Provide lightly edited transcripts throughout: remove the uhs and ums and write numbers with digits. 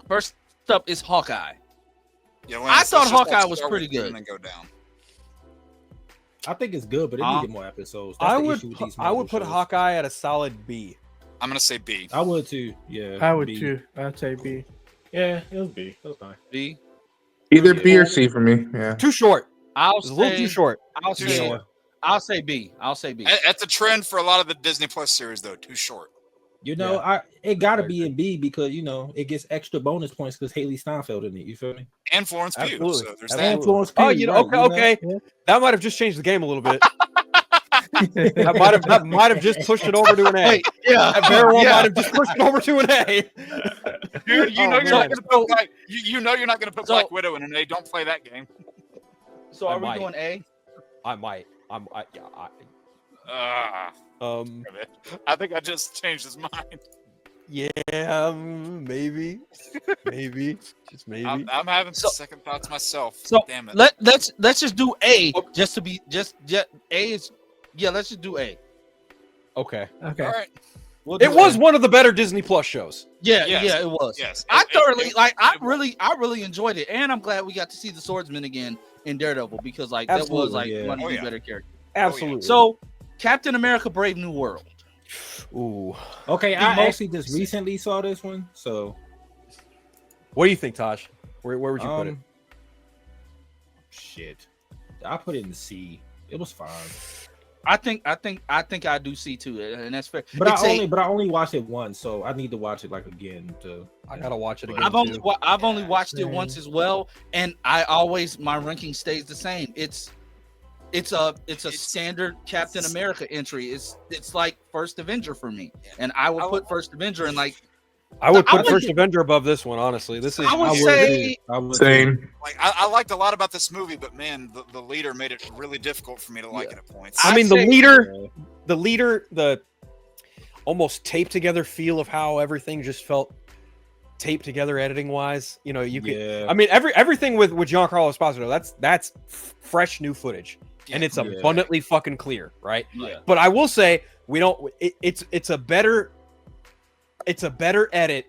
First up is Hawkeye. Yeah, I thought Hawkeye was pretty good. And then go down. I think it's good, but it needed more episodes. That's I the would issue with these I would Marvel put shows. Hawkeye at a solid B. I'm gonna say B. I would too. Yeah, I would B. too. I'd say B. Yeah, it was B. It was fine. B. Either B or C for me. Yeah. Too short. I'll It's a little say too short. I'll Too say short. I'll say B. I'll say B. That's a trend for a lot of the Disney Plus series, though. Too short. You know, it gotta be in B because it gets extra bonus points because Haley Steinfeld in it. You feel me? And Florence Pugh. Absolutely. So there's And that. Florence Oh, Pugh, okay. Yeah. That might have just changed the game a little bit. that might have just pushed it over to an A. Hey, yeah, That very well might have just pushed it over to an A. Dude, you know Oh, you're not man. gonna put Black. You know you're not gonna put So- Black Widow in an A. Don't play that game. So I are we might. doing A? I might. I think I just changed his mind. Yeah, maybe, just maybe. I'm having So- second thoughts myself. So Damn it. let's just do A just to be just A is let's just do A. Okay. Okay. All right. We'll do It was A. one of the better Disney Plus shows. Yeah, Yes. yeah, it was. Yes. I It- thoroughly it- I it- really enjoyed it, and I'm glad we got to see the swordsman again in Daredevil because that was Absolutely, like yeah. one of Oh, the yeah. better characters. Absolutely. So, Captain America: Brave New World. ooh, Okay, The I most- actually just recently saw this one, so what do you think, Taj? Where would you put it? Shit, I put it in C. It was fine, I think I do see too, and that's fair. but It's I only watched it once, so I need to watch it like again to. I gotta watch it again. I've only too. I've only watched it Same. once as well, and my ranking stays the same. It's a standard Captain America entry. It's like First Avenger for me, and I would put First Avenger in like I would I put would- First Avenger above this one. Honestly, this is. I would I would say too. I would Same. too. Like I liked a lot about this movie, but man, the leader made it really difficult for me to like it at points. I mean, I'd the say- leader, the almost taped together feel of how everything just felt taped together editing wise. You know, you could. Yeah. I mean, everything with Giancarlo Esposito, that's fresh new footage, and it's Yeah. abundantly fucking clear, right? Yeah. But I will say we don't. It's a better edit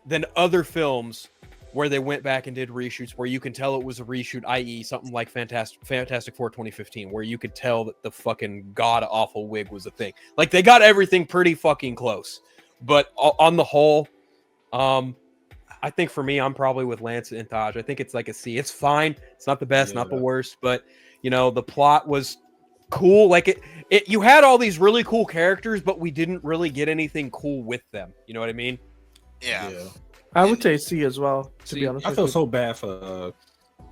than other films where they went back and did reshoots where you can tell it was a reshoot, i.e., something like Fantastic Four 2015, where you could tell that the fucking god awful wig was a thing. Like they got everything pretty fucking close, but on the whole, I think for me, I'm probably with Lance and Taj. I think it's like a C. It's fine. It's not the best, not the Yeah. worst, but the plot was cool. Like it you had all these really cool characters, but we didn't really get anything cool with them. You know what I mean? yeah. I would say C as well. To C. be honest, I with feel you. so bad for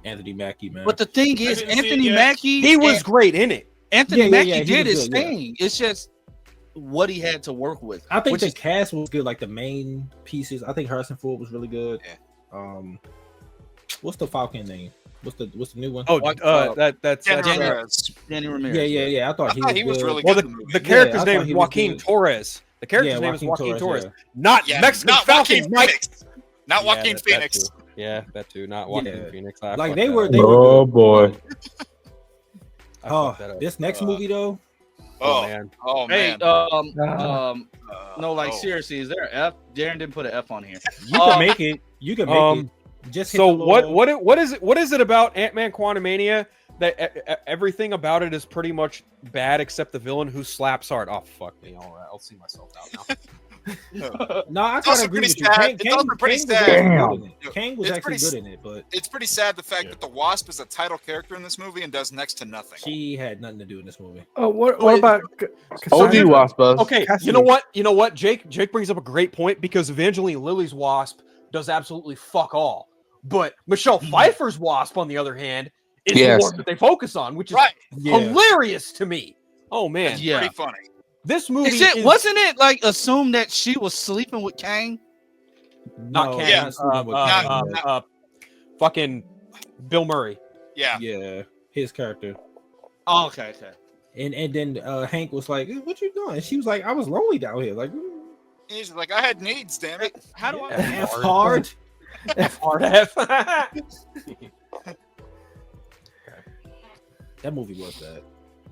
Anthony Mackie, man. But the thing is, didn't see Anthony it yet. Mackie, He was great in it. Anthony Yeah, Mackie he did was his good, yeah. thing. It's just what he had to work with. I think which the is- cast was good, like the main pieces. I think Harrison Ford was really good. Yeah. What's the Falcon name? What's the new one? Oh, What, that's Danny Ramirez. Danny Ramirez. yeah. I thought He was good. really well, good. the, in the movie. the character's I name thought is he was Joaquin good. Torres. The character's Yeah, name is Joaquin Torres, yeah. not Yeah, Mexican not Falcon. Joaquin Mike. Phoenix. Not Yeah, Joaquin that Phoenix. too. Yeah, that too. Not Joaquin Yeah. Phoenix. Like fucked they that were. up. They were Oh good. boy. I Oh, fucked that up. this next movie though. Oh, Oh, man. oh Hey, man. no, like Oh. seriously, is there an F? Darren didn't put an F on here. You can make it. You can make it. Just hit So the little- what is it about Ant-Man Quantumania that everything about it is pretty much bad except the villain who slaps hard? Oh fuck me! All right, I'll see myself out now. No, I also kind of agree pretty with you. sad. It's also pretty was sad. actually Damn. good in it. Kang was It's actually pretty good in it, but It's pretty sad the fact Yeah. that the Wasp is a title character in this movie and does next to nothing. she had nothing to do in this movie. Oh, what about OG Cassandra? Wasp Buzz. Okay, Cassidy. you know what? Jake brings up a great point because Evangeline Lilly's Wasp does absolutely fuck all, but Michelle Pfeiffer's Wasp, on the other hand, is Yes. the one that they focus on, which is Right. Yeah. hilarious to me. Oh man, Yeah. Pretty funny. this movie Wasn't it like assumed that she was sleeping with Kang? not No, Kang, Yeah. not sleeping with Not- Kang. fucking Bill Murray. Yeah. Yeah, his character. Oh, okay. And then Hank was like, "What you doing?" And she was like, "I was lonely down here." Like, He's like, I had needs, damn it. How do I? F hard. Hard F. That movie was bad.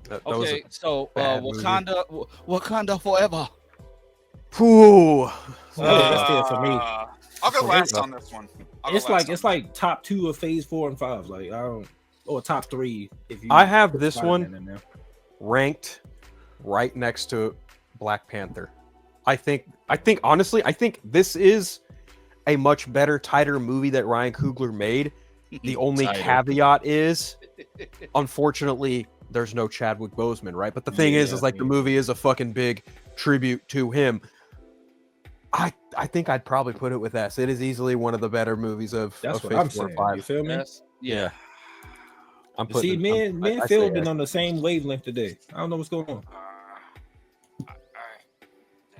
That was Okay, so bad movie. Wakanda forever. Ooh. That's it for me. I'll go So last enough. on this one. I'll go It's last like on it's like top 2 of phase 4 and 5. Like I don't, or top 3 if you. I have put this Spider-Man one in there. ranked right next to Black Panther. I think honestly, I think this is a much better, tighter movie that Ryan Coogler made. The only Tighter. caveat is, unfortunately, there's no Chadwick Boseman, right? But the thing is Yeah, like the movie is a fucking big tribute to him. I think I'd probably put it with S. It is easily one of the better movies of That's of what Phase I'm 4 and saying. 5. You feel me? Yes. Yeah. I'm See, putting. me and I Phil say been S. on the same wavelength today. I don't know what's going on.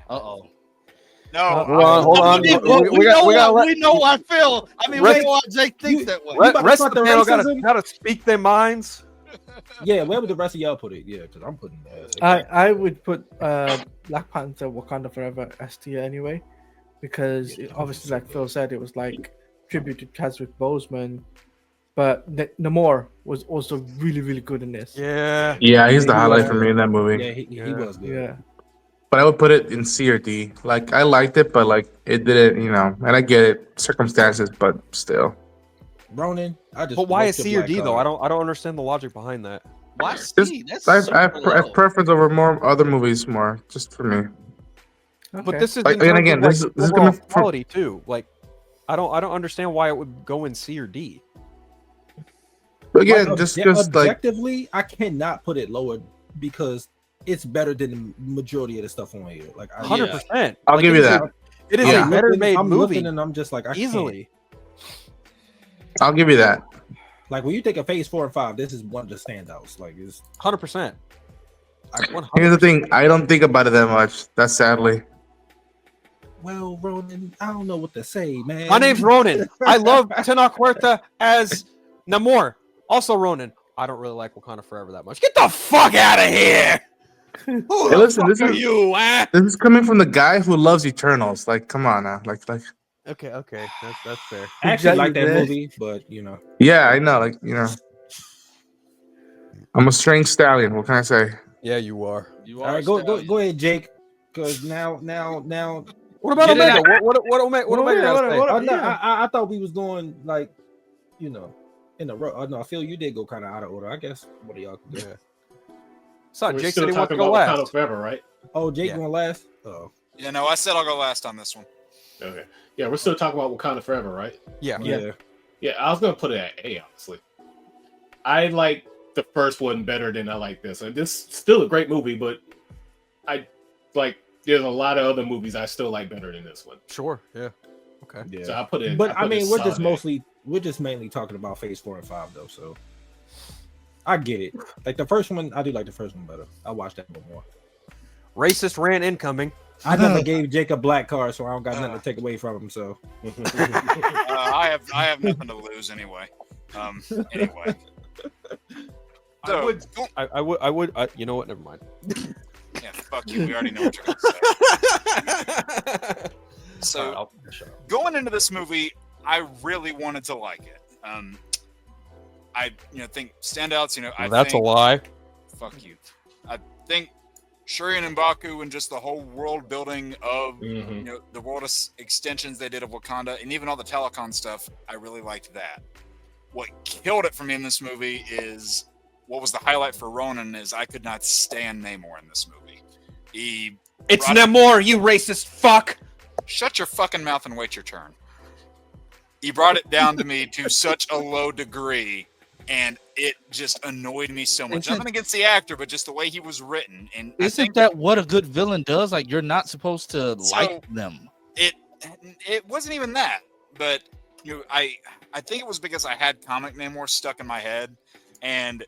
Uh-oh. No, Hold on. We know I feel. I mean, Rest- we know why Jake thinks that way. You about to Rest start of the the panel racism? gotta speak their minds. Yeah, where would the rest of y'all put it? Yeah, because I'm putting I would put Black Panther Wakanda Forever S tier anyway, because obviously, like Phil said, it was like tribute to Chadwick Boseman, but Namor was also really, really good in this. Yeah. Yeah, he's the he highlight was for me in that movie. Yeah, he was good. Yeah. But I would put it in C or D. Like I liked it, but like it didn't, and I get it, circumstances, but still. Ronan, I just. But why wrote is your C or black D though? card. I don't understand the logic behind that. Why Just- C? That's I super have low. preference over more other movies, more just for me. Okay. But this is Like, in and terms again, of, like, this is overall coming from- quality too. Like, I don't understand why it would go in C or D. But again, Like, just like objectively, I cannot put it lower because it's better than the majority of the stuff on here. Like, 100%. I'll give you that. It is Yeah. a better made I'm movie looking and I'm just like, I easily. I'll give you that. Can't. Like when you think of Phase 4 and 5, this is one of the standouts. Like, it's 100%. Here's the thing: I don't think about it that much. That's sadly. well, Ronan, I don't know what to say, man. My name's Ronan. I love Tenoch Huerta as Namor. Also Ronan. I don't really like Wakanda Forever that much. Get the fuck out of here! Who Hey, the listen, fuck this are is- you, eh? This is coming from the guy who loves Eternals. Like, come on now. Like, Okay, that's fair. I actually like that Exactly. movie, but yeah, I know. Like, I'm a strange stallion. What can I say? Yeah, you are. You all are right, a stallion. go ahead, Jake. Because now. What about Get it Omega? out. What Omega gotta say? Oh, no, Yeah. I thought we was going like, in a row. Oh, no, I feel you did go kind of out of order. I guess what do y'all can do? Yeah. So We're Jake still said he wants to talking go about Wakanda last. Forever, right? Oh, Jake Yeah. going last. Oh, Yeah, no, I said I'll go last on this one. Okay. Yeah, we're still talking about Wakanda Forever, right? Yeah. yeah. Yeah, I was gonna put it at A, honestly. I like the first one better than I like this. And this is still a great movie, but I like there's a lot of other movies I still like better than this one. Sure. Yeah. Okay. Yeah. So I put it. But I put it mean, we're just solid A. mainly talking about Phase 4 and 5 though, so I get it. Like the first one, I do like the first one better. I watched that one more. Racist rant incoming. I never gave Jake a black card, so I don't got nothing to take away from him. So I have nothing to lose anyway. Anyway. So, I would. You know what? Never mind. yeah, fuck you. We already know what you're gonna say. So going into this movie, I really wanted to like it. I think standouts. That's a lie. Fuck you. I think Shuri and M'Baku and just the whole world building of the world extensions they did of Wakanda and even all the telecom stuff. I really liked that. What killed it for me in this movie is what was the highlight for Ronan is I could not stand Namor in this movie. It's Namor, you racist fuck. Shut your fucking mouth and wait your turn. He brought it down to me to such a low degree, and it just annoyed me so much. Nothing against the actor, but just the way he was written. And I Isn't think that what a good villain does? Like, you're not supposed to like them. it wasn't even that, but I think it was because I had Comic Namor stuck in my head, and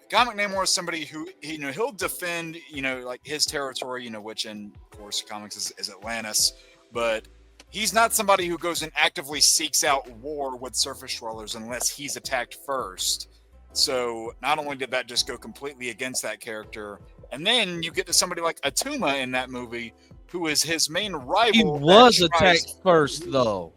Comic Namor is somebody who he'll defend like his territory, which in of course comics is Atlantis, but he's not somebody who goes and actively seeks out war with surface dwellers unless he's attacked first. So not only did that just go completely against that character, and then you get to somebody like Atuma in that movie, who is his main rival. He was that tries- attacked first, though.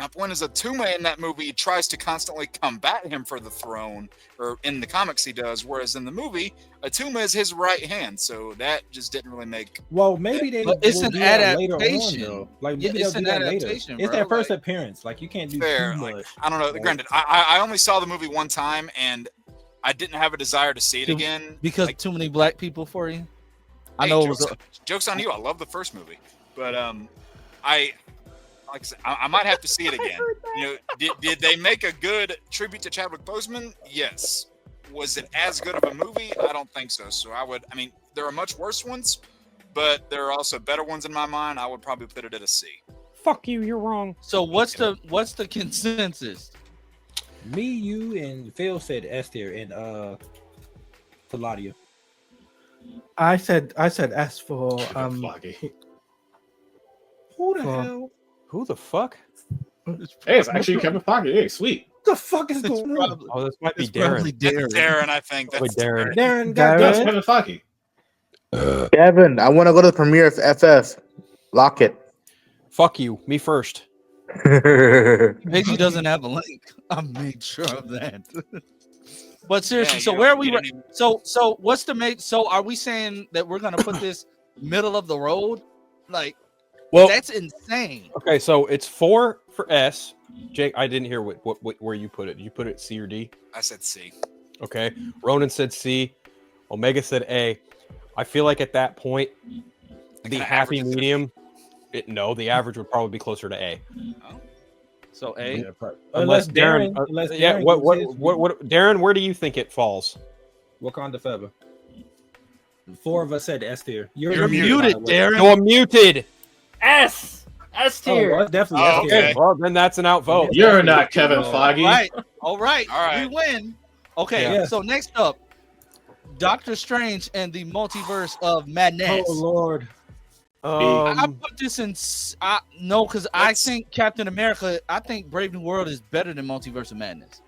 My point is, Atuma in that movie tries to constantly combat him for the throne, or in the comics he does, whereas in the movie, Atuma is his right hand. So that just didn't really make. Well, maybe they But it's will an do that later on, adaptation. though. Like Yeah, maybe it's they'll an do that later. adaptation, It's bro. their first Like, appearance. Like you can't do Fair. too Like, much. I don't know. Right? Granted, I only saw the movie one time, and I didn't have a desire to see it Too- again. because Like, too many black people for you. I hey, know it was. jokes on you. I love the first movie, but I like I said, I might have to see it again. You know, did they make a good tribute to Chadwick Boseman? Yes. Was it as good of a movie? I don't think so. So I mean, there are much worse ones, but there are also better ones in my mind. I would probably put it at a C. Fuck you, you're wrong. So what's the consensus? Me, you, and Phil said S tier, and Palladio. I said S for Kevin Feige. Who the Well, hell? Who the fuck? Hey, it's actually Kevin Feige. Hey, sweet. What the fuck is going on? Probably, Oh, this might be it's probably Darren. Darren. Darren, I think. Probably That's Darren. Darren, That's Darren? Kevin Feige. Kevin, I want to go to the premiere of FF. Lock it. Fuck you. Me first. Page doesn't have a link. I made sure of that. But seriously, Yeah, so you where are don't- we? you don't even- So what's the make? So are we saying that we're gonna put this middle of the road? Like, Well, that's insane. okay, so it's 4 for S. Jake, I didn't hear what where you put it. Did you put it C or D? I said C. Okay. Ronan said C. Omega said A. I feel like at that point, the kinda happy average it. medium. The average would probably be closer to A. So A. Yeah, probably. Unless Darren, unless yeah. Darren What, gives his Darren? Where do you think it falls? Wakanda Forever. 4 of us said S tier. You're by muted, the way. Darren. No, I'm muted. S Oh, well, it's definitely Oh, S tier. okay. Well, then that's an outvote. You're not Kevin Oh. Feige. All right. All right. We win. Okay. Yeah. So next up, Doctor Strange and the Multiverse of Madness. Oh Lord. I put this in. No, because I Let's- think Captain America. I think Brave New World is better than Multiverse of Madness.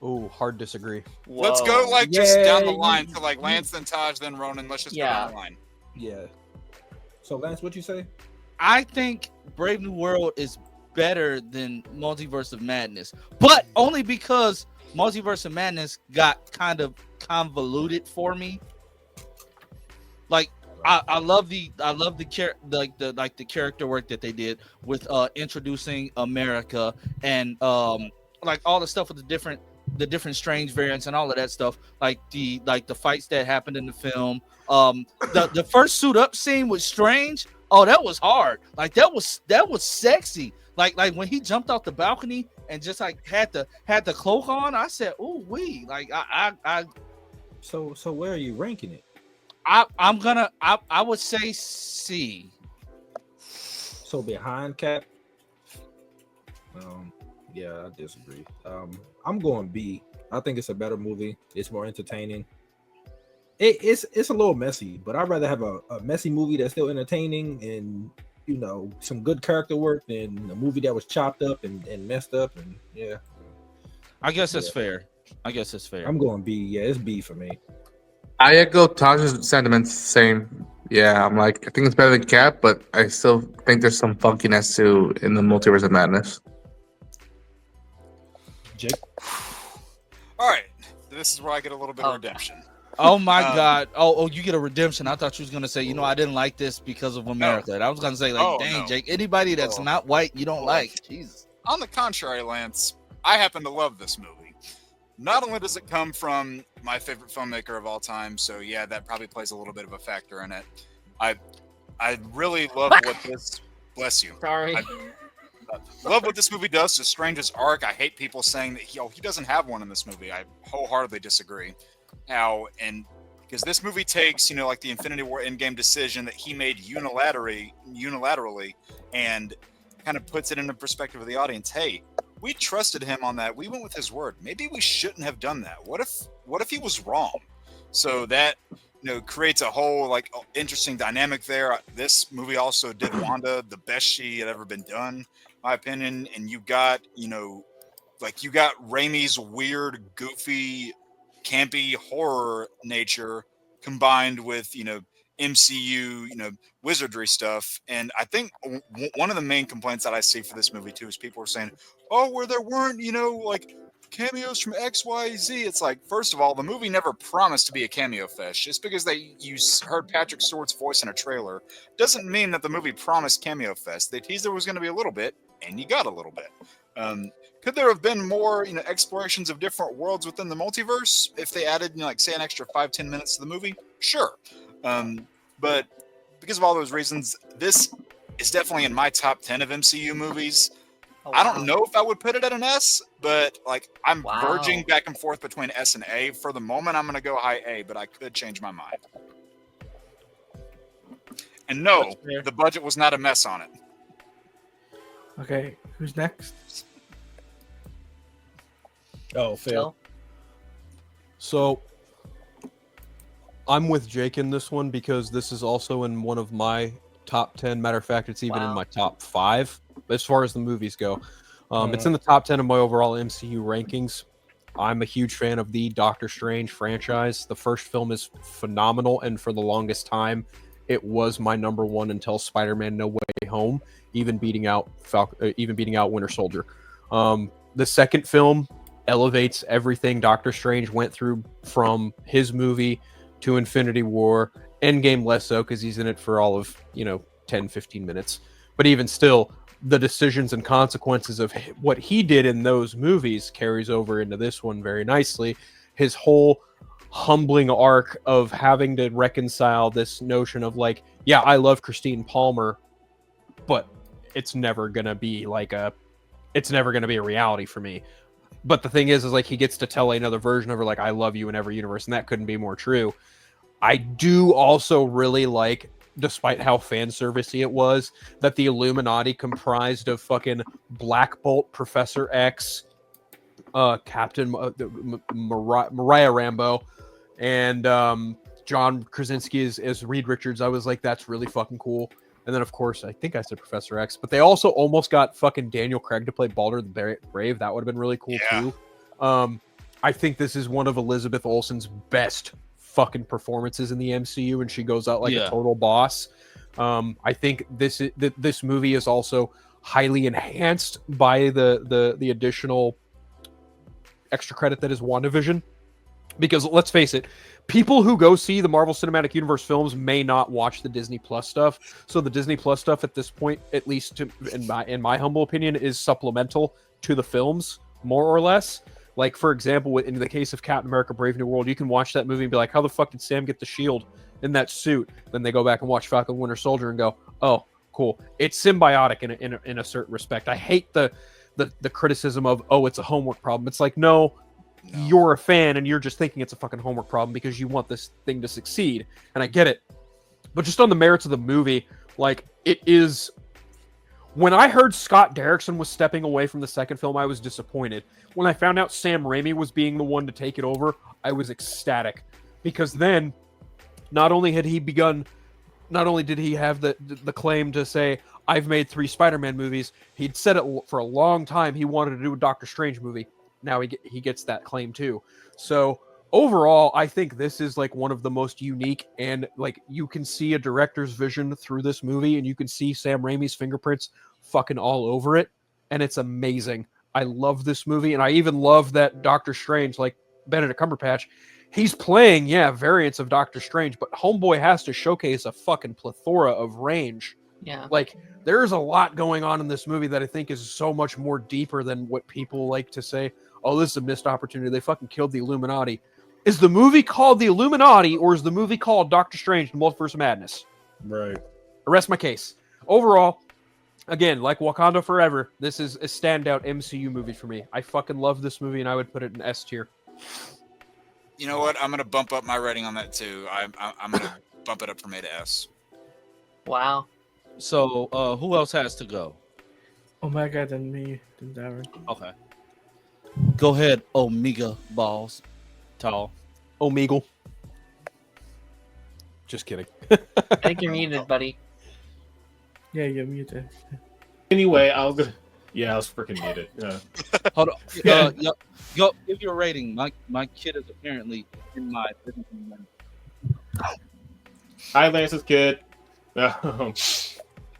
Ooh, hard disagree. Let's go like just Yeah, down the you- line to like Lance, then Taj, then Ronan. Let's just go Yeah. down the line. Yeah. So Lance, what you say? I think Brave New World is better than Multiverse of Madness, but only because Multiverse of Madness got kind of convoluted for me. Like I love the character work that they did with introducing America and like all the stuff with the different strange variants and all of that stuff, like the fights that happened in the film. The first suit up scene was Strange. Oh, that was hard. Like that was sexy. Like when he jumped off the balcony and just like had the cloak on, I said, "Ooh wee!" Like I So where are you ranking it? I would say C. So behind Cap. Yeah, I disagree. I'm going B. I think it's a better movie. It's more entertaining. It's a little messy, but I'd rather have a messy movie that's still entertaining and some good character work than a movie that was chopped up and messed up. And yeah, I guess that's fair. I'm going B. Yeah, it's B for me. I echo Taj's sentiments. Same. Yeah, I'm like, I think it's better than Cap, but I still think there's some funkiness to in the Multiverse of Madness. Jake. All right, this is where I get a little bit of redemption. Oh my Um, God! Oh, you get a redemption. I thought you was gonna say, I didn't like this because of America. And I was gonna say, like, Oh, dang, no. Jake, anybody that's Oh. not white, you don't Oh. like. Jesus. On the contrary, Lance, I happen to love this movie. Not only does it come from my favorite filmmaker of all time, so yeah, that probably plays a little bit of a factor in it. I really love what this. Bless you. Sorry. Love what this movie does to Strange's arc. I hate people saying that he doesn't have one in this movie. I wholeheartedly disagree. Because this movie takes, like the Infinity War Endgame decision that he made unilaterally and kind of puts it into perspective of the audience. Hey, we trusted him on that. We went with his word. Maybe we shouldn't have done that. What if he was wrong? So that creates a whole interesting dynamic there. This movie also did Wanda the best she had ever been done, in my opinion. And you got Raimi's weird, goofy, campy horror nature combined with MCU, wizardry stuff. And I think one of the main complaints that I see for this movie too is people are saying, "Oh, where there weren't, like cameos from X, Y, Z." It's like, first of all, the movie never promised to be a cameo fest. Just because you heard Patrick Stewart's voice in a trailer doesn't mean that the movie promised cameo fest. They teased there was going to be a little bit, and you got a little bit. Could there have been more, explorations of different worlds within the multiverse if they added, say, an extra 5-10 minutes to the movie? Sure. But because of all those reasons, this is definitely in my top 10 of MCU movies. Oh, I don't know if I would put it at an S, but I'm Wow. verging back and forth between S and A. For the moment, I'm going to go high A, but I could change my mind. And no, That's fair. the budget was not a mess on it. Okay, who's next? Oh, fail. So I'm with Jake in this one because this is also in one of my top 10. Matter of fact, it's even in Wow. my top 5 as far as the movies go. It's in the top 10 of my overall MCU rankings. I'm a huge fan of the Doctor Strange franchise. The first film is phenomenal, and for the longest time, it was my number one until Spider-Man: No Way Home, even beating out Winter Soldier. The second film elevates everything Doctor Strange went through from his movie to Infinity War. Endgame less so because he's in it for all of 10-15 minutes, but even still, the decisions and consequences of what he did in those movies carries over into this one very nicely. His whole humbling arc of having to reconcile this notion of yeah, I love Christine Palmer, but it's never gonna be a reality for me. But the thing is he gets to tell another version of her I love you in every universe, and that couldn't be more true. I do also really despite how fan servicey it was, that the Illuminati comprised of fucking Black Bolt, Professor X, Captain Mariah Rambeau, and John Krasinski as Reed Richards. I was like, that's really fucking cool. And then, of course, I think I said Professor X, but they also almost got fucking Daniel Craig to play Balder the Brave. That would have been really cool too. I think this is one of Elizabeth Olsen's best fucking performances in the MCU, and she goes out like a total boss. I think this movie is also highly enhanced by the additional extra credit that is WandaVision, because let's face it, people who go see the Marvel Cinematic Universe films may not watch the Disney Plus stuff. So the Disney Plus stuff at this point, at least in my humble opinion, is supplemental to the films, more or less. For example, in the case of Captain America: Brave New World, you can watch that movie and be like, how the fuck did Sam get the shield in that suit? Then they go back and watch Falcon Winter Soldier and go, oh, cool. It's symbiotic in a certain respect. I hate the criticism of, oh, it's a homework problem. It's no, you're a fan and you're just thinking it's a fucking homework problem because you want this thing to succeed. And I get it. But just on the merits of the movie, it is... When I heard Scott Derrickson was stepping away from the second film, I was disappointed. When I found out Sam Raimi was being the one to take it over, I was ecstatic. Because then, not only did he have the claim to say, I've made 3 Spider-Man movies, he'd said it for a long time he wanted to do a Doctor Strange movie. Now he gets that claim too. So overall, I think this is one of the most unique, and you can see a director's vision through this movie, and you can see Sam Raimi's fingerprints fucking all over it, and it's amazing. I love this movie, and I even love that Doctor Strange, Benedict Cumberbatch, he's playing variants of Doctor Strange, but homeboy has to showcase a fucking plethora of range. Yeah. There's a lot going on in this movie that I think is so much more deeper than what people like to say. Oh, this is a missed opportunity. They fucking killed the Illuminati. Is the movie called The Illuminati, or is the movie called Doctor Strange: The Multiverse of Madness? Right. I rest my case. Overall, again, like Wakanda Forever, this is a standout MCU movie for me. I fucking love this movie, and I would put it in S tier. You know what? I'm going to bump up my rating on that too. I'm going to bump it up from A to S. Wow. So, who else has to go? Omega, then me, then Darren. Okay. Go ahead, Omega Balls. Tall. Omegle. Just kidding. I think you're muted, buddy. Yeah, you're muted. Anyway, I'll go. Yeah, I was freaking muted. Hold on. Yeah. Go give your rating. My kid is apparently in my living room. Lance is good. I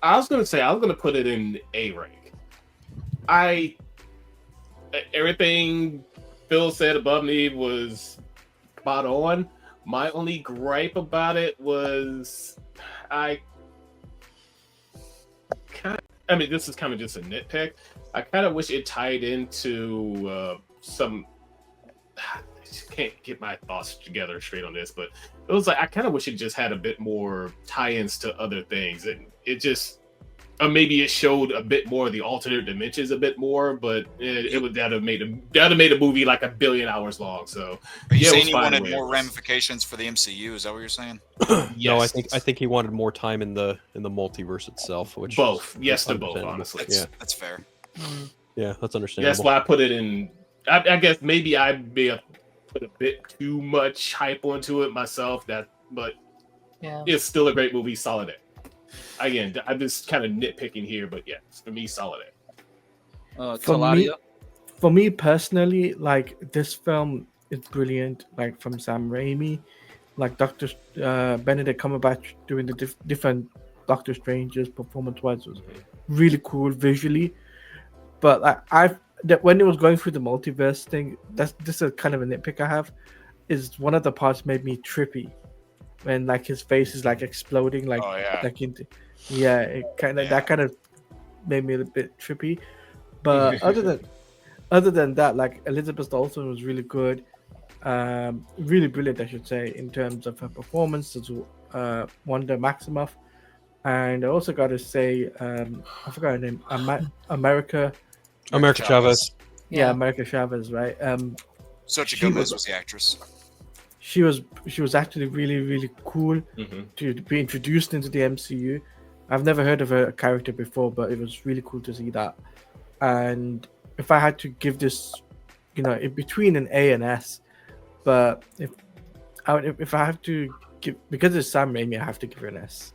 was gonna put it in A rank. Everything Phil said above me was spot on. My only gripe about it was this is kind of just a nitpick. I kind of wish it tied into some. I just can't get my thoughts together straight on this, but it was like I kind of wish it just had a bit more tie-ins to other things, and it just maybe it showed a bit more of the alternate dimensions a bit more, but that'd have made a movie like 1 billion hours long. So Are you it saying was you fine wanted the way it more was. ramifications for the MCU? Is that what you're saying? No, I Yes. think he wanted more time in the multiverse itself. Which Both. is Yes to both, understandable. honestly. That's fair. Yeah, that's understandable. That's why I put it in. I guess maybe I may have put a bit too much hype onto it myself. But Yeah. it's still a great movie. Solid A. Again, I'm just kind of nitpicking here, but yeah, for me, solid A. For me personally, like this film is brilliant. Like from Sam Raimi, like Doctor Benedict Cumberbatch doing the different Doctor Strange's performance-wise was really cool visually. But when it was going through the multiverse thing, this is kind of a nitpick I have. Is one of the parts made me trippy when like his face is like exploding, like Oh, yeah. like into, yeah, it that kind of made me a bit trippy. But other than that, like Elizabeth Olsen was really good, really brilliant, I should say, in terms of her performance as Wanda Maximoff. And I also got to say, I forgot her name, America Chavez. Yeah, America Chavez, right? Xochitl Gomez was the actress. She was actually really, really cool Mm-hmm. to be introduced into the MCU. I've never heard of her character before, but it was really cool to see that. And if I had to give this, in between an A and S, but if I have to give, because it's Sam Raimi, I have to give her an S.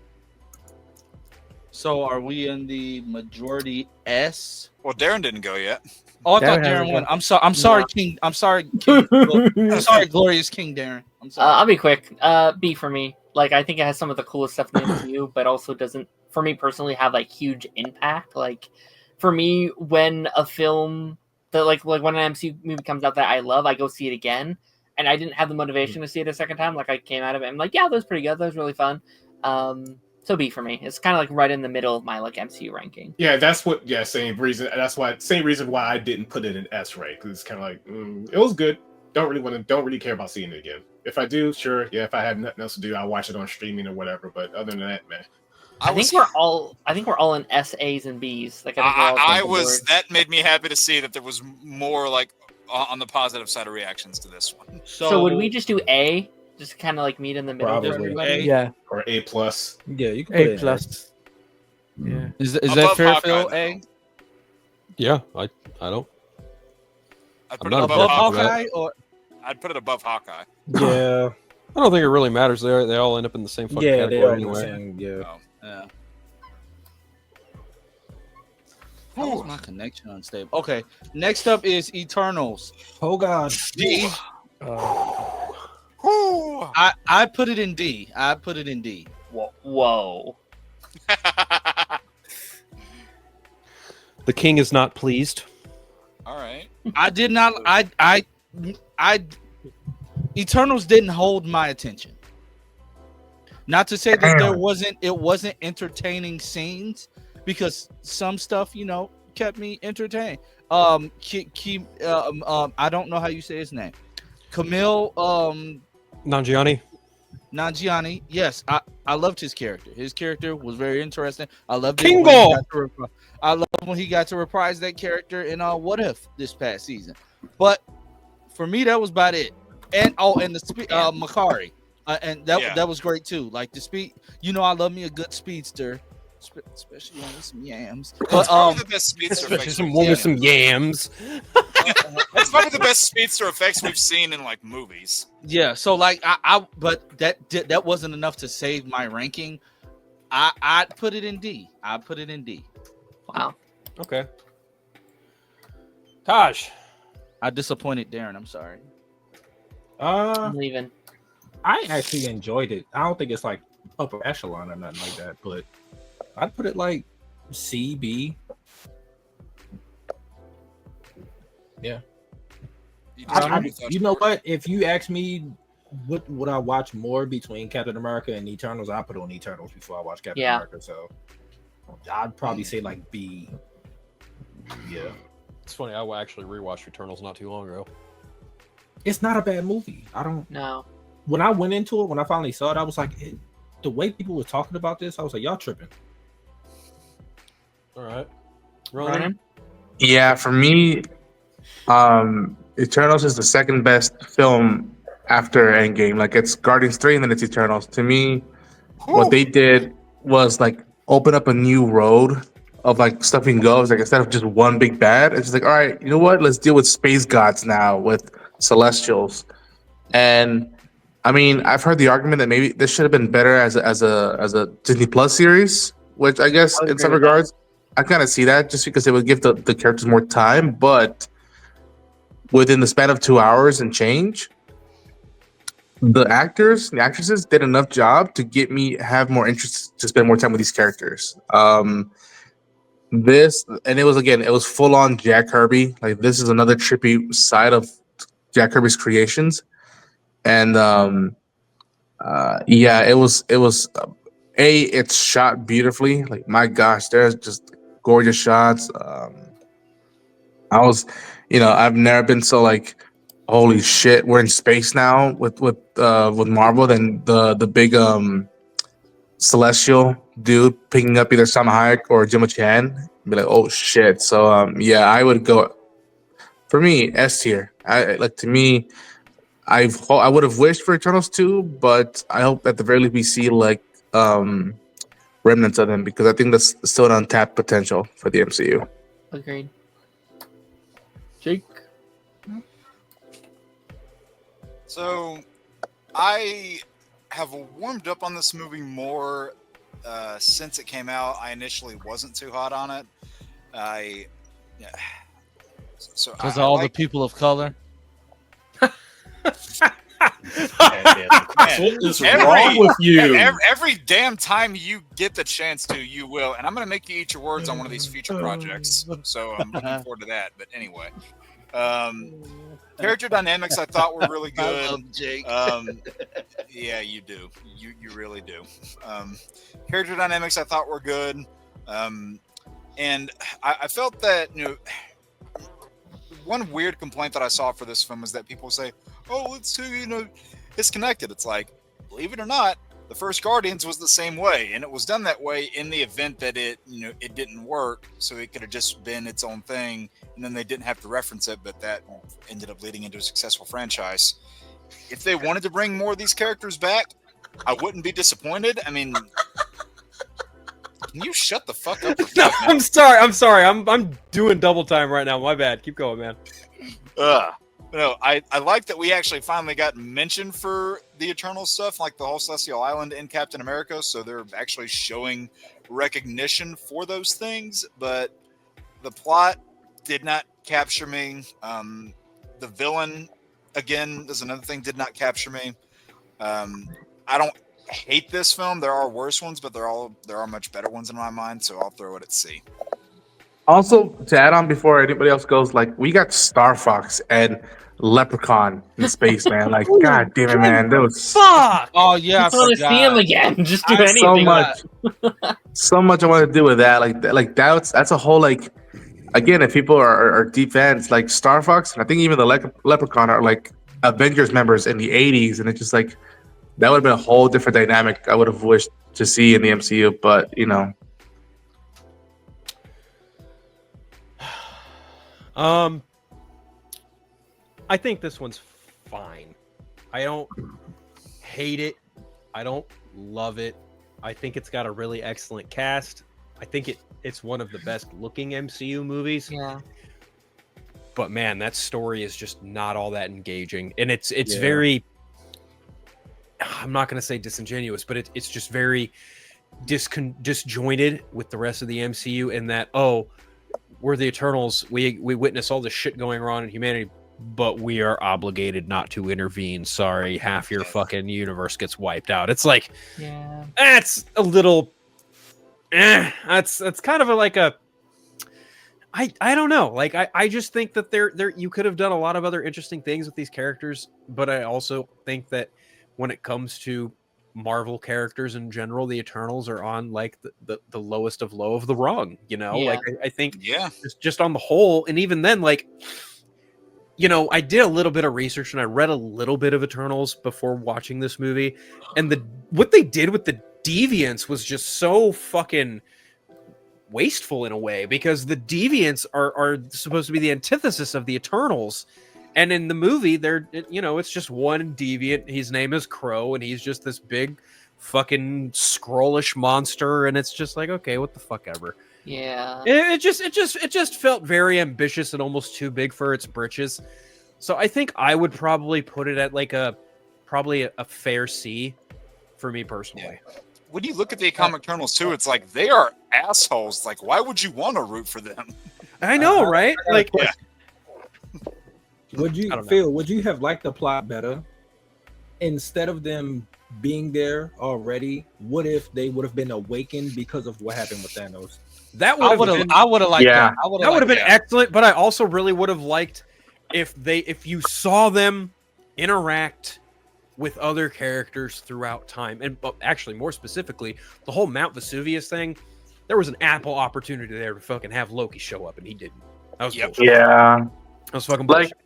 So are we in the majority S? Well, Darren didn't go yet. Oh, I thought Darren Darren hasn't won. gone. I'm sorry, King. I'm sorry, King. I'm sorry, Glorious King Darren. I'm sorry. I'll be quick. B for me. Like, I think it has some of the coolest stuff in the MCU, but also doesn't, for me personally, have like huge impact. Like, for me, when a film that like when an MCU movie comes out that I love, I go see it again, and I didn't have the motivation to see it a second time. Like, I came out of it, and I'm like, yeah, that was pretty good. That was really fun. So B for me. It's kind of like right in the middle of my like MCU ranking. Yeah, same reason. Same reason why I didn't put it in S rank, because it's kind of like it was good. Don't really care about seeing it again. If I do, sure. Yeah, if I have nothing else to do, I'll watch it on streaming or whatever. But other than that, man. I think we're all in S, A's, and B's. Like That made me happy to see that there was more like on the positive side of reactions to this one. So would we just do A? Just kind of like meet in the middle. Probably. Yeah. Or A plus. Yeah, you can put it A in plus. there. Yeah. Is that Above fair, Hawkeye, Phil? though. A? Yeah, I don't. I'd I'm put it not above Above Hawkeye. Hawkeye or I'd put it above Hawkeye. Yeah, I don't think it really matters. They all end up in the same fucking yeah, they category are anyway. saying, yeah. Oh. yeah. How was my connection unstable? Okay, next up is Eternals. Oh God. D. Whew. I put it in D. I put it in D. Whoa. The king is not pleased. All right. I did not. I Eternals didn't hold my attention. Not to say that it wasn't entertaining scenes, because some stuff, kept me entertained. I don't know how you say his name. Camille Nanjiani. Yes, I loved his character. His character was very interesting. I loved it when he got to reprise that character in What If this past season. But for me, that was about it. And Makari, and that was great too. Like the speed, I love me a good speedster, especially one with some yams. But Probably the best speedster Especially effects. some one with some yams. That's probably the best speedster effects we've seen in like movies. yeah. So like but that wasn't enough to save my ranking. I'd put it in D. Wow. Okay. Taj. I disappointed Darren. I'm sorry. I'm leaving. I actually enjoyed it. I don't think it's like upper echelon or nothing like that, but I'd put it like C, B. Yeah. You know what? If you ask me what would I watch more between Captain America and Eternals, I put on Eternals before I watch Captain America. So I'd probably say like B. Yeah. It's funny. I actually rewatched Eternals not too long ago. It's not a bad movie. No. When I went into it, when I finally saw it, I was like, the way people were talking about this, I was like, y'all tripping. All right. Ronan? Yeah, for me, Eternals is the second best film after Endgame. Like it's Guardians 3 and then it's Eternals. To me, what they did was like open up a new road of like stuff you can go. It's like instead of just one big bad, it's just like, all right, you know what? Let's deal with space gods now with Celestials. And I mean, I've heard the argument that maybe this should have been better as a Disney Plus series, which I guess in some regards I kind of see that just because it would give the characters more time, but within the span of 2 hours and change, the actors, the actresses did enough job to get me have more interest to spend more time with these characters. This and it was full on Jack Kirby. Like this is another trippy side of Jack Kirby's creations, and yeah, it was it's shot beautifully. Like my gosh, there's just gorgeous shots. I was, I've never been so like, holy shit, we're in space now with Marvel than the big Celestial dude picking up either Salma Hayek or Gemma Chan. Be like, oh shit. So yeah, I would go for me S tier. I like to me. I would have wished for Eternals 2, but I hope at the very least we see like remnants of them because I think that's still an untapped potential for the MCU. Agreed. Jake? So, I have warmed up on this movie more since it came out. I initially wasn't too hot on it. Because all the people of color. What is wrong with you? Every damn time you get the chance to, you will. And I'm going to make you eat your words on one of these future projects. So I'm looking forward to that. But anyway, character dynamics I thought were really good. I love Jake. Yeah, you do. You really do. Character dynamics I thought were good. And I felt that, one weird complaint that I saw for this film is that people say, oh, it's connected. It's like, believe it or not, the first Guardians was the same way, and it was done that way in the event that it didn't work, so it could have just been its own thing, and then they didn't have to reference it, but that ended up leading into a successful franchise. If they wanted to bring more of these characters back, I wouldn't be disappointed. I mean, can you shut the fuck up? No, I'm sorry. I'm doing double time right now. My bad. Keep going, man. No, I like that we actually finally got mentioned for the Eternal stuff, like the whole Celestial Island in Captain America. So they're actually showing recognition for those things. But the plot did not capture me. The villain, again, is another thing, did not capture me. I don't hate this film. There are worse ones, but there are much better ones in my mind. So I'll throw it at C. Also, to add on before anybody else goes, like we got Star Fox and Leprechaun in space, man. Like, god damn it, man. That was Fuck! Oh yeah, I Just want to see forgot. him again. Just do I anything. so much I want to do with that. Like that's a whole like. Again, if people are deep fans, like Star Fox, and I think even the Leprechaun are like Avengers members in the '80s, and it's just like that would have been a whole different dynamic. I would have wished to see in the MCU, but I think this one's fine. I don't hate it. I don't love it. I think it's got a really excellent cast. I think it's one of the best looking MCU movies. Yeah. But man, that story is just not all that engaging. And it's very, I'm not going to say disingenuous, but it's just very disjointed with the rest of the MCU in that, oh, we're the Eternals. We witness all this shit going on in humanity. but we are obligated not to intervene. Sorry, half your fucking universe gets wiped out. It's like, Yeah. that's a little, that's kind of like a, I don't know. Like, I just think that there you could have done a lot of other interesting things with these characters, but I also think that when it comes to Marvel characters in general, the Eternals are on like the lowest of low of the rung, you know? Yeah. Like I think Yeah. just on the whole, and even then, like, you know, I did a little bit of research and I read a little bit of Eternals before watching this movie, and what they did with the Deviants was just so fucking wasteful in a way, because the Deviants are supposed to be the antithesis of the Eternals, and in the movie they're, you know, it's just one deviant. His name is Crow, and he's just this big fucking scrollish monster, and it's just like, okay, what the fuck ever. Yeah. It just felt very ambitious and almost too big for its britches. So I think I would probably put it at like probably a fair C for me personally. When you look at the comic Eternals too, it's like they are assholes. Like, why would you want to root for them? I know, right? Like, Yeah. Would you I don't know. Phil? Would you have liked the plot better instead of them being there already? What if they would have been awakened because of what happened with Thanos? that I would have been, I would have liked Yeah. that. I that would have been yeah. excellent, but I also really would have liked if you saw them interact with other characters throughout time, and actually more specifically, the whole Mount Vesuvius thing. There was an ample opportunity there to fucking have Loki show up, and he didn't. That was Yep. bullshit. Yeah. That was fucking Like, bullshit.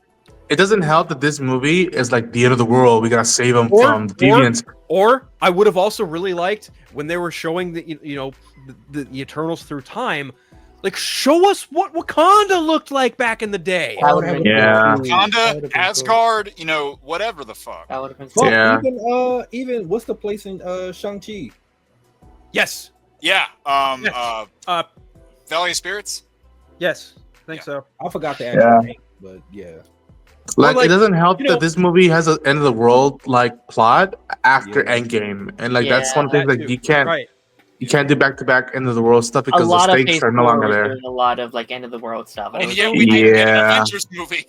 it doesn't help that this movie is like the end of the world. We gotta save them from deviants. Or I would have also really liked when they were showing the Eternals through time, like, show us what Wakanda looked like back in the day. That would have been Yeah. cool. That would've Wakanda, been cool. Asgard, you know, whatever the fuck. That would have been Fuck, Yeah. even what's the place in Shang-Chi? Yes, Yeah. Yes. Valley of Spirits. yes, I think Yeah. so. I forgot the actual Yeah. name, but yeah. Like, like, it doesn't help you know- that this movie has an end of the world like plot after Yeah. Endgame, and like that's one Yeah. thing that you can't Right. do back to back end of the world stuff a because the lot of stakes Phase are no 4 longer was there. doing a lot of like end of the world stuff. And was yet like, we didn't get an Yeah. Avengers movie.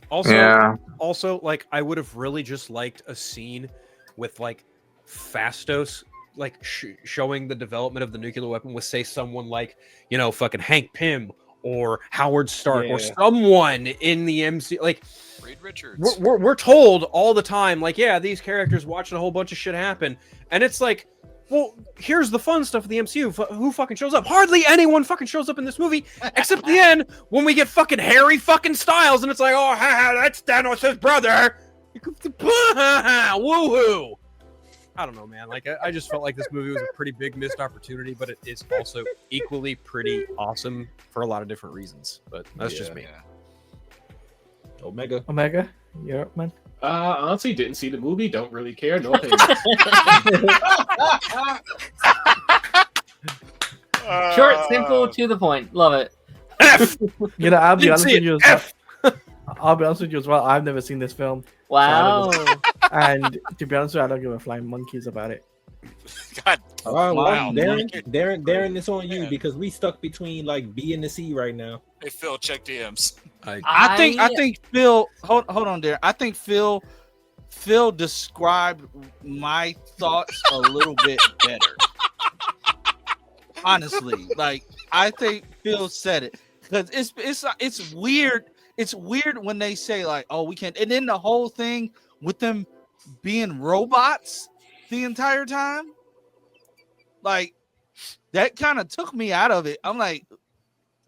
Also, Yeah. like, I would have really just liked a scene with like Fastos, like showing the development of the nuclear weapon with, say, someone like, you know, fucking Hank Pym or Howard Stark or Yeah. someone in the MCU. Like, Reed Richards. we're told all the time, like, yeah, these characters watching a whole bunch of shit happen, and it's like, well, here's the fun stuff of the MCU. Who fucking shows up? Hardly anyone fucking shows up in this movie, except at the end when we get fucking Harry fucking Styles, and it's like, oh, that's Thanos' brother. Woohoo! I don't know, man. Like, I just felt like this movie was a pretty big missed opportunity, but it is also equally pretty awesome for a lot of different reasons. But that's just me. Omega. Omega, you're up, man. Honestly, didn't see the movie. Don't really care. No opinion. short, simple, to the point. Love it. F. You know, I'll be Didn't honest see with you it. as well. F. I'll be honest with you as well. I've never seen this film, Wow. and to be honest with you, I don't give a flying monkeys about it. God. All right, well, Wow, Darren, it's on you Yeah. because we stuck between like B and the C right now. Hey Phil, check DMs. I think Phil. Hold on there. I think Phil described my thoughts a little bit better. Honestly, like, I think Phil said it because it's weird. It's weird when they say like, "Oh, we can't," and then the whole thing with them being robots the entire time, like, that kind of took me out of it. I'm like,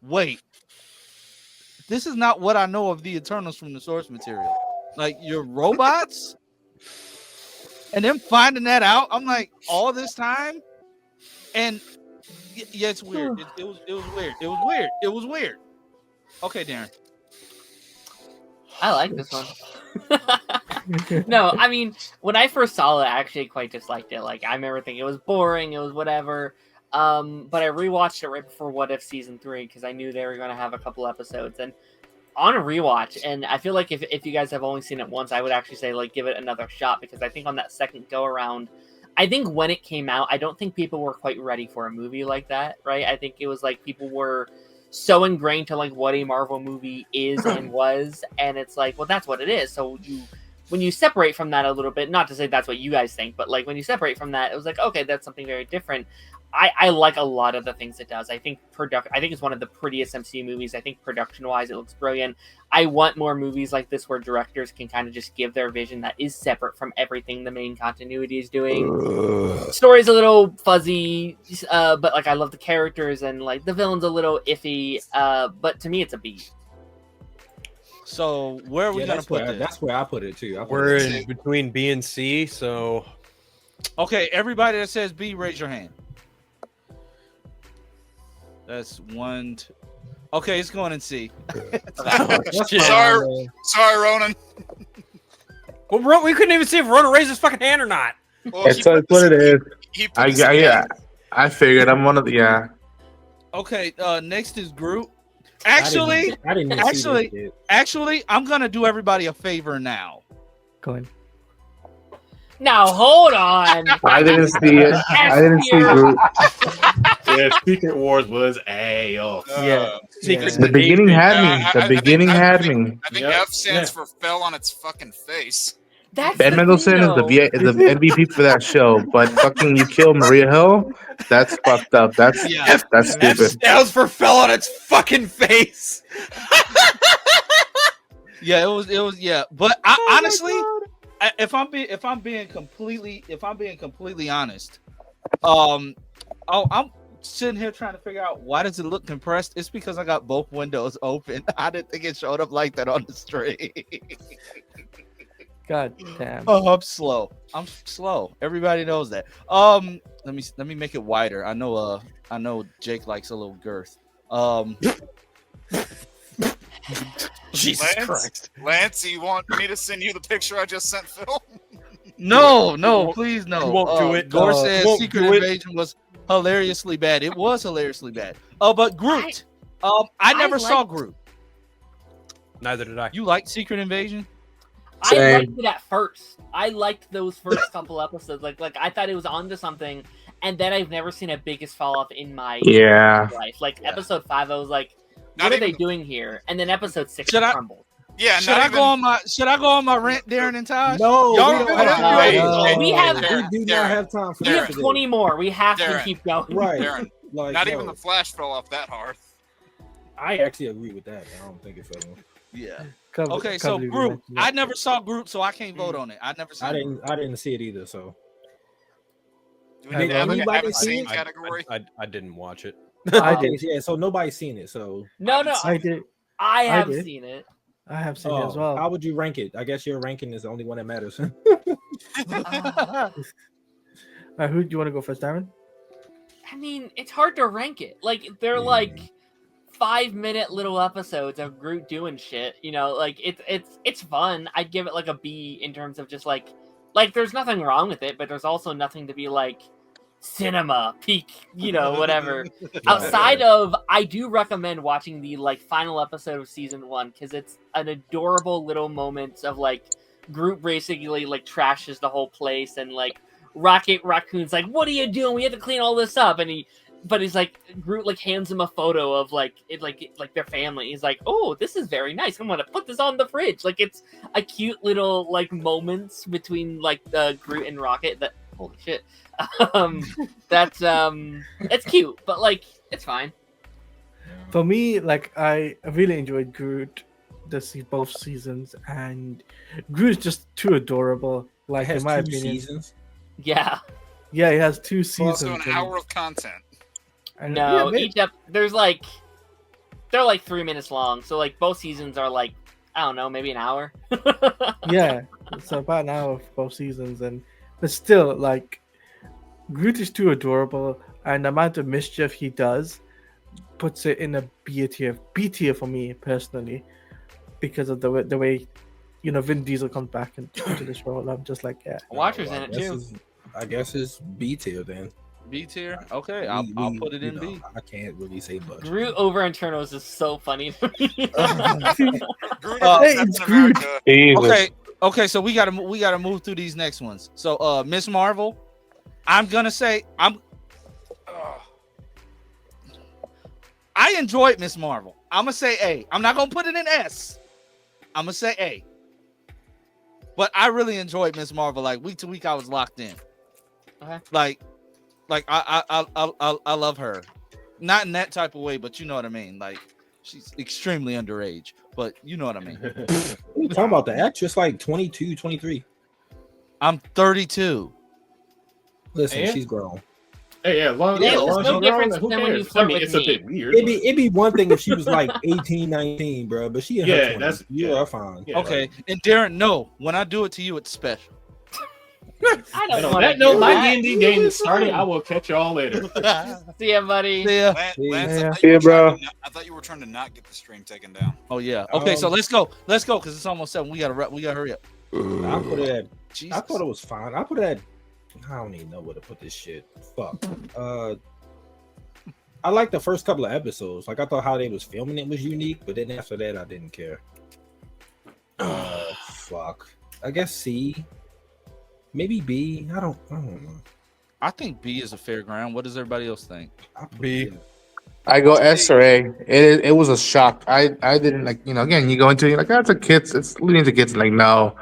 wait, this is not what I know of the Eternals from the source material. Like, you're robots, and then finding that out, I'm like, all this time, and yeah, it's weird. It was weird. It was weird. It was weird. Okay, Darren. I like this one. No, I mean, when I first saw it, I actually quite disliked it. Like, I remember thinking it was boring, it was whatever. But I rewatched it right before What If Season 3 because I knew they were going to have a couple episodes. And on a rewatch, and I feel like if you guys have only seen it once, I would actually say, like, give it another shot because I think on that second go around, I think when it came out, I don't think people were quite ready for a movie like that, right? I think it was like people were so ingrained to like what a Marvel movie is and was, and it's like, well, that's what it is. So when you separate from that a little bit, not to say that's what you guys think, but like when you separate from that, it was like, okay, that's something very different. I like a lot of the things it does. I think it's one of the prettiest MCU movies. I think production-wise, it looks brilliant. I want more movies like this where directors can kind of just give their vision that is separate from everything the main continuity is doing. Story's a little fuzzy, but like I love the characters and like the villain's a little iffy. But to me, it's a B. So where are we gonna put this? That's where I put it too. We're in between B and C, so Okay, everybody that says B, raise your hand. That's one. Okay, it's going in C. Sorry, Ronan. well, we couldn't even see if Rona raised his fucking hand or not. Well, That's what it is. Yeah. I figured I'm one of the Okay, next is Groot. Actually, I didn't even see this shit. actually, I'm gonna do everybody a favor now. Go ahead. Now hold on. I didn't see it. I didn't see Groot. Yeah, Secret Wars was A-O. Yeah. Secret The beginning had me. I The think- beginning I had think- me. I think Yep. F stands for fell on its fucking face. That's Ben the Mendelsohn thing, is though. the MVP for that show, but fucking you kill Maria Hill? That's fucked up. That's Yeah. that's F stupid. stands for fell on its fucking face. Yeah, it was. Yeah, but honestly, if I'm being completely honest, I'm sitting here trying to figure out why does it look compressed. It's because I got both windows open. I didn't think it showed up like that on the stream. God damn. Oh, I'm slow. Everybody knows that. Let me make it wider. I know Jake likes a little girth. Jesus Christ. Lance, you want me to send you the picture I just sent Phil? No, please no. You won't do it. Gore You says won't Secret do it. Invasion was hilariously bad. It was hilariously bad. Oh, but Groot. I never saw liked- Groot. Neither did I. You like Secret Invasion? I Same. liked it at first. I liked those first couple episodes. Like I thought it was onto something, and then I've never seen a biggest fall off in my Yeah. life. Like episode 5, I was like, Not what are even- they doing here? And then episode 6 Should I- crumbled. Yeah, Should I go on my rant, Darren and Taj? No, Y'all we don't don't have have to do time. it. We have- We do Darren, not have time for We that have today. 20 more. We have to Darren. keep going. Right. Darren, Like, not yo, even the Flash fell off that hard. I actually agree with that. I don't think it's so. Yeah. Can't- Okay, can't so believe you Groot. mentioned I that. never saw Groot, so I can't vote on it. I never seen I Groot. didn't see it either. So Do we need to Have have a anybody haven't seen seen it? category? I didn't watch it. I did. yeah. So nobody's seen it. So No, I did. I have did. seen it. I have seen it as well. how would you rank it? I guess your ranking is the only one that matters. Who do you want to go first, Darren? I mean, it's hard to rank it. Like they're like 5-minute little episodes of Groot doing shit. You know, like it's fun. I'd give it like a B in terms of just like there's nothing wrong with it, but there's also nothing to be like cinema peak, you know, whatever. Outside of, I do recommend watching the like final episode of season 1 because it's an adorable little moment of like Groot basically like trashes the whole place and like Rocket Raccoon's like, "What are you doing? We have to clean all this up." And he's like, Groot like hands him a photo of like their family. He's like, "Oh, this is very nice. I'm gonna put this on the fridge." Like it's a cute little like moments between like Groot and Rocket that holy shit. That's it's cute, but like it's fine. For me, like I really enjoyed Groot both seasons, and Groot's just too adorable. Like It has in my two opinion, seasons. Yeah. yeah, he has 2 seasons. Also, an hour of content. and- No, yeah, each there's like they're like 3 minutes long, so like both seasons are like I don't know, maybe an hour. yeah, it's about an hour of both seasons, but still, like Groot is too adorable, and the amount of mischief he does puts it in a B tier for me personally, because of the way you know Vin Diesel comes back into this role. I'm just like, yeah, Watcher's in it I guess too. I guess it's B tier then. B tier. Okay, I'll put it in B. I can't really say much. Groot over Eternals is so funny to me. Groot Hey, Captain it's Groot. America. Okay, so we gotta move through these next ones. So Miss Marvel, I'm gonna say I enjoyed Miss Marvel. I'm gonna say A. I'm not gonna put it in S. I'm gonna say A. But I really enjoyed Miss Marvel. Like week to week, I was locked in. Okay. Like I love her. Not in that type of way, but you know what I mean. Like she's extremely underage, but you know what I mean. What are you talking about? The actress like 22, 23. I'm 32. Listen, And? she's grown. Hey, yeah, long, Yeah, yeah, there's long no as you're difference who than when you cares? flirt I mean, with it's me. a bit weird. It'd be one thing if she was like 18, 19, bro, but she in her Yeah, 20s. that's You're fine. Yeah, Okay, and Darren, no, when I do it to you, it's special. I And don't on want to that note, do my that. D&D game is starting. I will catch y'all later. See ya, buddy. Yeah. Lance, Yeah. I thought you were Yeah, bro. trying to not- I thought you were trying to not get the stream taken down. Oh yeah. Okay, so Um, let's go because it's almost 7. We gotta hurry up. I put it at. Jesus. I thought it was fine. I put it at. I don't even know where to put this shit. Fuck. I like the first couple of episodes. Like I thought how they was filming it was unique, but then after that I didn't care. Fuck. I guess C. Maybe B. I don't know. I think B is a fair ground. What does everybody else think? I put B. it- I go S or A. It was a shock. I didn't like, again, you go into it, you're like, that's a kids, it's leading to kids. Like, no,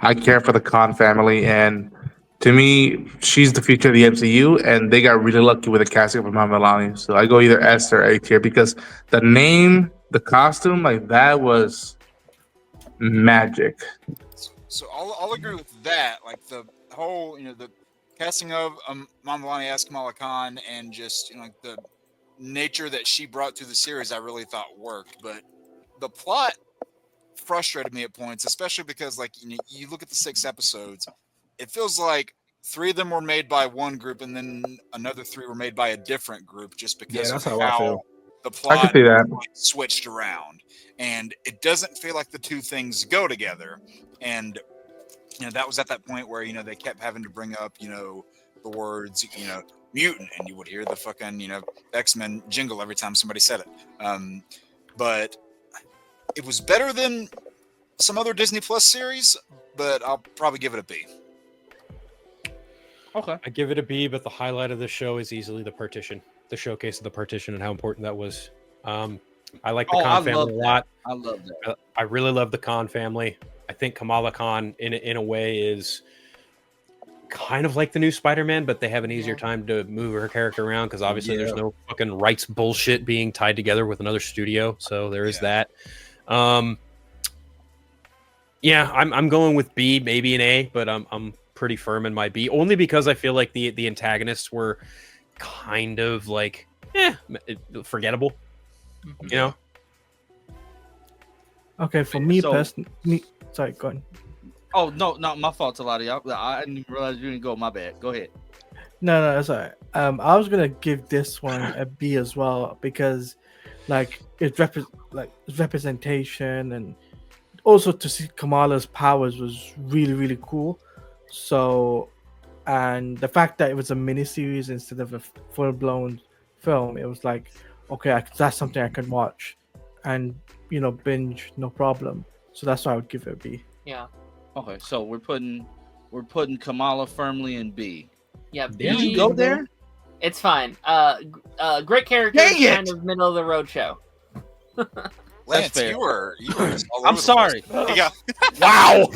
I care for the Khan family, and to me, she's the future of the MCU, and they got really lucky with the casting of Mama Melania. So I go either S or A tier because the name, the costume, like that was magic. So I'll agree with that. Like the whole, the casting of Mamalani as Kamala Khan and just like the nature that she brought to the series, I really thought worked. But the plot frustrated me at points, especially because like you look at the 6 episodes, it feels like 3 of them were made by one group and then another 3 were made by a different group just because that's of how I how feel. the I can plot see that. switched around, and it doesn't feel like the two things go together. And that was at that point where they kept having to bring up the words mutant, and you would hear the fucking X-Men jingle every time somebody said it. But it was better than some other Disney Plus series, but I'll probably give it a B. Okay. I give it a B, but the highlight of the show is easily the showcase of the partition and how important that was. I like the Khan family a lot. I love that. I really love the Khan family. I think Kamala Khan, in a way, is kind of like the new Spider-Man, but they have an easier time to move her character around because obviously there's no fucking rights bullshit being tied together with another studio. So there is that. Yeah, I'm going with B, maybe an A, but I'm pretty firm in my B, only because I feel like the antagonists were kind of like forgettable, Okay, for me So- personally, sorry, go on. Oh no, not my fault, Talati. I didn't even realize you didn't go. My bad. Go ahead. No, that's all right. I was gonna give this one a B as well because, like, it's representation, and also to see Kamala's powers was really, really cool. So, and the fact that it was a miniseries instead of a full blown film, it was like, okay, that's something I can watch, and binge no problem. So that's why I would give it a B. Yeah. Okay, so we're putting Kamala firmly in B. Yeah. Did B, you go there? It's fine. Great character, Dang it! kind of middle of the road show. Lance, fair. you were just all I'm over the sorry. place. Yeah. Wow!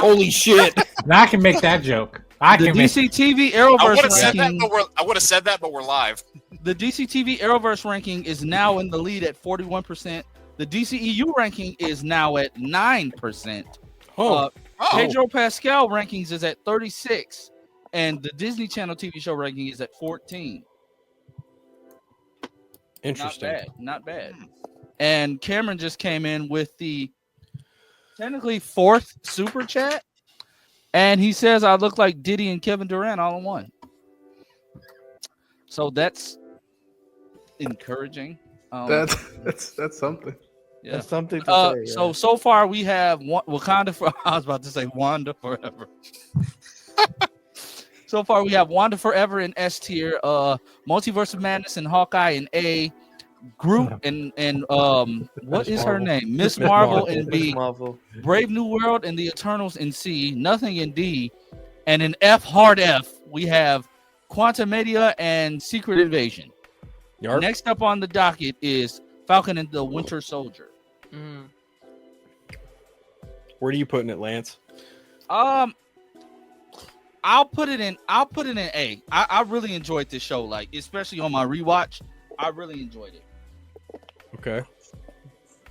Holy shit! Now I can make that joke. I The can make DC TV I would Arrowverse have said that, ranking. but we're live. The DC TV Arrowverse ranking is now in the lead at 41%. The DCEU ranking is now at 9%. Oh, Pedro Pascal rankings is at 36, and the Disney Channel TV show ranking is at 14. interesting. Not bad. And Cameron just came in with the technically 4th super chat, and he says I look like Diddy and Kevin Durant all in one. So that's encouraging. That's something. Yeah. That's something to say. So far we have Wakanda for. I was about to say Wanda Forever. So far we have Wanda Forever in S tier, Multiverse of Madness and Hawkeye in A, Groot and what is her name? Miss Marvel in B, Marvel. Brave New World and the Eternals in C, Nothing in D, and in F, hard F, we have Quantum Media and Secret Invasion. Yarp. Next up on the docket is Falcon and the Winter Soldier. Mm. Where are you putting it, Lance? I'll put it in A. I really enjoyed this show, like especially on my rewatch. I really enjoyed it. Okay.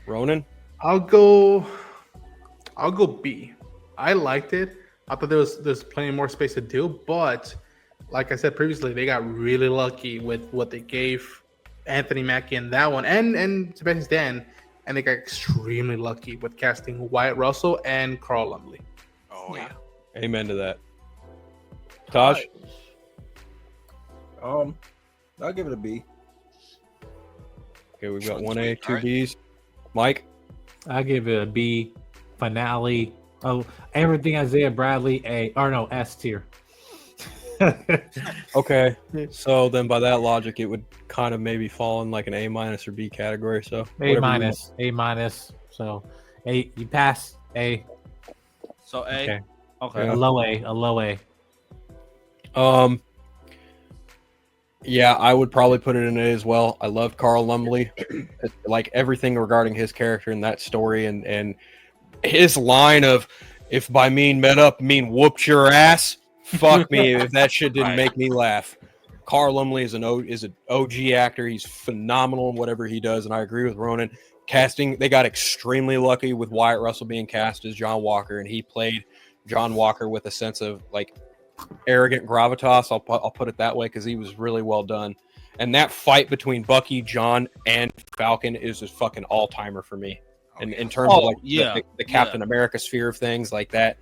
Ronan? I'll go B. I liked it. I thought there's plenty more space to do, but like I said previously, they got really lucky with what they gave Anthony Mackie in that one, and Sebastian Stan, and they got extremely lucky with casting Wyatt Russell and Carl Lumbly. Oh yeah. Amen to that. Taj? I'll give it a B. Okay, we've got 1A, All 2 right. Bs. Mike? I give it a B. Finale. Oh, everything Isaiah Bradley A. Or no, S tier. Okay. So then by that logic, it would kind of maybe fall in like an A- or B category. So A whatever you minus. A minus. So A, you pass A. So A. Okay. Okay. Yeah. A low A. A low A. want. Yeah, I would probably put it in A as well. I loved Carl Lumbly. Like everything regarding his character in that story and his line of, if by mean met up mean whooped your ass, fuck me if that shit didn't make me laugh. Carl Lumbly is an OG actor. He's phenomenal in whatever he does, and I agree with Ronan. Casting, they got extremely lucky with Wyatt Russell being cast as John Walker, and he played John Walker with a sense of like arrogant gravitas. I'll put it that way because he was really well done. And that fight between Bucky, John, and Falcon is a fucking all-timer for me. And in terms of like the Captain America sphere of things like that,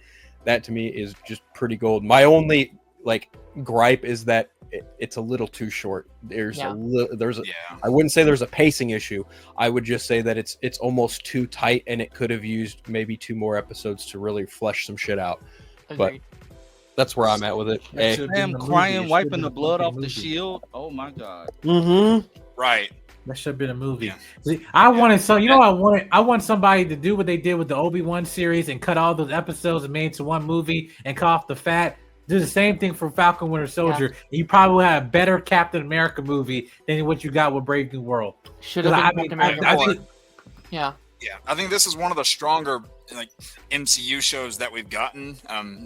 that to me is just pretty gold. My only like gripe is that it's a little too short. I wouldn't say there's a pacing issue. I would just say that it's almost too tight, and it could have used maybe 2 more episodes to really flesh some shit out. Agreed. But that's where I'm at with it. That should've been Sam the movie. crying, It wiping should've the been a blood fucking off the movie. shield. Oh my god. Mm-hmm. Right. That should have been a movie. Yeah. See, I wanted I want somebody to do what they did with the Obi-Wan series and cut all those episodes and made into one movie and cut off the fat. Do the same thing for Falcon Winter Soldier. And you probably would have a better Captain America movie than what you got with Brave New World. Should have been Captain America I 4. think Yeah. Yeah, I think this is one of the stronger like MCU shows that we've gotten.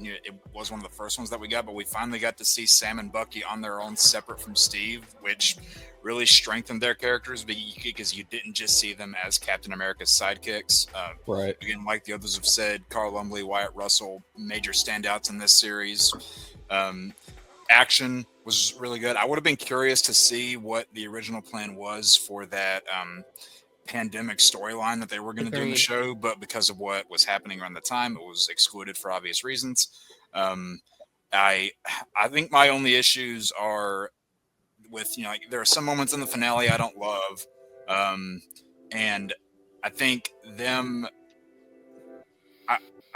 It was one of the first ones that we got, but we finally got to see Sam and Bucky on their own, separate from Steve, which really strengthened their characters because you didn't just see them as Captain America's sidekicks. Right. Again, like the others have said, Carl Lumbly, Wyatt Russell, major standouts in this series. Action was really good. I would have been curious to see what the original plan was for that pandemic storyline that they were going to do in the Agreed. show, but because of what was happening around the time, it was excluded for obvious reasons. I think my only issues are with, like, there are some moments in the finale I don't love, and I think I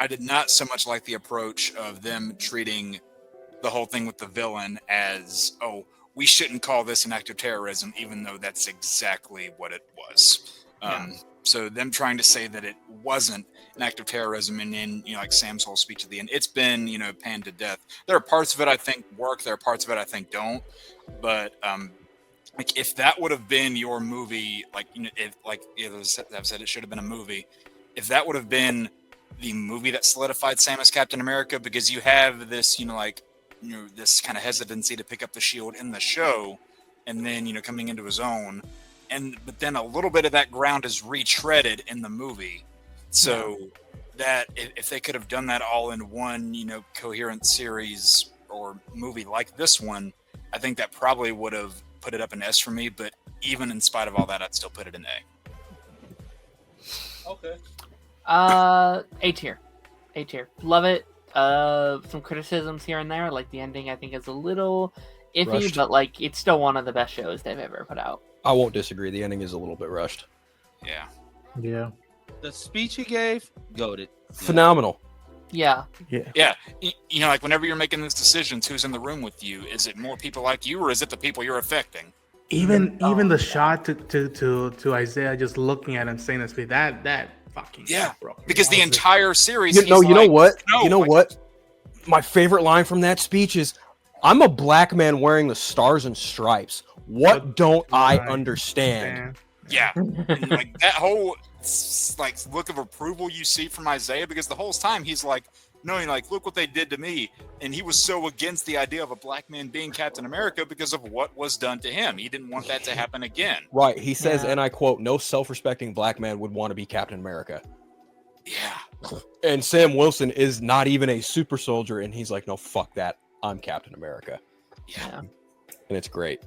did not so much like the approach of them treating the whole thing with the villain as, oh, we shouldn't call this an act of terrorism, even though that's exactly what it was. So them trying to say that it wasn't an act of terrorism, and then, like Sam's whole speech at the end, it's been, panned to death. There are parts of it I think work. There are parts of it I think don't. But like if that would have been your movie, like if I've said, it should have been a movie. If that would have been the movie that solidified Sam as Captain America, because you have this, this kind of hesitancy to pick up the shield in the show, and then coming into his own. But then a little bit of that ground is retreaded in the movie. So that if they could have done that all in one, coherent series or movie like this one, I think that probably would have put it up an S for me. But even in spite of all that, I'd still put it in A. Okay. A tier. A tier. Love it. Some criticisms here and there, like the ending I think is a little iffy, Rushed. but like it's still one of the best shows they've ever put out. I won't disagree. The ending is a little bit rushed. Yeah. Yeah. The speech he gave, goated. Phenomenal. Yeah. Yeah. Like whenever you're making these decisions, who's in the room with you? Is it more people like you, or is it the people you're affecting? even the shot to Isaiah just looking at him saying this, that fucking broke me. Because the entire series, You know what? No, you know what? My favorite line from that speech is, "I'm a black man wearing the stars and stripes. What don't I Right. understand? Yeah, and like that whole like look of approval you see from Isaiah, because the whole time he's like, no, like, look what they did to me, and he was so against the idea of a black man being Captain America because of what was done to him. He didn't want that to happen again. Right. He says, Yeah. and I quote, "No self-respecting black man would want to be Captain America." Yeah, And Sam Wilson is not even a super soldier, and he's like, "No, fuck that. I'm Captain America," Yeah. and it's great.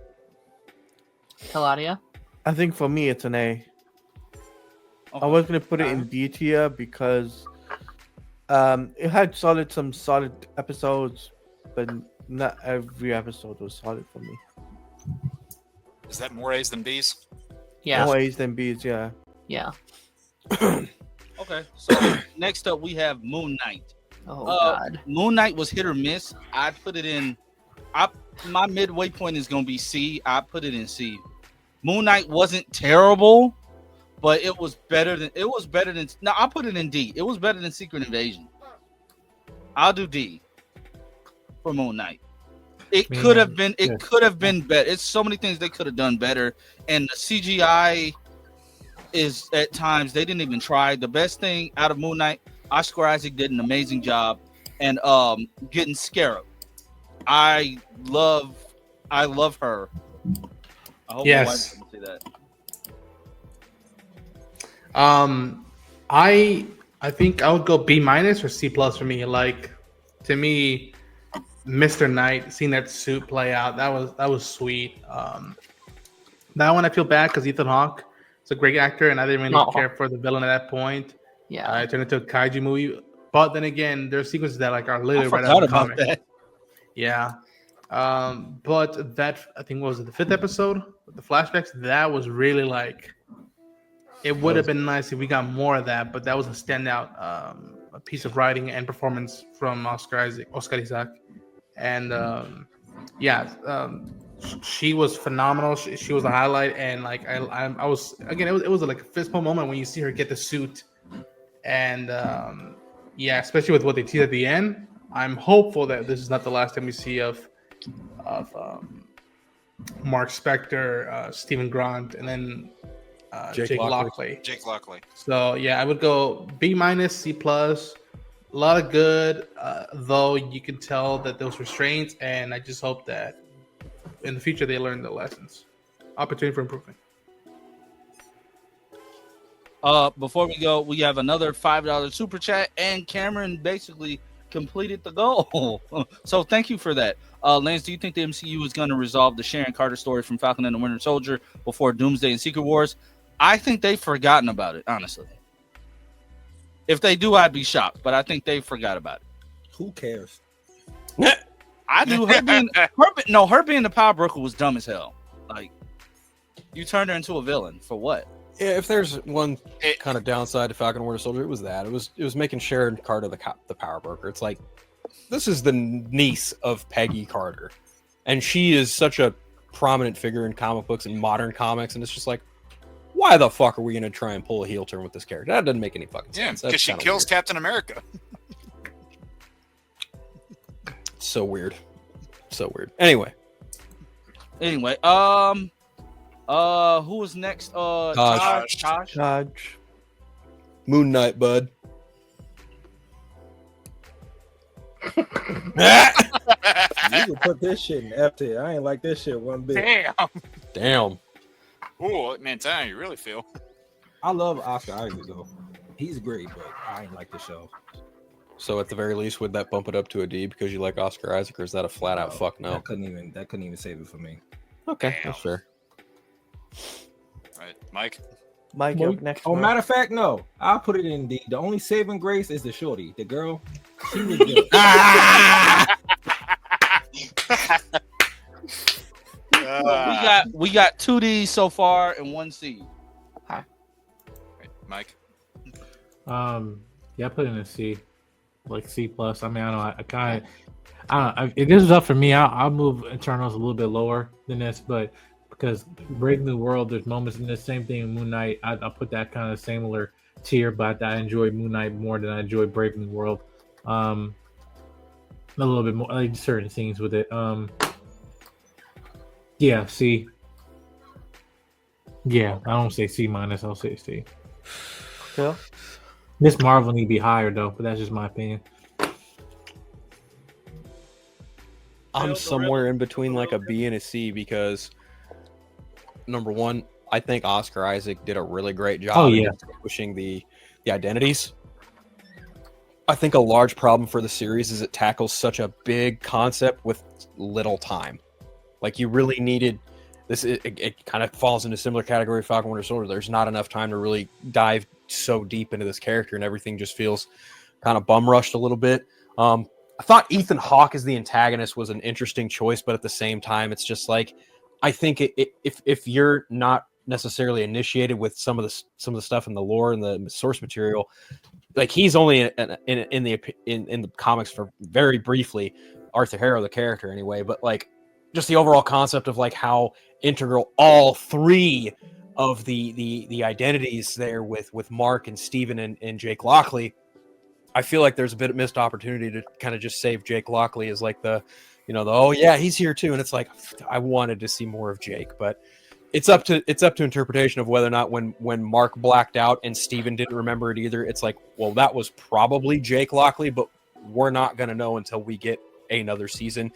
Claudia? I think for me it's an A. I Okay. was gonna put it in B tier because it had some solid episodes, but not every episode was solid for me. is that more A's than B's? Yeah. More A's than B's, yeah. Yeah. Okay, so next up we have Moon Knight. Oh God. Moon Knight was hit or miss. I'd put it in. My midway point is gonna be C. I put it in C. Moon Knight wasn't terrible, but it was better than. No, I'll put it in D. It was better than Secret Invasion. I'll do D for Moon Knight. It Man, could have been. yes. It could have been better. It's so many things they could have done better, and the CGI is at times they didn't even try. The best thing out of Moon Knight, Oscar Isaac did an amazing job, and getting Scarab. I love her. I hope Yes. my wife doesn't see that. I think I would go B minus or C plus for me. Like, to me, Mr. Knight, seeing that suit play out, that was sweet. That one I feel bad because Ethan Hawke is a great actor, and I didn't really Aw. care for the villain at that point. Yeah. It turned into a kaiju movie. But then again, there's sequences that like are I literally right out forgot of the about comic. that. Yeah. But that, I think, what was it, the 5th episode with the flashbacks? That was really like, it would have been nice if we got more of that, but that was a standout a piece of writing and performance from Oscar Isaac. And she was phenomenal. She was a highlight, and like I was, again, it was like a fist pump moment when you see her get the suit, and especially with what they teased at the end. I'm hopeful that this is not the last time we see of Mark Spector, Stephen Grant, and then Jake Lockley. Jake Lockley. So yeah, I would go B minus, C plus. A lot of good, though you can tell that those restraints, and I just hope that in the future they learn the lessons. Opportunity for improvement. Before we go, we have another $5 super chat, and Cameron basically completed the goal. So thank you for that. Lance, do you think the MCU is going to resolve the Sharon Carter story from Falcon and the Winter Soldier before Doomsday and Secret Wars? I think they've forgotten about it, honestly. If they do, I'd be shocked, but I think they forgot about it. Who cares? I do. Her being the power broker was dumb as hell. Like, you turned her into a villain for what? Yeah, if there's one kind of downside to Falcon and Winter Soldier, it was that. It was making Sharon Carter the power broker. It's like, this is the niece of Peggy Carter, and she is such a prominent figure in comic books and modern comics, and it's just like, why the fuck are we going to try and pull a heel turn with this character? That doesn't make any fucking Yeah, sense. because she kinda kills weird. Captain America. So weird. So weird. Anyway. Who was next? Taj. Charge. Moon Knight, bud. You can put this shit in F tier. I ain't like this shit one bit. Damn. Damn. Oh man, tell you really feel. I love Oscar Isaac though. He's great, but I ain't like the show. So at the very least, would that bump it up to a D because you like Oscar Isaac, or is that a flat out fuck no? That couldn't even save it for me. Okay, that's fair. All right, Mike. Mike, you're up next. Oh, bro. matter of fact, no. I'll put it in D. The only saving grace is the shorty, the girl. She was good. We got 2 Ds so far and 1 C. Right, Mike. Yeah, I put it in a C, like C plus. I mean, I don't know. If this is up for me, I'll move Eternals a little bit lower than this, but because Brave New World, there's moments in the same thing in Moon Knight. I'll put that kind of similar tier, but I enjoy Moon Knight more than I enjoy Brave New World. A little bit more, like certain scenes with it. Yeah, C. Yeah, I don't say C minus. I'll say C. Yeah. This Marvel need to be higher though, but that's just my opinion. I'm somewhere in between like a B and a C because number one, I think Oscar Isaac did a really great job Oh, in yeah. distinguishing the identities. I think a large problem for the series is it tackles such a big concept with little time. Like you really needed this. It kind of falls into a similar category of Falcon Winter Soldier. There's not enough time to really dive so deep into this character, and everything just feels kind of bum rushed a little bit. I thought Ethan Hawke as the antagonist was an interesting choice, but at the same time, it's just like I think if you're not necessarily initiated with some of the stuff in the lore and the source material, like he's only in the comics for very briefly, Arthur Harrow the character anyway, but like just the overall concept of like how integral all three of the identities there with Mark and Steven and Jake Lockley. I feel like there's a bit of missed opportunity to kind of just save Jake Lockley as like the oh yeah, he's here too, and it's like I wanted to see more of Jake, but it's up to interpretation of whether or not when Mark blacked out and Steven didn't remember it either. It's like, well, that was probably Jake Lockley, but we're not gonna know until we get another season.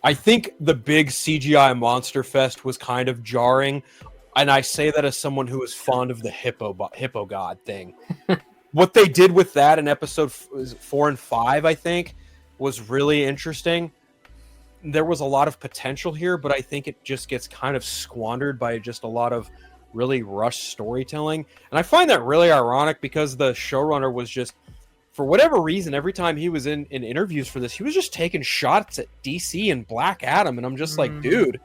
I think the big CGI monster fest was kind of jarring, and I say that as someone who is fond of the hippo god thing. What they did with that in episode 4 and 5, I think, was really interesting. There was a lot of potential here, but I think it just gets kind of squandered by just a lot of really rushed storytelling. And I find that really ironic because the showrunner was just, for whatever reason, every time he was in interviews for this, he was just taking shots at DC and Black Adam. And I'm just like, dude,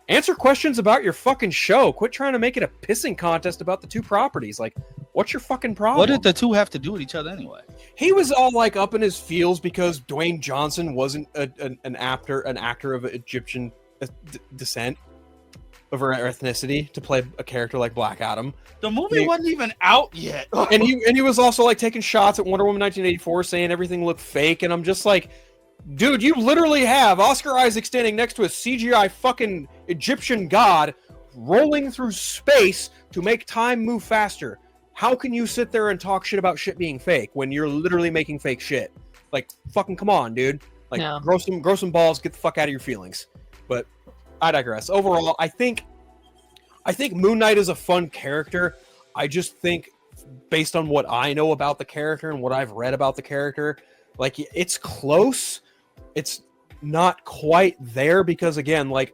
answer questions about your fucking show. Quit trying to make it a pissing contest about the two properties. Like, what's your fucking problem? What did the two have to do with each other anyway? He was all like up in his feels because Dwayne Johnson wasn't an actor of Egyptian descent or ethnicity to play a character like Black Adam. The movie wasn't even out yet. and he was also like taking shots at Wonder Woman 1984, saying everything looked fake. And I'm just like, dude, you literally have Oscar Isaac standing next to a CGI fucking Egyptian god rolling through space to make time move faster. How can you sit there and talk shit about shit being fake when you're literally making fake shit? Like, fucking come on, dude. Like, grow some balls, get the fuck out of your feelings. But I digress. Overall, I think Moon Knight is a fun character. I just think, based on what I know about the character and what I've read about the character, like, it's close. It's not quite there because, again, like,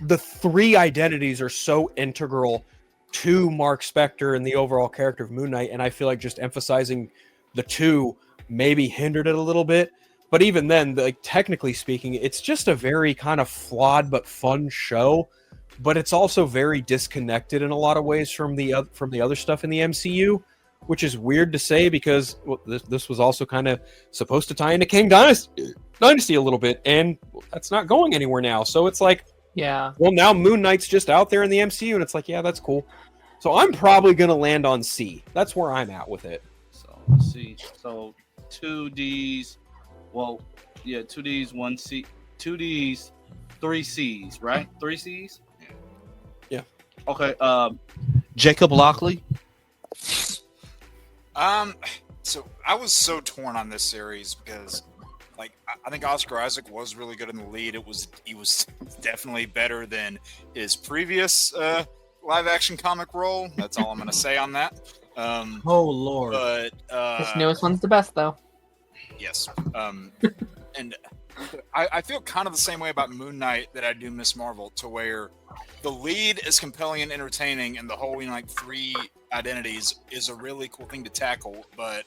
the three identities are so integral to Mark Spector and the overall character of Moon Knight, and I feel like just emphasizing the two maybe hindered it a little bit. But even then, like, technically speaking, it's just a very kind of flawed but fun show. But it's also very disconnected in a lot of ways from the other stuff in the MCU, which is weird to say because this was also kind of supposed to tie into Kang Dynasty a little bit, and that's not going anywhere now. So it's like, yeah, well, now Moon Knight's just out there in the MCU, and it's like, yeah, that's cool. So I'm probably going to land on C. That's where I'm at with it. So let's see. So 2Ds, well, yeah, 2Ds, 1C, 2Ds, 3 Cs, right? 3 Cs? Yeah. Okay. Jacob Lockley. So I was so torn on this series because, like, I think Oscar Isaac was really good in the lead. He was definitely better than his previous live action comic role. That's all I'm gonna say on that. Oh Lord! But this newest one's the best, though. Yes. And I feel kind of the same way about Moon Knight that I do Miss Marvel, to where the lead is compelling and entertaining, and the whole, like, three identities is a really cool thing to tackle. But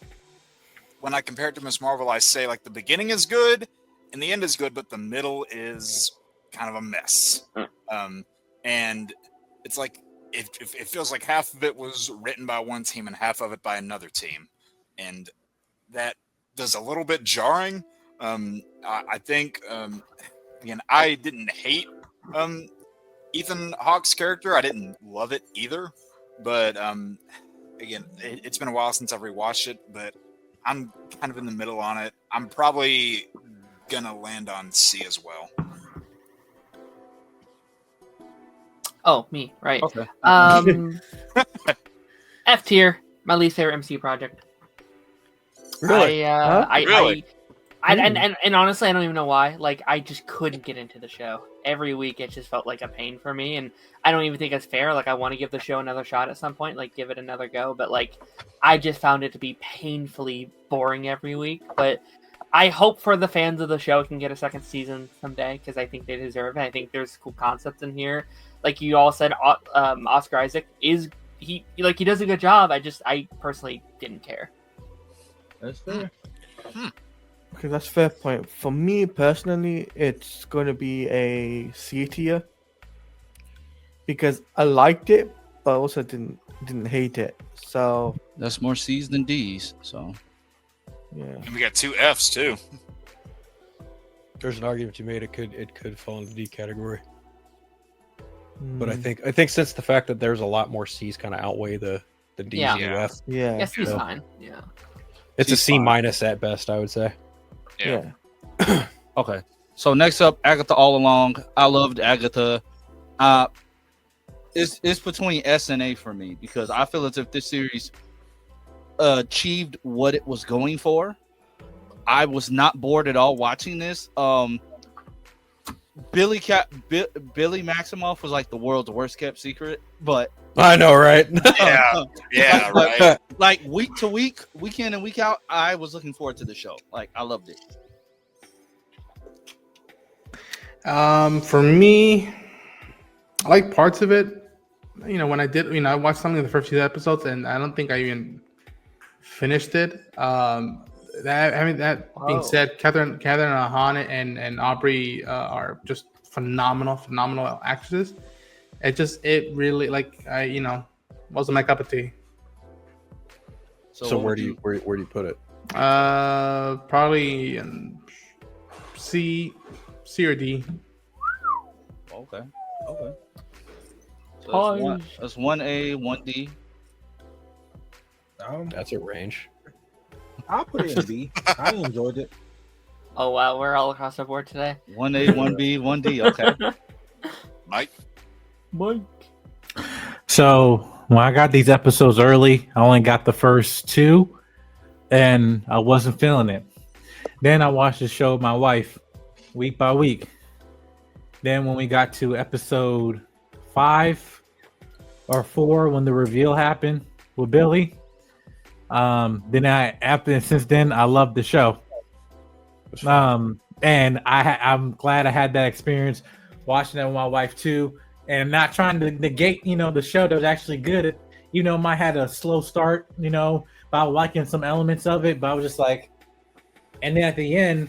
when I compare it to Miss Marvel, I say, like, the beginning is good and the end is good, but the middle is kind of a mess. And it's like it feels like half of it was written by one team and half of it by another team, and that does a little bit jarring. I think again, I didn't hate Ethan Hawke's character. I didn't love it either, but again, it's been a while since I've rewatched it, but I'm kind of in the middle on it. I'm probably gonna land on C as well. Oh, me, right. Okay. F tier, my least favorite MCU project. Really? Really? And honestly, I don't even know why. Like, I just couldn't get into the show. Every week, it just felt like a pain for me, and I don't even think it's fair. Like, I want to give the show another shot at some point, like, give it another go, but, like, I just found it to be painfully boring every week, but I hope for the fans of the show can get a second season someday, because I think they deserve it. I think there's cool concepts in here. Like you all said, Oscar Isaac he does a good job. I personally didn't care. That's fair. Okay, that's a fair point. For me personally, it's going to be a C tier because I liked it, but I also didn't hate it. So That's more C's than D's. So yeah, And we got 2 Fs too. There's an argument you made. It could fall into the D category. But I Mm, think since the fact that there's a lot more C's kind of outweigh the D's Yeah. and the F, yeah, Yes, he's so- fine. Yeah. it's a C's C fine. minus at best, I would say. Yeah. yeah. okay. So next up, Agatha All Along. I loved Agatha. It's between S and A for me because I feel as if this series achieved what it was going for. I was not bored at all watching this. Billy Maximoff was like the world's worst kept secret, but I know, right? Yeah. Yeah, But- right. like week to week, week in and week out, I was looking forward to the show. Like I loved it. For me, I like parts of it. You know, when I did, I watched some of the first few episodes, and I don't think I even finished it. That being Whoa. said, Catherine Hahn and Aubrey are just phenomenal actresses. It really wasn't my cup of tea. So what where would do you put it? Probably C or D. Okay. So Pause. that's 1A, 1D. That's a range. I'll put it in B. I enjoyed it. Oh wow, we're all across the board today. 1A, 1B, 1D. Okay. Mike. Mike. So when I got these episodes early, I only got the first 2, and I wasn't feeling it. Then I watched the show with my wife week by week. Then when we got to episode 5 or 4, when the reveal happened with Billy, since then I loved the show. And I'm glad I had that experience watching that with my wife too. And not trying to negate, the show that was actually good. It, might had a slow start, but I was liking some elements of it. But I was just like, and then at the end,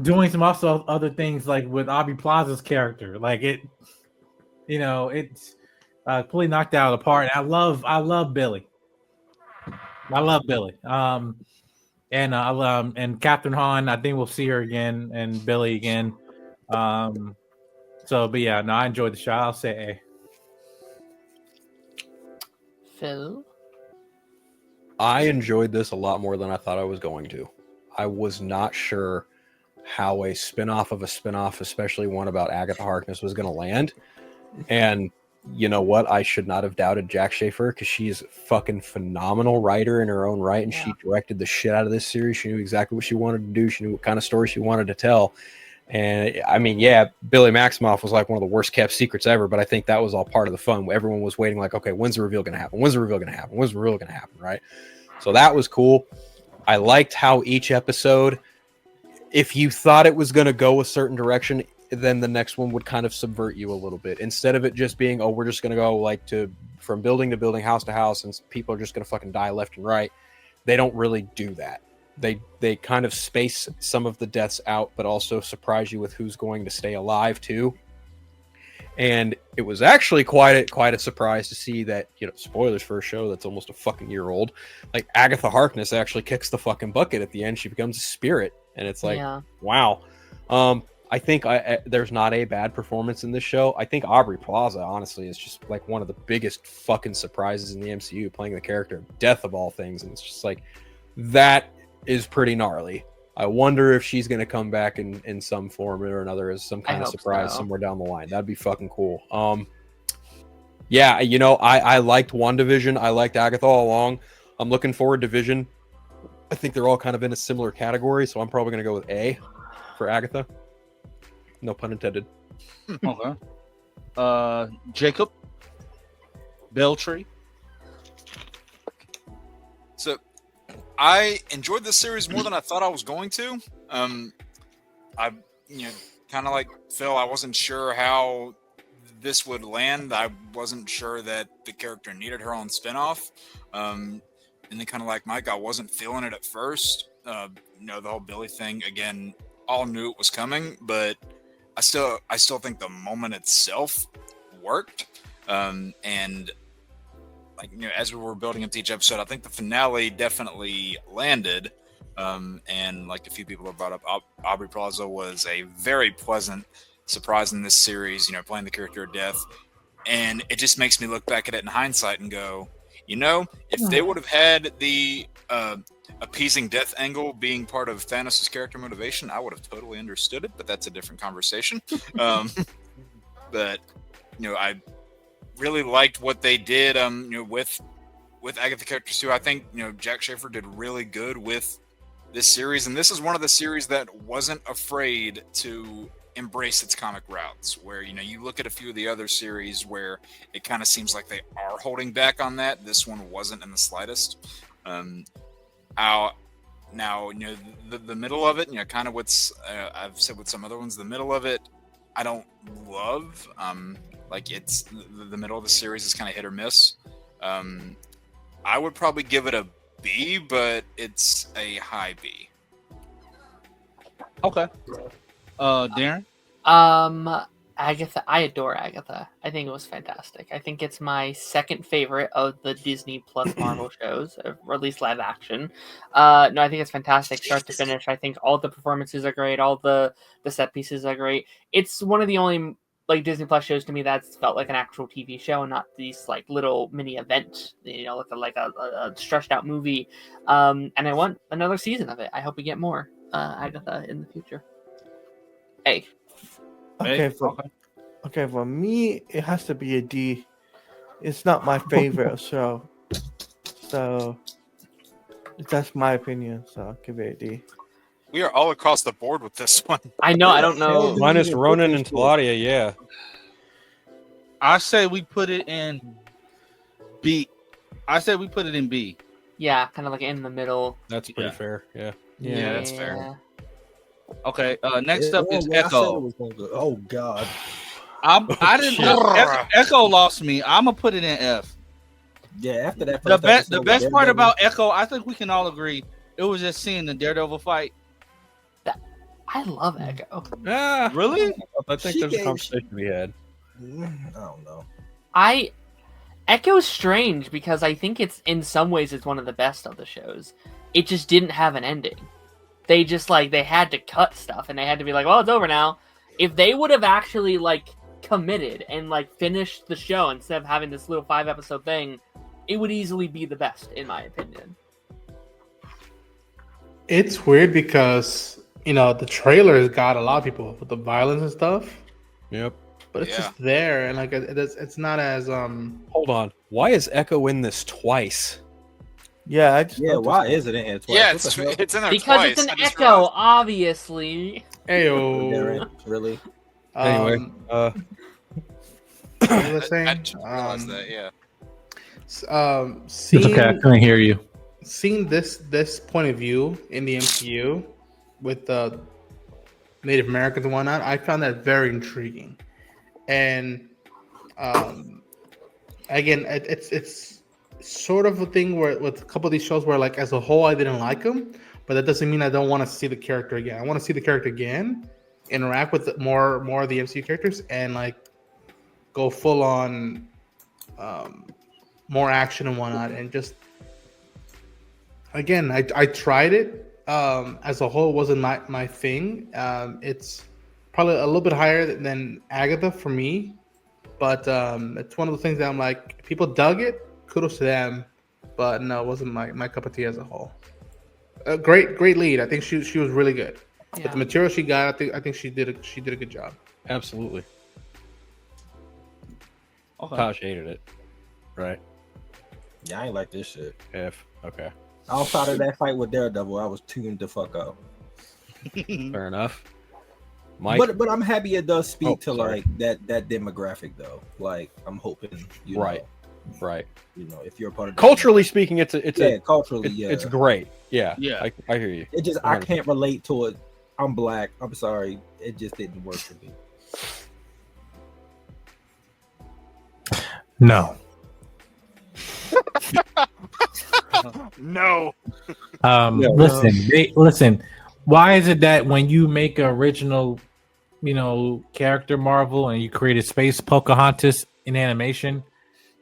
doing some also other things like with Aubrey Plaza's character, like it, it's completely knocked it out of the park. And I love Billy. I love Billy. And I love and Catherine Hahn. I think we'll see her again and Billy again. But yeah, no, I enjoyed the show. I'll say Phil. I enjoyed this a lot more than I thought I was going to. I was not sure how a spinoff of a spinoff, especially one about Agatha Harkness, was going to land. And you know what? I should not have doubted Jack Schaefer because she's a fucking phenomenal writer in her own right, and she directed the shit out of this series. She knew exactly what she wanted to do. She knew what kind of story she wanted to tell. And I mean, yeah, Billy Maximoff was like one of the worst kept secrets ever, but I think that was all part of the fun. Everyone was waiting like, okay, when's the reveal going to happen? When's the reveal going to happen? When's the reveal going to happen? Right? So that was cool. I liked how each episode, if you thought it was going to go a certain direction, then the next one would kind of subvert you a little bit. Instead of it just being, oh, we're just going to go like from building to building, house to house, and people are just going to fucking die left and right. They don't really do that. They kind of space some of the deaths out, but also surprise you with who's going to stay alive too. And it was actually quite a surprise to see that, spoilers for a show that's almost a fucking year old, like Agatha Harkness actually kicks the fucking bucket at the end. She becomes a spirit, and it's like, wow. I think there's not a bad performance in this show. I think Aubrey Plaza, honestly, is just like one of the biggest fucking surprises in the MCU, playing the character of Death of all things. And it's just like, that is pretty gnarly. I wonder if she's going to come back in some form or another as some kind of hope surprise so. somewhere down the line. That'd be fucking cool. Yeah, you know, I liked WandaVision. I liked Agatha all along. I'm looking forward to Vision. I think they're all kind of in a similar category, so I'm probably going to go with A for Agatha. No pun intended. Okay. Jacob Beltry. So I enjoyed this series more than I thought I was going to. I, kind of like Phil, I wasn't sure how this would land. I wasn't sure that the character needed her own spinoff. And then kind of like Mike, I wasn't feeling it at first. The whole Billy thing, again, all knew it was coming, but I still think the moment itself worked. And like, as we were building up to each episode, I think the finale definitely landed. And like a few people have brought up, Aubrey Plaza was a very pleasant surprise in this series, playing the character of Death. And it just makes me look back at it in hindsight and go, if they would have had the appeasing Death angle being part of Thanos' character motivation, I would have totally understood it, but that's a different conversation. But, I really liked what they did, with Agatha characters too. I think, Jack Schaefer did really good with this series, and this is one of the series that wasn't afraid to embrace its comic routes, where you look at a few of the other series where it kind of seems like they are holding back on that. This one wasn't in the slightest. Now the middle of it, kind of what's I've said with some other ones, the middle of it I don't love. Like it's the middle of the series is kind of hit or miss. I would probably give it a B, but it's a high B. Okay. Darren? Agatha, I adore Agatha. I think it was fantastic. I think it's my second favorite of the Disney plus Marvel shows, or at least live action. No, I think it's fantastic, start to finish. I think all the performances are great. All the set pieces are great. It's one of the only like Disney Plus shows to me that's felt like an actual TV show and not these like little mini events, like a stretched out movie. And I want another season of it. I hope we get more Agatha in the future. A. Okay, for me, it has to be a D. It's not my favorite show, so that's my opinion. So I'll give it a D. We are all across the board with this one. I know. I don't know. Minus Ronan and Claudia, yeah. I say we put it in B. Yeah, kind of like in the middle. That's pretty fair. Yeah. Yeah, that's fair. Okay. Next up is Echo. Oh God. I didn't. Echo lost me. I'm gonna put it in F. Yeah. After that, The best part about Echo, I think we can all agree, it was just seeing the Daredevil fight. I love Echo. Yeah. Really? I think there's a conversation to be had. I don't know. Echo's strange because I think it's in some ways it's one of the best of the shows. It just didn't have an ending. They just they had to cut stuff and they had to be like, well, it's over now. If they would have actually committed and finished the show instead of having this little 5-episode thing, it would easily be the best in my opinion. It's weird because the trailers got a lot of people with the violence and stuff. Yep. But it's just there, and it's not as Hold on. Why is Echo in this twice? Yeah, why is it in here twice? Yeah, it's in there because twice. It's an Echo, obviously. Ayo. Really? Anyway, what was I saying? I just realized that, yeah. It's okay, I couldn't hear you. Seeing this point of view in the MCU with the Native Americans and whatnot, I found that very intriguing. And again, it's sort of a thing where with a couple of these shows where as a whole I didn't like them, but that doesn't mean I don't want to see the character again. I want to see the character again, interact with more of the MCU characters, and go full on more action and whatnot. And just again, I tried it. As a whole, it wasn't my thing. It's probably a little bit higher than Agatha for me, but it's one of the things that I'm like, people dug it, kudos to them, but no, it wasn't my cup of tea as a whole. A great lead. I think she was really good. With Yeah. the material she got, I think she did a good job. Absolutely. Okay. Tosh hated it. Right. Yeah, I ain't like this shit. F. Okay. Outside of that fight with Daredevil, I was tuned the fuck out. Fair enough. Mike. But I'm happy it does speak to sorry. like that demographic though. Like I'm hoping you Right. know, Right. you know, if you're a part of the Culturally speaking, it's culturally, yeah. it's great. Yeah. Yeah. I hear you. It just I can't relate to it. I'm black. I'm sorry. It just didn't work for me. No. No. Listen. Why is it that when you make an original, character Marvel and you created Space Pocahontas in animation,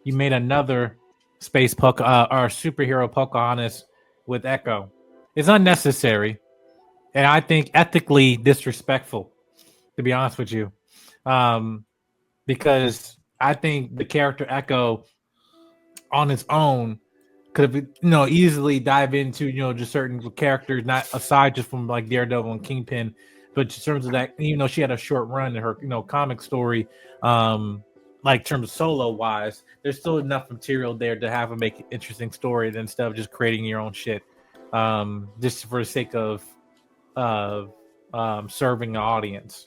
you made another space or superhero Pocahontas with Echo? It's unnecessary, and I think ethically disrespectful, to be honest with you, because I think the character Echo on its own could have easily dive into just certain characters, not aside just from like Daredevil and Kingpin, but in terms of that, even though she had a short run in her comic story, like in terms of solo wise, there's still enough material there to have a make interesting story instead of just creating your own shit, just for the sake of serving an audience.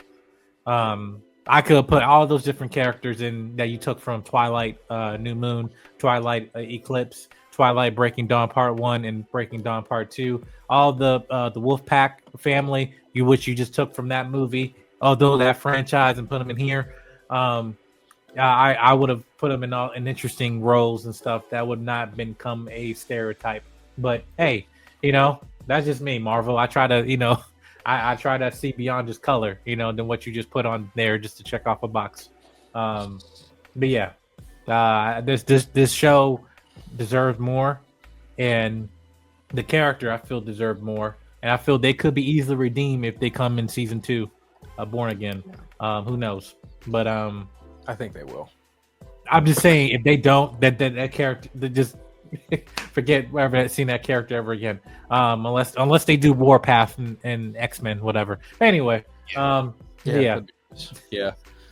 I could have put all those different characters in that you took from Twilight, New Moon, Twilight, Eclipse, Twilight Breaking Dawn Part 1 and Breaking Dawn Part 2. All the Wolfpack family, which you just took from that movie, although that franchise, and put them in here. I would have put them in interesting roles and stuff that would not become a stereotype. But hey, that's just me, Marvel. I try to, I try to see beyond just color, than what you just put on there just to check off a box. But yeah, this show deserves more, and the character I feel deserved more, and I feel they could be easily redeemed if they come in season 2, Born Again. Who knows? But I think they will. I'm just saying, if they don't, that character, they just forget wherever I've seen that character ever again. Unless they do Warpath and X-Men, whatever. Anyway, yeah.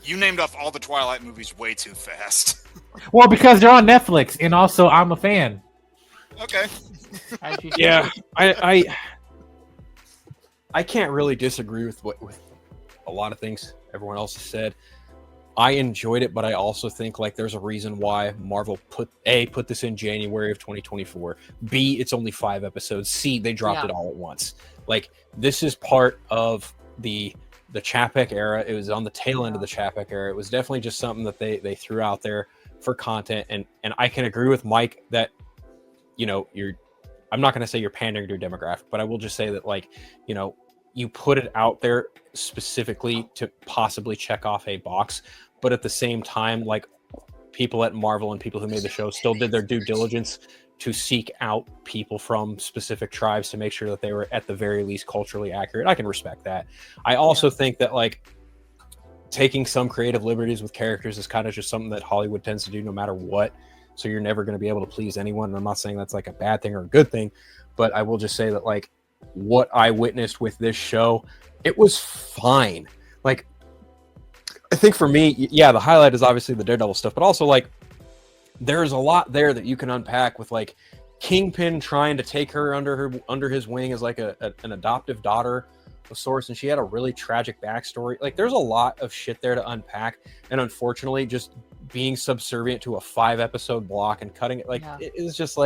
You named off all the Twilight movies way too fast. Well, because they're on Netflix, and also I'm a fan. Okay. Yeah, I can't really disagree with a lot of things everyone else has said. I enjoyed it, but I also think like there's a reason why Marvel put this in January of 2024. B, it's only 5 episodes. C, they dropped it all at once. Like, this is part of the Chapek era. It was on the tail end of the Chapek era. It was definitely just something that they threw out there for content, and I can agree with Mike that I'm not going to say you're pandering to your demographic, but I will just say that you put it out there specifically to possibly check off a box, but at the same time, like, people at Marvel and people who made the show still did their due diligence to seek out people from specific tribes to make sure that they were at the very least culturally accurate. I can respect that. I also think that taking some creative liberties with characters is kind of just something that Hollywood tends to do no matter what. So you're never going to be able to please anyone. And I'm not saying that's like a bad thing or a good thing, but I will just say that what I witnessed with this show, it was fine. I think for me, the highlight is obviously the Daredevil stuff, but also there's a lot there that you can unpack with Kingpin trying to take her under his wing as an adoptive daughter of sorts, and she had a really tragic backstory. There's a lot of shit there to unpack, and unfortunately, just being subservient to a 5-episode block and cutting it, it is just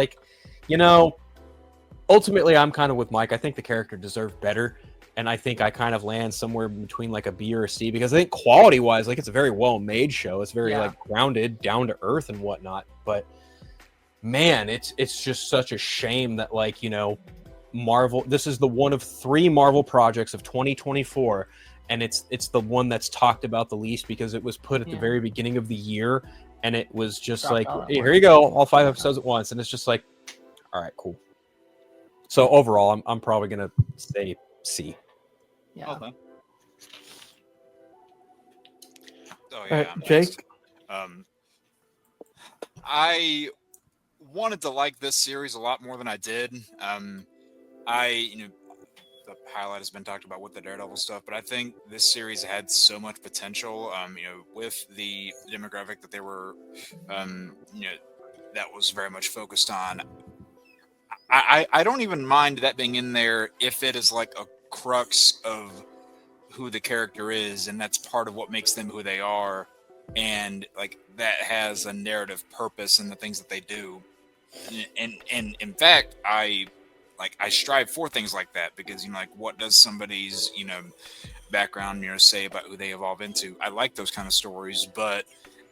ultimately, I'm kind of with Mike. I think the character deserved better, and I think I kind of land somewhere between a B or a C, because I think quality-wise, it's a very well-made show. It's very grounded, down to earth, and whatnot. But man, it's just such a shame that Marvel. This is the one of 3 Marvel projects of 2024, and it's the one that's talked about the least because it was put at the very beginning of the year, and it was just hey, here you go, all 5 episodes at once, and it's just all right, cool. So overall, I'm probably gonna say C. Yeah. Okay. Oh yeah, Jake. I wanted to like this series a lot more than I did. The highlight has been talked about with the Daredevil stuff, but I think this series had so much potential. With the demographic that they were, that was very much focused on. I don't even mind that being in there if it is like a crux of who the character is, and that's part of what makes them who they are, and like that has a narrative purpose in the things that they do. And in fact, I strive for things like that because what does somebody's background say about who they evolve into? I like those kind of stories, but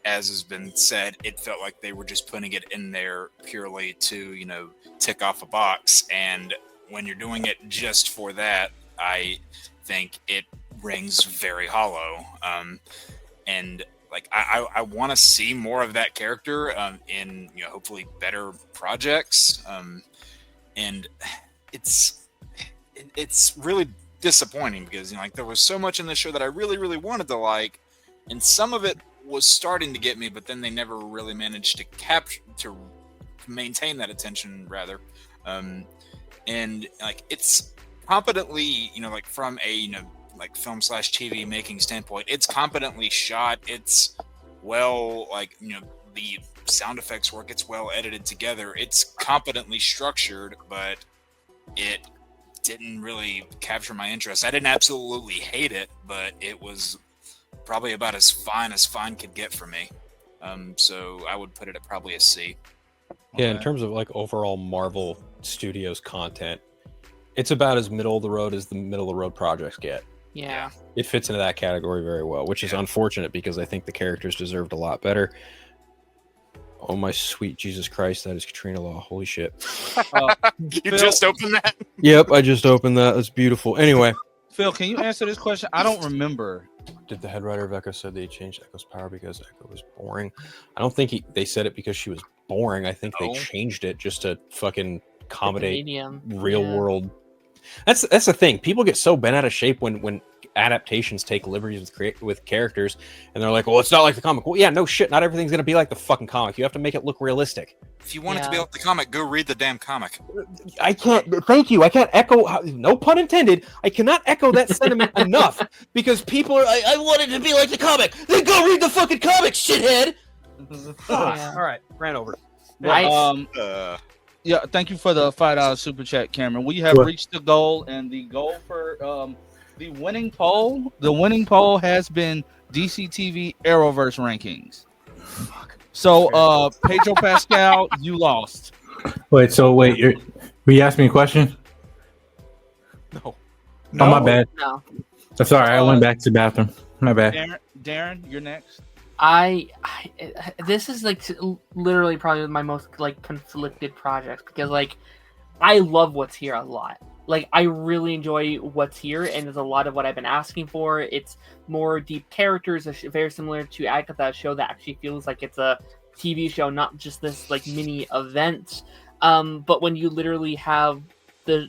as has been said, it felt like they were just putting it in there purely to tick off a box, and when you're doing it just for that, I think it rings very hollow. And I want to see more of that character in hopefully better projects. And it's really disappointing because there was so much in the show that I really, really wanted to like, and some of it was starting to get me, but then they never really managed to maintain that attention rather. And it's competently, from a film / TV making standpoint, it's competently shot. It's well, the sound effects work. It's well edited together. It's competently structured, but it didn't really capture my interest. I didn't absolutely hate it, but it was probably about as fine could get for me. So I would put it at probably a C. Yeah, in terms of overall Marvel Studios content, it's about as middle of the road as the middle of the road projects get. Yeah. It fits into that category very well, which is unfortunate because I think the characters deserved a lot better. Oh my sweet Jesus Christ, that is Katrina Law. Holy shit. You just opened that? Yep, I just opened that. That's beautiful. Anyway. Phil, can you answer this question? I don't remember. Did the head writer of Echo said they changed Echo's power because Echo was boring? I don't think they said it because she was boring. I think they changed it just to fucking accommodate real world. That's the thing. People get so bent out of shape when adaptations take liberties with characters, and they're like, "Well, it's not like the comic." Well, yeah, no shit. Not everything's gonna be like the fucking comic. You have to make it look realistic. If you want it to be like the comic, go read the damn comic. I can't. Thank you. I can't echo. No pun intended. I cannot echo that sentiment enough because people are. I want it to be like the comic. Then go read the fucking comic, shithead. All right, ran over. Yeah, thank you for the $5 super chat, Cameron. We have reached the goal, and the goal for the winning poll. The winning poll has been DC TV Arrowverse rankings. So, Pedro Pascal, you lost. Wait, will you ask me a question? No. Oh, my bad. No. I'm sorry, I went back to the bathroom. My bad. Darren, you're next. This is literally probably my most conflicted project because I love what's here a lot. I really enjoy what's here, and there's a lot of what I've been asking for. It's more deep characters, very similar to Agatha, a show that actually feels like it's a TV show, not just this mini event. But when you literally have the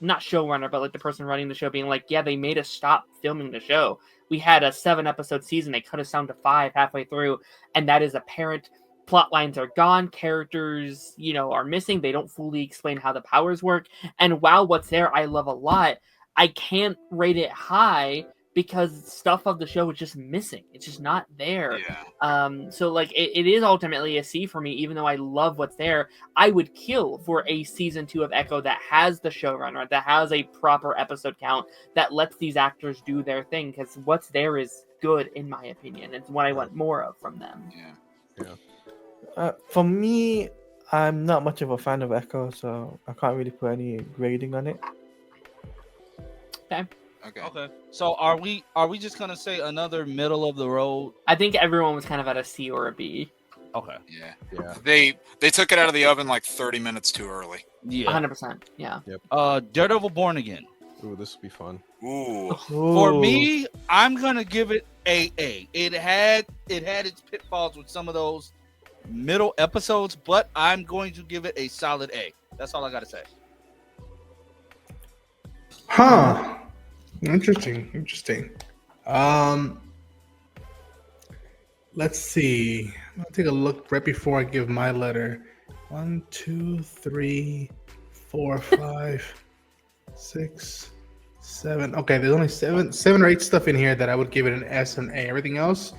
not showrunner, but the person running the show being yeah, they made us stop filming the show. We had a 7-episode season. They cut us down to 5 halfway through, and that is apparent. Plot lines are gone. Characters, are missing. They don't fully explain how the powers work. And while what's there, I love a lot. I can't rate it high because stuff of the show is just missing. It's just not there. Yeah. So it is ultimately a C for me, even though I love what's there. I would kill for a season 2 of Echo that has the showrunner, that has a proper episode count, that lets these actors do their thing, because what's there is good in my opinion. It's what I want more of from them. For me, I'm not much of a fan of Echo, so I can't really put any grading on it. Okay. So are we just gonna say another middle of the road? I think everyone was kind of at a C or a B. Okay. Yeah. They took it out of the oven 30 minutes too early. Yeah. 100%. Yeah. Yep. Daredevil Born Again. Ooh, this would be fun. Ooh. For me, I'm gonna give it a A. It had its pitfalls with some of those middle episodes, but I'm going to give it a solid A. That's all I gotta say. Huh. Interesting. Let's see. I'll take a look right before I give my letter. 1, 2, 3, 4, 5. 6, 7. Okay, there's only seven or eight stuff in here that I would give it an S and A. Everything else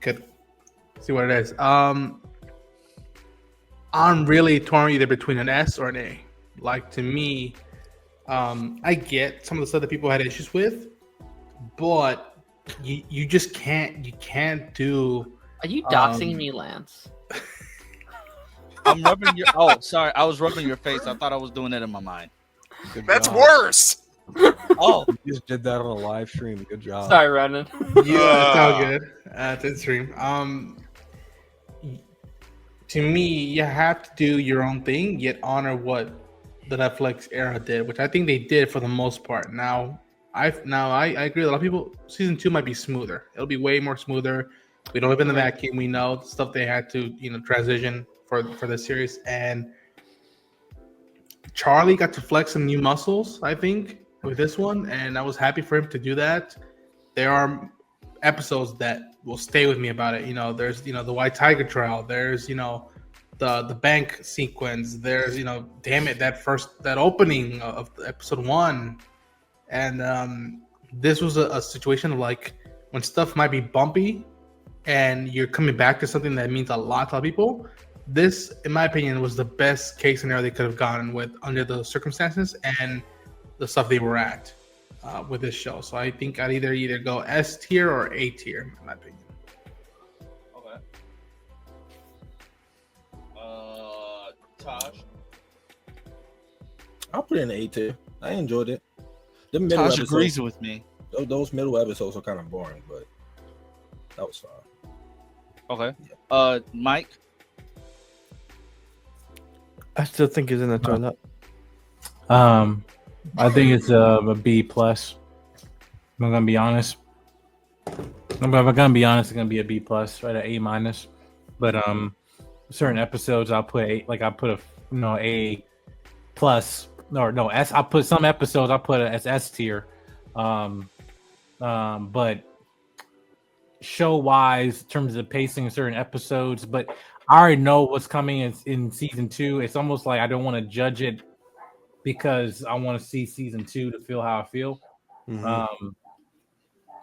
could see what it is. I'm really torn either between an S or an A. Like, to me, I get some of the stuff that people had issues with, but you just can't do. Are you doxing me, Lance? I'm rubbing your. Oh, sorry, I was rubbing your face. I thought I was doing it in my mind. Good That's job. worse. Oh, You just did that on a live stream. Good job. Sorry, Ronan. Yeah, it's all good. It's in stream. To me, you have to do your own thing, yet honor what the Netflix era did, which I think they did for the most part. Now, I agree with a lot of people. Season 2 might be smoother. It'll be way more smoother. We don't live in the vacuum. We know the stuff they had to, transition for the series. And Charlie got to flex some new muscles, I think, with this one, and I was happy for him to do that. There are episodes that will stay with me about it. There's the White Tiger trial. There's the bank sequence. There's damn it, that opening of episode 1, and this was a situation of like when stuff might be bumpy, and you're coming back to something that means a lot to people. This, in my opinion, was the best case scenario they could have gone with under the circumstances and the stuff they were at with this show. So I think I'd either go S tier or A tier, in my opinion. okay. Tosh. I'll put it in the A tier. I enjoyed it. The middle Tosh episodes, agrees with me. those middle episodes are kind of boring, but that was fine. Okay. Mike. I still think it's in the toilet. I think it's a B plus. I'm gonna be honest. If I'm gonna be honest, it's gonna be a B plus, right? An A minus. But certain episodes I'll put A plus or no S. I'll put some episodes I'll put as S tier. But show wise, in terms of pacing certain episodes, but I already know what's coming in season 2. It's almost like I don't want to judge it because I want to see season 2 to feel how I feel. Mhm.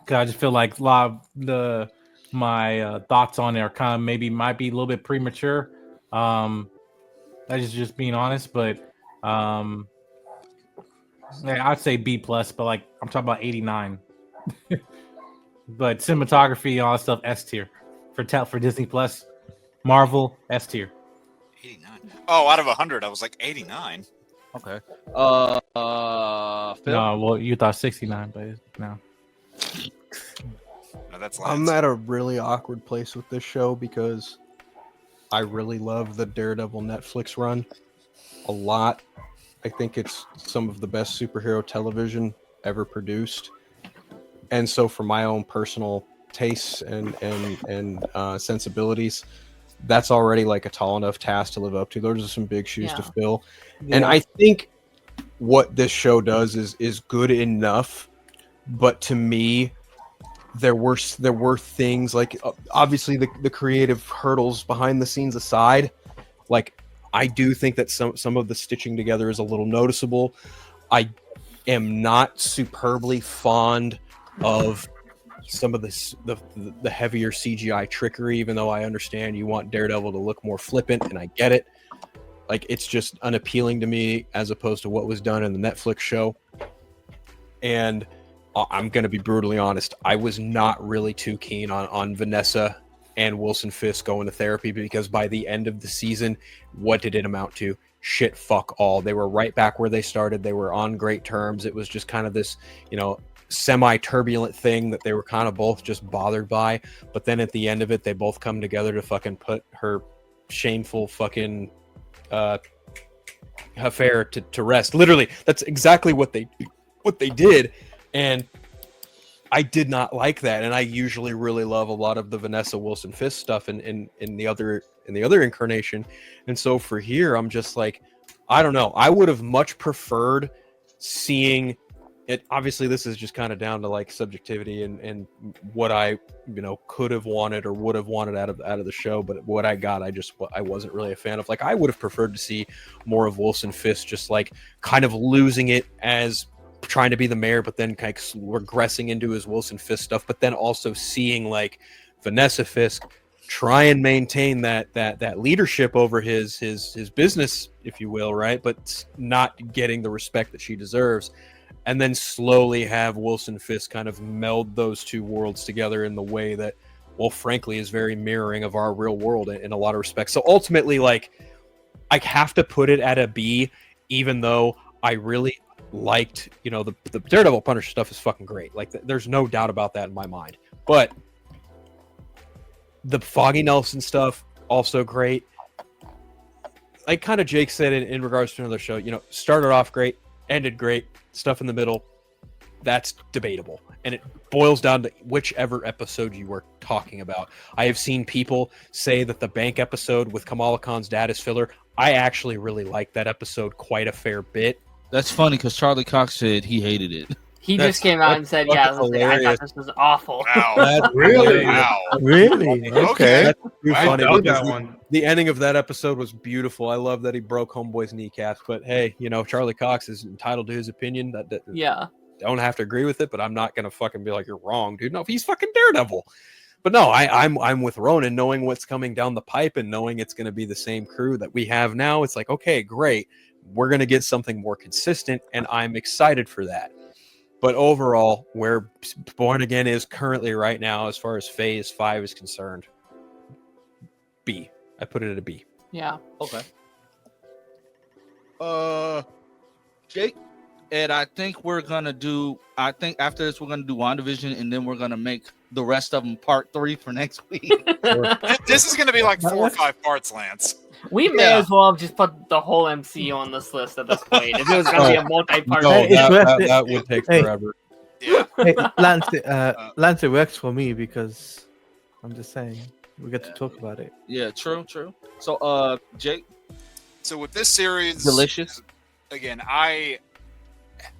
Cause I just feel like a lot of my thoughts on it are kind of might be a little bit premature. That is just being honest, but yeah, I'd say B plus, but like I'm talking about 89. But cinematography, all that stuff, S tier for Disney Plus. Marvel, S tier. 89. Oh, out of 100, I was like 89. Okay. Phil? No, well, you thought 69, but no. No, that's I'm Lance. at a really awkward place with this show because I really love the Daredevil Netflix run a lot. I think it's some of the best superhero television ever produced. And so for my own personal tastes and sensibilities, that's already like a tall enough task to live up to. Those are some big shoes to fill. Yeah. And I think what this show does is good enough, but to me, there were things like obviously the creative hurdles behind the scenes aside, like I do think that some of the stitching together is a little noticeable. I am not superbly fond of some of the heavier CGI trickery, even though I understand you want Daredevil to look more flippant, and I get it. Like, it's just unappealing to me as opposed to what was done in the Netflix show. And I'm going to be brutally honest, I was not really too keen on Vanessa and Wilson Fisk going to therapy, because by the end of the season, what did it amount to? Shit, fuck all. They were right back where they started. They were on great terms. It was just kind of this, semi-turbulent thing that they were kind of both just bothered by. But then at the end of it, they both come together to fucking put her shameful fucking affair to rest. Literally, that's exactly what they did. And I did not like that. And I usually really love a lot of the Vanessa Wilson Fisk stuff in the other incarnation. And so for here, I'm just like, I don't know. I would have much preferred seeing it. Obviously, this is just kind of down to like subjectivity and what I could have wanted or would have wanted out of the show. But what I got, I wasn't really a fan of. Like, I would have preferred to see more of Wilson Fisk just like kind of losing it as trying to be the mayor, but then kind of regressing into his Wilson Fisk stuff, but then also seeing like Vanessa Fisk try and maintain that leadership over his business, if you will, right? But not getting the respect that she deserves. And then slowly have Wilson Fisk kind of meld those two worlds together in the way that, well, frankly, is very mirroring of our real world in a lot of respects. So ultimately, like, I have to put it at a B, even though I really liked, the Daredevil Punisher stuff is fucking great. Like, there's no doubt about that in my mind. But the Foggy Nelson stuff, also great. Like kind of Jake said in regards to another show, started off great, ended great, stuff in the middle, that's debatable. And it boils down to whichever episode you were talking about. I have seen people say that the bank episode with Kamala Khan's dad is filler. I actually really liked that episode quite a fair bit. That's funny because Charlie Cox said he hated it. He just came out and said, "Yeah, I thought this was awful." Wow. Really? Wow. Really? Okay. That's too Wow. funny. I doubt because that one. The ending of that episode was beautiful. I love that he broke Homeboy's kneecaps. But hey, Charlie Cox is entitled to his opinion. That Yeah. don't have to agree with it, but I'm not gonna fucking be like, you're wrong, dude. No, he's fucking Daredevil. But no, I'm with Ronan, knowing what's coming down the pipe and knowing it's gonna be the same crew that we have now. It's like, okay, great. We're gonna get something more consistent, and I'm excited for that. But overall, where Born Again is currently right now, as far as Phase 5 is concerned, B. I put it at a B. Yeah. Okay. Jake, and I think after this we're gonna do WandaVision, and then we're gonna make the rest of them part 3 for next week. This is going to be like 4 or 5 parts, Lance. We may as well have just put the whole MCU on this list at this point. If it was going to be a multi-part, No, It's worth it. that would take Hey. forever. Yeah. Hey, Lance, it works for me because I'm just saying we get to talk about it. Yeah, true. So, Jake, So with this series, delicious. again, I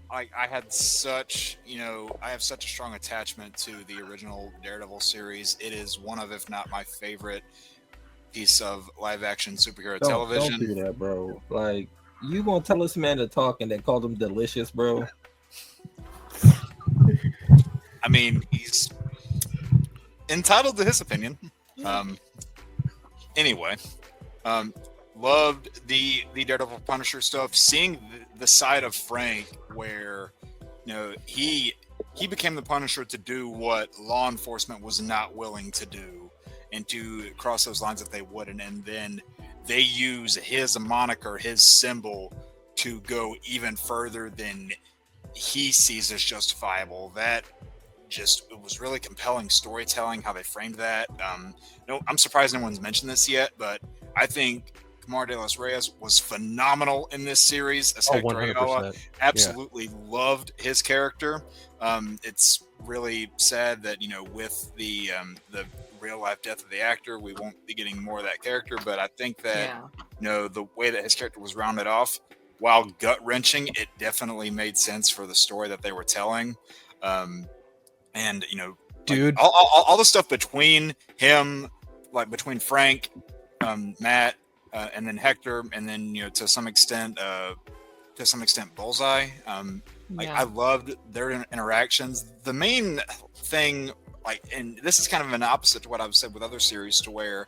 had such, I have such a strong attachment to the original Daredevil series. It is one of, if not my favorite piece of live action superhero television. Don't do that, bro. Like, you gonna tell this man to talk and then call them delicious, bro? I mean, he's entitled to his opinion. Anyway, loved the Daredevil Punisher stuff. Seeing the side of Frank where, he became the Punisher to do what law enforcement was not willing to do, and to cross those lines if they wouldn't, and then they use his moniker, his symbol, to go even further than he sees as justifiable. That it was really compelling storytelling, how they framed that. I'm surprised no one's mentioned this yet, but I think Kamar de los Reyes was phenomenal in this series as Hector 100%. Ayala. Absolutely loved his character. It's really sad that, with the real life death of the actor, we won't be getting more of that character, but I think that the way that his character was rounded off, while gut wrenching, it definitely made sense for the story that they were telling. And Dude, all the stuff between him, like between Frank, Matt, and then Hector, and then to some extent Bullseye. I loved their interactions. The main thing, and this is kind of an opposite to what I've said with other series, to where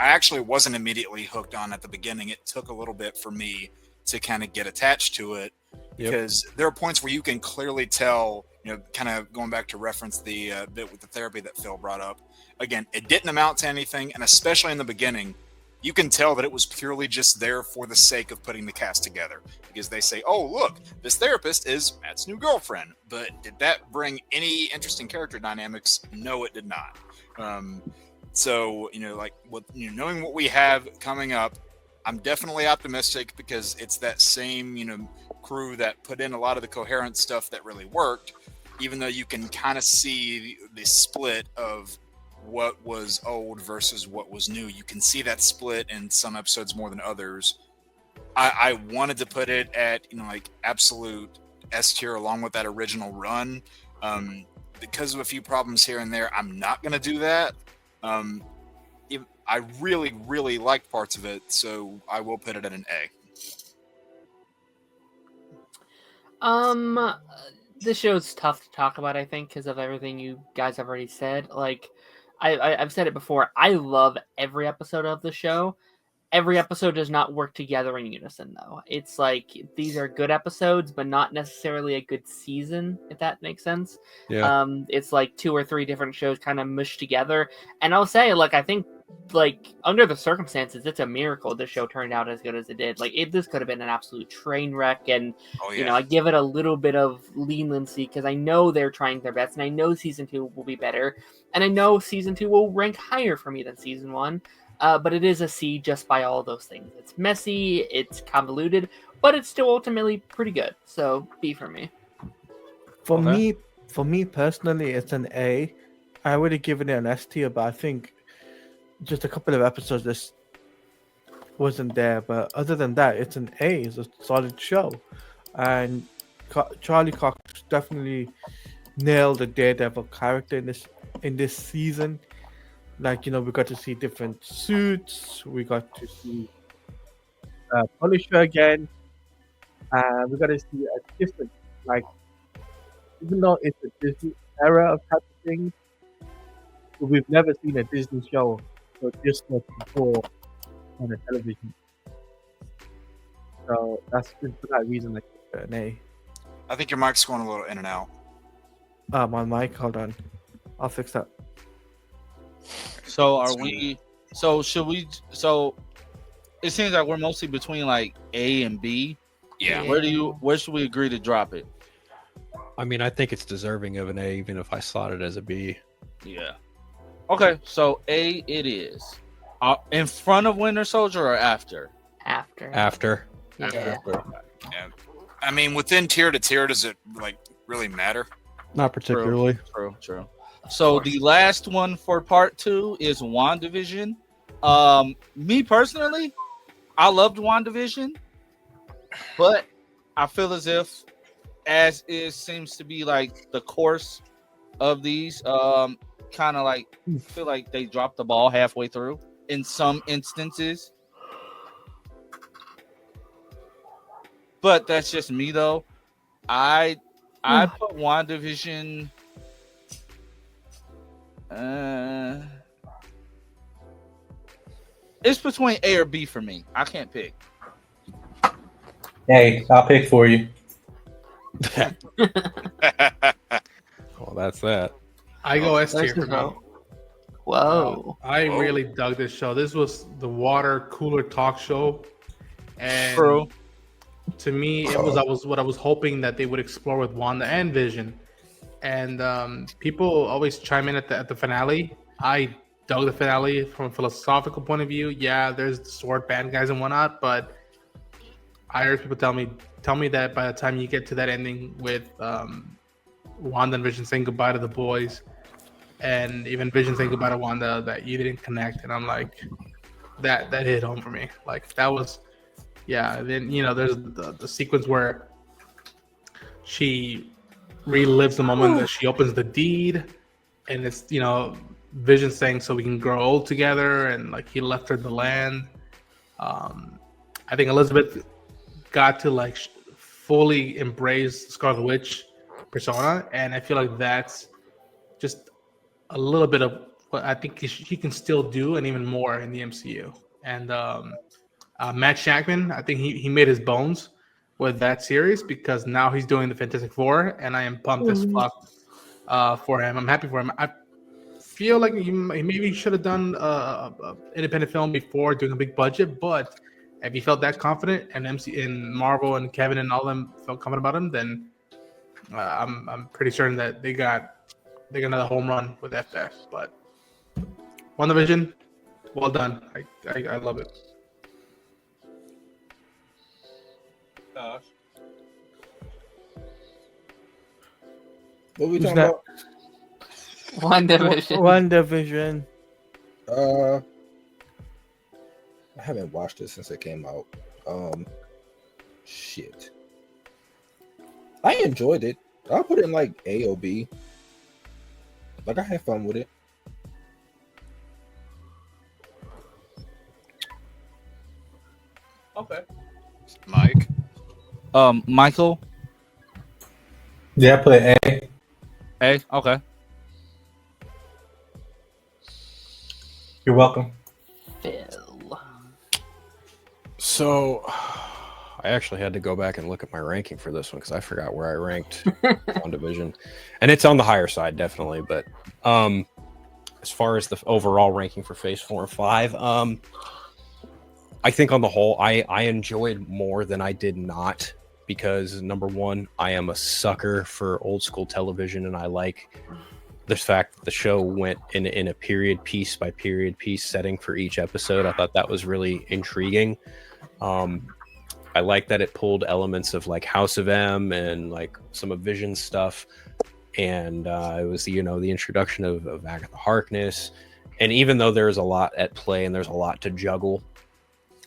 I actually wasn't immediately hooked on at the beginning. It took a little bit for me to kind of get attached to it, because there are points where you can clearly tell, kind of going back to reference the bit with the therapy that Phil brought up. Again, it didn't amount to anything, and especially in the beginning, you can tell that it was purely just there for the sake of putting the cast together, because they say, oh, look, this therapist is Matt's new girlfriend. But did that bring any interesting character dynamics? No, it did not. So, knowing what we have coming up, I'm definitely optimistic, because it's that same, crew that put in a lot of the coherent stuff that really worked, even though you can kind of see the split of what was old versus what was new. You can see that split in some episodes more than others. I wanted to put it at absolute S tier along with that original run. Because of a few problems here and there, I'm not going to do that. I really, really liked parts of it, so I will put it at an A. Um, this show's tough to talk about, I think, because of everything you guys have already said. Like, I've said it before. I love every episode of the show. Every episode does not work together in unison, though. It's like these are good episodes, but not necessarily a good season, if that makes sense. Yeah. It's like 2 or 3 different shows kind of mushed together. And I'll say, like, I think, like, under the circumstances, it's a miracle this show turned out as good as it did. Like, this could have been an absolute train wreck, and Oh you know, I give it a little bit of leniency because I know they're trying their best, and I know season 2 will be better, and I know season 2 will rank higher for me than season 1. But it is a C just by all those things. It's messy, it's convoluted, but it's still ultimately pretty good. So B for me. For Okay. me personally, it's an A. I would have given it an S tier, but I think just a couple of episodes this wasn't there. But other than that, it's an A. It's a solid show, and Charlie Cox definitely nailed the Daredevil character in this season. Like, you know, we got to see different suits. We got to see Punisher again. We got to see a different, like, even though it's a Disney era of type of thing, we've never seen a Disney show so this much before on the television. So that's for that reason I give it an A. I think your mic's going a little in and out. My mic, hold on. I'll fix that. So are we? So should we? So it seems like we're mostly between like A and B. Yeah. Where should we agree to drop it? I mean, I think it's deserving of an A, even if I slot it as a B. Yeah. Okay, so A it is. In front of Winter Soldier or after? After. Yeah. Yeah. I mean, within tier to tier, does it like really matter? Not particularly. True. So the last one for part 2 is WandaVision. Me personally, I loved WandaVision, but I feel as is seems to be like the course of these, kind of like feel like they dropped the ball halfway through in some instances. But that's just me though. I put WandaVision. It's between A or B for me. I can't pick. Hey, I'll pick for you. Well, that's that. I go S tier. There's for the me. vote. Whoa. I really dug this show. This was the water cooler talk show, and True. to me, it was what I was hoping that they would explore with Wanda and Vision. And people always chime in at the finale. I dug the finale from a philosophical point of view. Yeah, there's the sword band guys and whatnot, but I heard people tell me that by the time you get to that ending with Wanda and Vision saying goodbye to the boys, and even Vision saying goodbye to Wanda, that you didn't connect. And I'm like, that hit home for me. Like that was, yeah. Then there's the sequence where she relives the moment that she opens the deed, and it's Vision saying so we can grow old together, and like he left her the land. I think Elizabeth got to like fully embrace Scarlet Witch persona, and I feel like that's just a little bit of what I think he can still do, and even more in the MCU. And Matt Shackman, I think he made his bones with that series, because now he's doing the Fantastic Four, and I am pumped as fuck for him. I'm happy for him. I feel like he maybe should have done a independent film before doing a big budget, but if he felt that confident, and and Marvel and Kevin and all them felt confident about him, then I'm pretty certain that they got another home run with FF. But WandaVision, well done. I love it. What we Who's talking that? about? WandaVision. WandaVision. I haven't watched it since it came out. Shit. I enjoyed it. I'll put it in like A or B. Like I had fun with it. Okay. Mike. Michael, Yeah, I put A. Hey, okay. You're welcome. Phil. So, I actually had to go back and look at my ranking for this one because I forgot where I ranked WandaVision, and it's on the higher side definitely. But as far as the overall ranking for Phase 4 and 5, I think on the whole, I enjoyed more than I did not, because number one, I am a sucker for old school television, and I like the fact that the show went in a period piece by period piece setting for each episode. I thought that was really intriguing. I like that it pulled elements of like House of M and like some of Vision's stuff, and it was the introduction of Agatha Harkness. And even though there's a lot at play and there's a lot to juggle,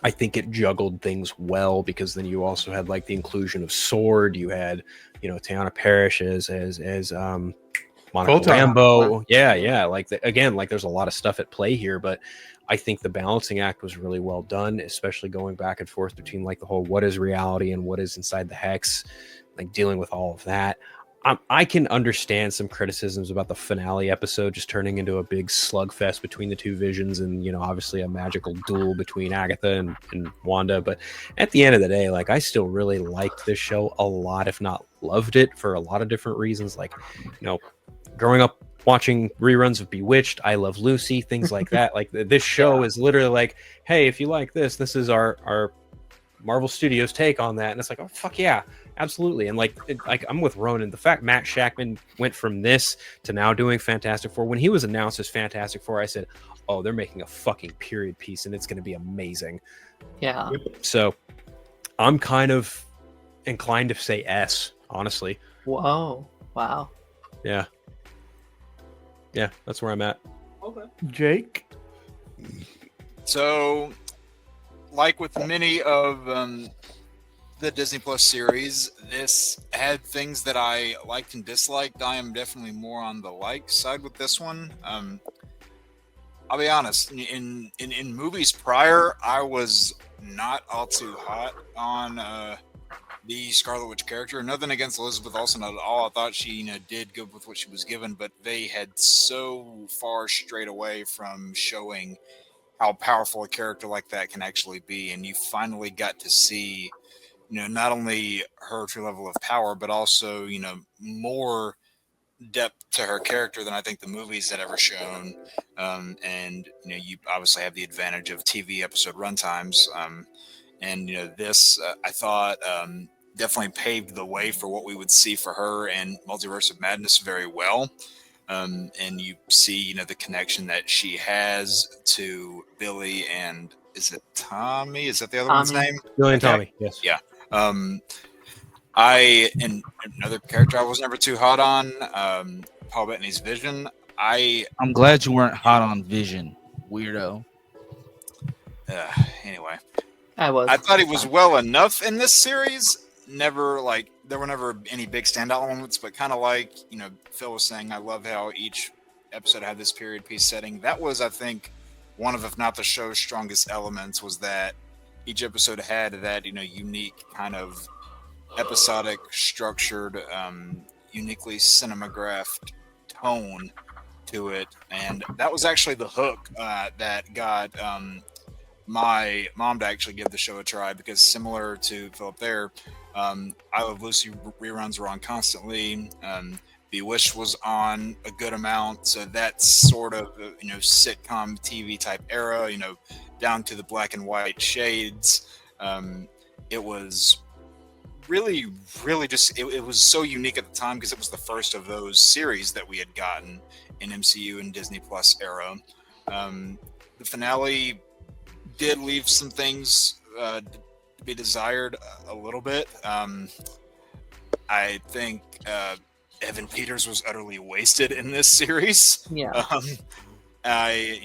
I think it juggled things well, because then you also had like the inclusion of Sword. You had, Teyana Parrish as Monica Photon. Rambeau. Yeah. Like again, like there's a lot of stuff at play here, but I think the balancing act was really well done, especially going back and forth between like the whole what is reality and what is inside the hex, like dealing with all of that. I can understand some criticisms about the finale episode just turning into a big slugfest between the two Visions, and obviously a magical duel between Agatha and Wanda. But at the end of the day, like I still really liked this show a lot, if not loved it, for a lot of different reasons. Like, growing up watching reruns of Bewitched, I Love Lucy, things like that. Like this show is literally like, hey, if you like this is our Marvel Studios take on that. And it's like, oh fuck yeah, absolutely. And like I'm with Ronan. The fact Matt Shackman went from this to now doing Fantastic Four, when he was announced as Fantastic Four, I said, oh, they're making a fucking period piece and it's going to be amazing. Yeah. So I'm kind of inclined to say S, honestly. Whoa. Wow. Yeah, that's where I'm at. Okay. Jake? So, like with many of the Disney Plus series, this had things that I liked and disliked. I am definitely more on the like side with this one. I'll be honest, in movies prior, I was not all too hot on the Scarlet Witch character. Nothing against Elizabeth Olsen at all. I thought she did good with what she was given, but they had so far strayed away from showing how powerful a character like that can actually be. And you finally got to see, not only her true level of power, but also, more depth to her character than I think the movies had ever shown. And, you obviously have the advantage of TV episode runtimes. And, this, I thought, definitely paved the way for what we would see for her in Multiverse of Madness very well. And you see, the connection that she has to Billy and is it Tommy? Is that the other one's name? Billy and Tommy, yes. Yeah. And another character I was never too hot on, Paul Bettany's Vision. I'm glad you weren't hot on Vision, weirdo. Anyway, I thought he was well enough in this series. There were never any big standout moments, but kind of like, Phil was saying, I love how each episode had this period piece setting. That was, I think, one of, if not the show's strongest elements, was that each episode had that, unique kind of episodic, structured, uniquely cinematographed tone to it. And that was actually the hook that got my mom to actually give the show a try, because similar to Philip there, I Love Lucy reruns were on constantly. Bewitched was on a good amount, so that sort of sitcom TV type era, down to the black and white shades. It was really, really just it was so unique at the time, because it was the first of those series that we had gotten in MCU and Disney Plus era. The finale did leave some things to be desired a little bit. I think Evan Peters was utterly wasted in this series. Yeah. I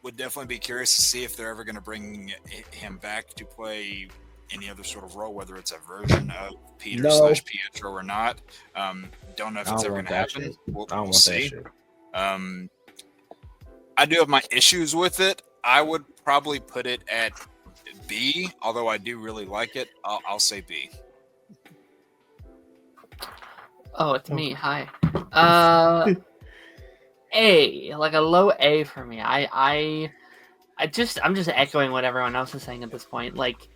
would definitely be curious to see if they're ever going to bring him back to play any other sort of role, whether it's a version of Peter / Pietro or not. Don't know if it's ever going to happen. We'll see. I do have my issues with it. I would probably put it at B, although I do really like it. I'll say B. Oh, it's me. Hi. A, like a low A for me. I'm just echoing what everyone else is saying at this point. Like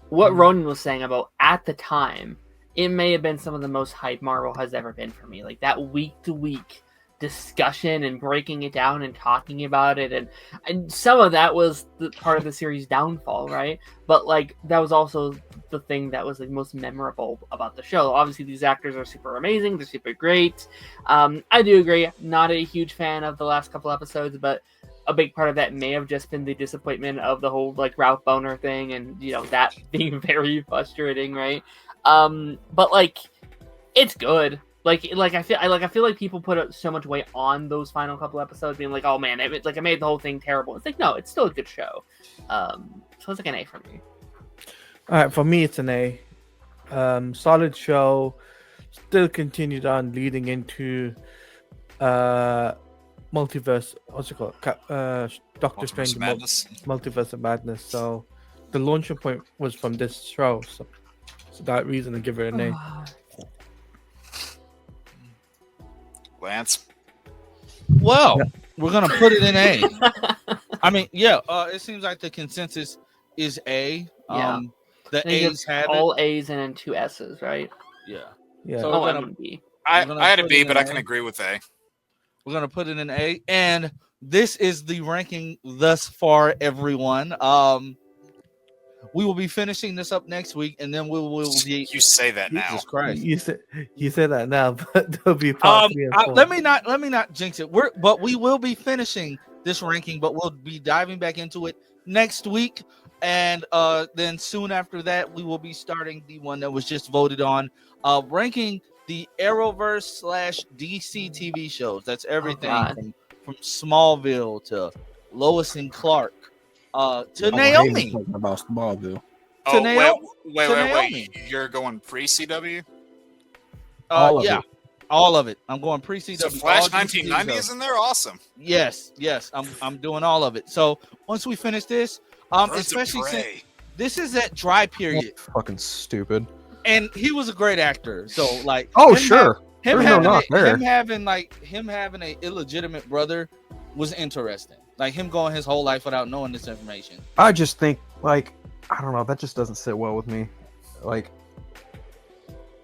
what Ronan was saying about at the time, it may have been some of the most hype Marvel has ever been for me. Like that week to week discussion and breaking it down and talking about it, and some of that was the part of the series' downfall, right? But like that was also the thing that was like most memorable about the show. Obviously, these actors are super amazing; they're super great. I do agree. Not a huge fan of the last couple episodes, but a big part of that may have just been the disappointment of the whole like Ralph Boner thing, and that being very frustrating, right? But like, it's good. Like I feel like people put so much weight on those final couple episodes, being like, "Oh man, it made the whole thing terrible." It's like, no, it's still a good show. So it's like an A for me. All right, for me, it's an A. Solid show. Still continued on leading into multiverse. What's it called? Doctor Strange Madness. Multiverse of Madness. So the launching point was from this show. So that reason to give it an A. Lance. Well, we're gonna put it in A. I mean, yeah. It seems like the consensus is A. Yeah. The A's have all it. A's and then 2 S's, right? Yeah. Yeah. So Oh, we're I'm gonna, gonna B. I gonna had a put B, it but in I can A. agree with A. We're gonna put it in A, and this is the ranking thus far, everyone. We will be finishing this up next week, and then we will be. You say that now. Jesus Christ! You said that now, but there'll be part 3 and 4. Let me not jinx it. But we will be finishing this ranking, but we'll be diving back into it next week, and then soon after that, we will be starting the one that was just voted on, ranking the Arrowverse / DC TV shows. That's everything from Smallville to Lois and Clark, to Naomi. Talking about Smallville. To Naomi. Wait. You're going pre-CW? All of yeah. it. All of it. I'm going pre-CW. So Flash all DC 1990 shows. is in there? Awesome. Yes. I'm doing all of it. So once we finish this, especially since this is that dry period, Fucking stupid. and he was a great actor. So like, Oh sure. him There's no knock there. having a illegitimate brother was interesting. Like him going his whole life without knowing this information. I just think, like, I don't know, that just doesn't sit well with me. Like,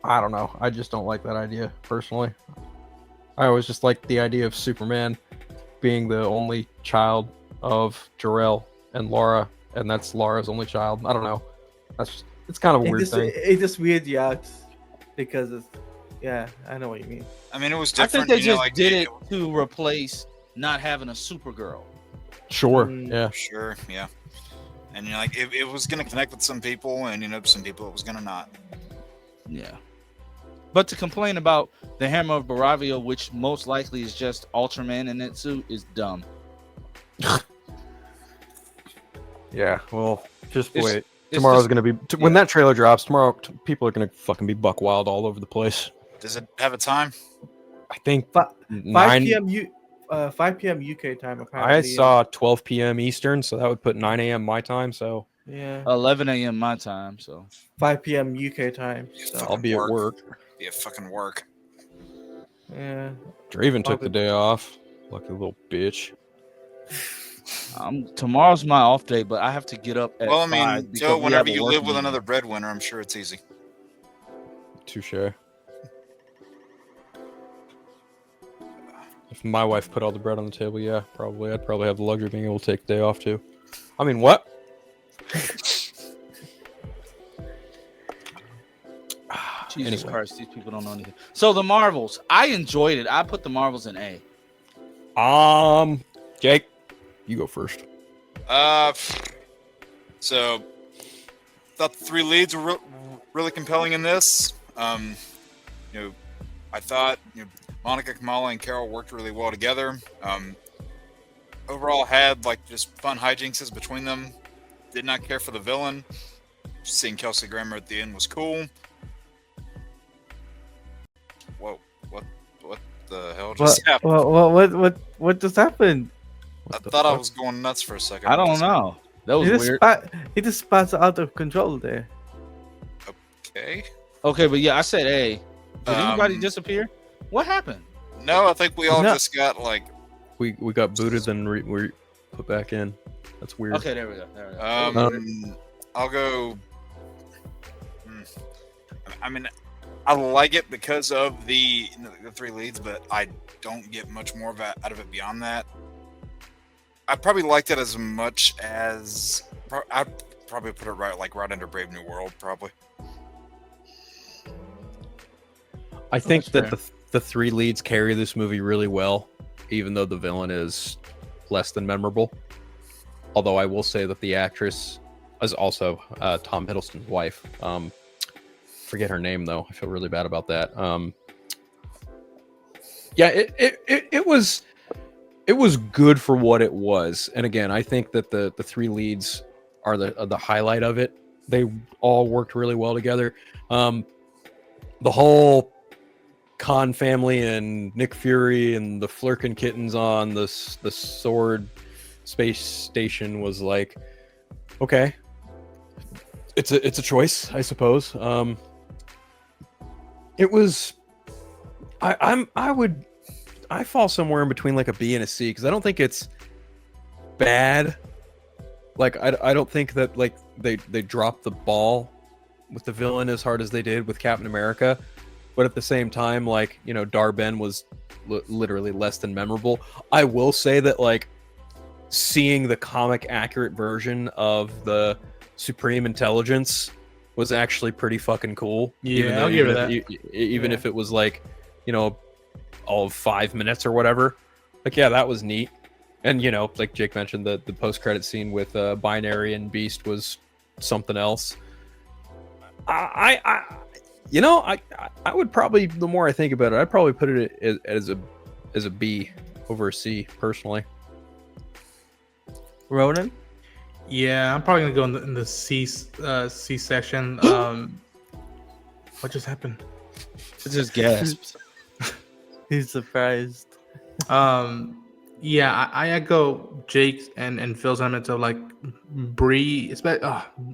I don't know. I just don't like that idea, personally. I always just like the idea of Superman being the only child of Jor-El and Laura, and that's Laura's only child. I don't know. It's kind of a weird thing. It just weird out because it's, yeah, I know what you mean. I mean, it was I different. think they just like, did it to replace not having a Supergirl. Sure, yeah. Sure, yeah. And like, it was going to connect with some people, and some people it was going to not. Yeah. But to complain about the Hammer of Baravia, which most likely is just Ultraman in that suit, is dumb. Yeah, well, just It's- wait. it's Tomorrow's just- gonna be when that trailer drops. Tomorrow, people are gonna fucking be buck wild all over the place. Does it have a time? I think 5 9 p.m. UK time. Apparently, I saw 12 p.m. Eastern, so that would put 9 a.m. my time. So Yeah, 11 a.m. my time, so 5 p.m. UK time. So, I'll be at work. Be a fucking work. yeah. Draven took the day off. Lucky little bitch. tomorrow's my off day, but I have to get up at Well, I 5 mean, because Joe, we whenever have a you work live with meeting. another breadwinner, I'm sure it's easy. Touche. If my wife put all the bread on the table, yeah, probably. I'd probably have the luxury of being able to take the day off too. I mean, what? Jesus Anyway. Christ, these people don't know anything. So the Marvels, I enjoyed it. I put the Marvels in A. Jake, you go first. So thought the 3 leads were really compelling in this. I thought Monica, Kamala, and Carol worked really well together. Overall, had like just fun hijinks between them. Did not care for the villain. Seeing Kelsey Grammer at the end was cool. Whoa! What the hell just happened? What just happened? I thought I was going nuts for a second. I don't know. That was weird. He just spats out of control there. Okay. Okay, but yeah, I said A. Did anybody disappear? What happened? No, I think we all No. just got like. We got booted and we put back in. That's weird. Okay, there we go. There we go. I'll go. I mean, I like it because of the three leads, but I don't get much more out of it beyond that. I probably liked it as much as I'd probably put it right under Brave New World, probably. I think That's that the three leads carry this movie really well, even though the villain is less than memorable. Although I will say that the actress is also Tom Hiddleston's wife. Forget her name though. I feel really bad about that. Yeah, it was good for what it was. And again, I think that the three leads are the highlight of it. They all worked really well together. The whole Khan family and Nick Fury and the Flurkin kittens on the Sword space station was like, okay, it's a choice, I suppose. It was, I fall somewhere in between like a B and a C because I don't think it's bad. Like I don't think that like they dropped the ball with the villain as hard as they did with Captain America, but at the same time, like, you know, Dar-Ben was literally less than memorable. I will say that like seeing the comic accurate version of the Supreme Intelligence was actually pretty fucking cool. Yeah, I'll give it that. Even if it was like, you know, all of 5 minutes or whatever. Like, yeah, that was neat. And, you know, like Jake mentioned, the post-credit scene with Binary and Beast was something else. I would probably, the more I think about it, I'd probably put it as a B over a C, personally. Ronan? Yeah, I'm probably gonna go in the C section. What just happened? It just gasped. He's surprised. Yeah, I echo Jake's and Phil's sentiments of like Bree.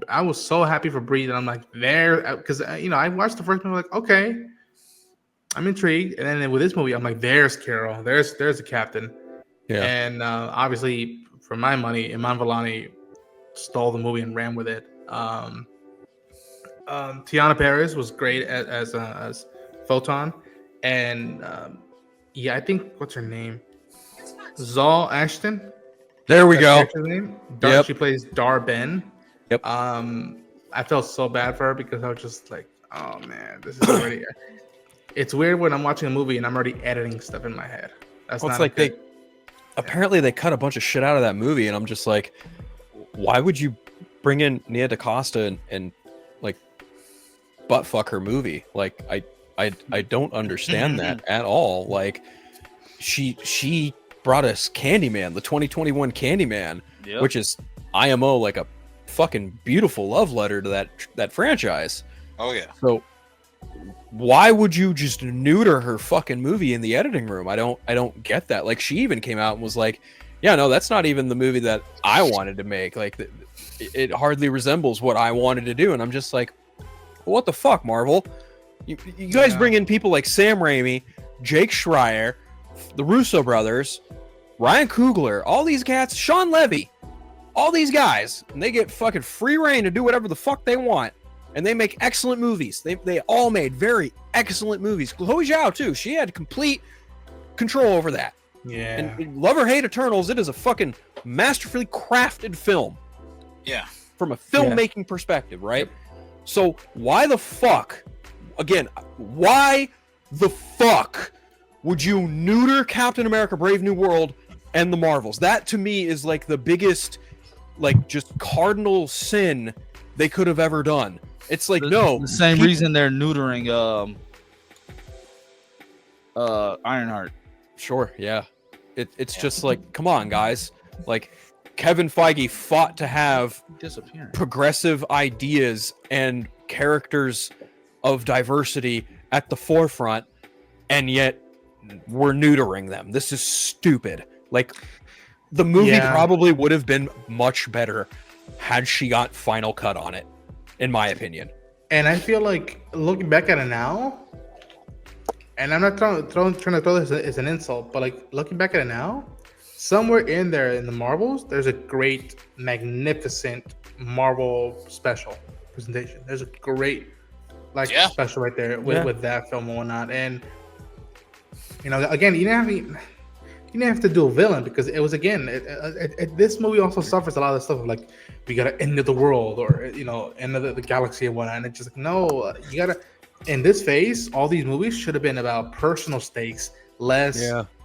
I was so happy for Bree that I'm like there because you know I watched the first movie like okay, I'm intrigued, and then with this movie I'm like there's Carol, there's the captain, Yeah. And obviously for my money, Iman Vellani stole the movie and ran with it. Tiana Paris was great as Photon, and yeah, I think what's her name. Zal Ashton. There we go. Yep. She plays Dar-Ben. Yep. I felt so bad for her because I was just like, oh man, this is already. It's weird when I'm watching a movie and I'm already editing stuff in my head. That's Well, not it's like good. apparently they cut a bunch of shit out of that movie, and I'm just like, why would you bring in Nia DaCosta and like butt fuck her movie? Like I don't understand that at all. Like she brought us Candyman, the 2021 Candyman, Yep. which is IMO like a fucking beautiful love letter to that franchise. Oh yeah. So why would you just neuter her fucking movie in the editing room? I don't get that. Like, she even came out and was like, yeah, no, that's not even the movie that I wanted to make. Like, it hardly resembles what I wanted to do. And I'm just like, what the fuck, Marvel? You guys bring in people like Sam Raimi, Jake Schreier, the Russo brothers, Ryan Coogler, all these cats, Sean Levy, all these guys, and they get fucking free reign to do whatever the fuck they want. And they make excellent movies. They all made very excellent movies. Chloe Zhao, too. She had complete control over that. Yeah. And love or hate Eternals, it is a fucking masterfully crafted film. Yeah. From a filmmaking perspective, right? So why the fuck, again, why the fuck would you neuter Captain America Brave New World and the Marvels? That, to me, is like the biggest, like, just cardinal sin they could have ever done. It's like, no. The same reason they're neutering Ironheart. Sure, yeah. It's just like, come on, guys. Like, Kevin Feige fought to have progressive ideas and characters of diversity at the forefront, and yet we're neutering them. This is stupid. Like, the movie probably would have been much better had she got final cut on it, in my opinion. And I feel like looking back at it now, and I'm not trying to throw this as an insult, but like looking back at it now, somewhere in there in the Marvels, there's a great, magnificent Marvel special presentation. There's a great special right there with that film and whatnot. And again, you didn't have to do a villain, because it was, again, this movie also suffers a lot of stuff of like, we gotta end of the world, or end of the galaxy and whatnot. And it's just like, no, you gotta. In this phase, all these movies should have been about personal stakes, less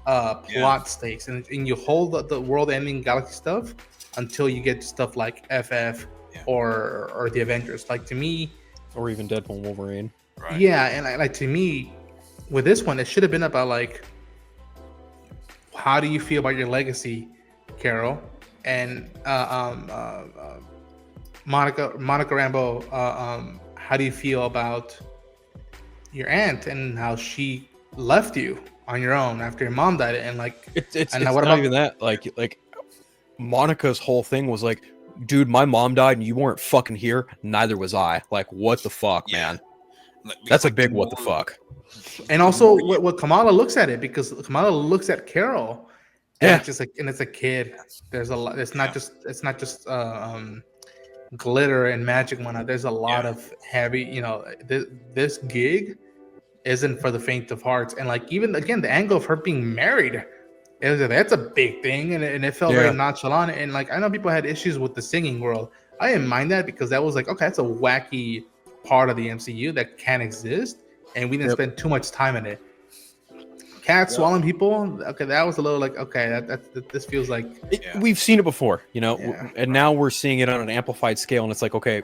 plot stakes, and you hold the world-ending galaxy stuff until you get stuff like FF or the Avengers. Like, to me, or even Deadpool and Wolverine. Right. Yeah, and like, to me, with this one, it should have been about like, how do you feel about your legacy, Carol, and Monica Rambeau? How do you feel about your aunt and how she left you on your own after your mom died? And like, it's not even that. Like Monica's whole thing was like, dude, my mom died and you weren't fucking here. Neither was I. Like, what the fuck, man? That's a big what the fuck. And also, what Kamala looks at it, because Kamala looks at Carol, and it's just like, and it's a kid. There's a lot. It's not just glitter and magic and whatnot. There's a lot of heavy. This gig isn't for the faint of hearts. And like, even again, the angle of her being married, that's a big thing, and it felt very nonchalant. And like, I know people had issues with the singing world. I didn't mind that, because that was like, okay, that's a wacky part of the MCU that can exist, and we didn't spend too much time in it. Cats swallowing people, okay, that was a little like, okay, this feels like we've seen it before, and now we're seeing it on an amplified scale, and it's like, okay,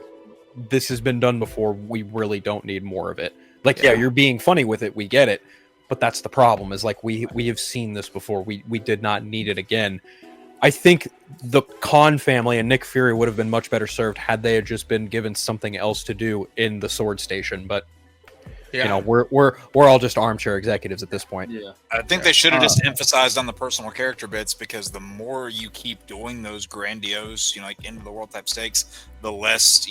this has been done before. We really don't need more of it. Like, you're being funny with it, we get it, but that's the problem. Is like, we have seen this before. We did not need it again. I think the Khan family and Nick Fury would have been much better served had they had just been given something else to do in the Sword Station. But we're all just armchair executives at this point. Yeah, I think they should have just emphasized on the personal character bits, because the more you keep doing those grandiose, like end of the world type stakes, the less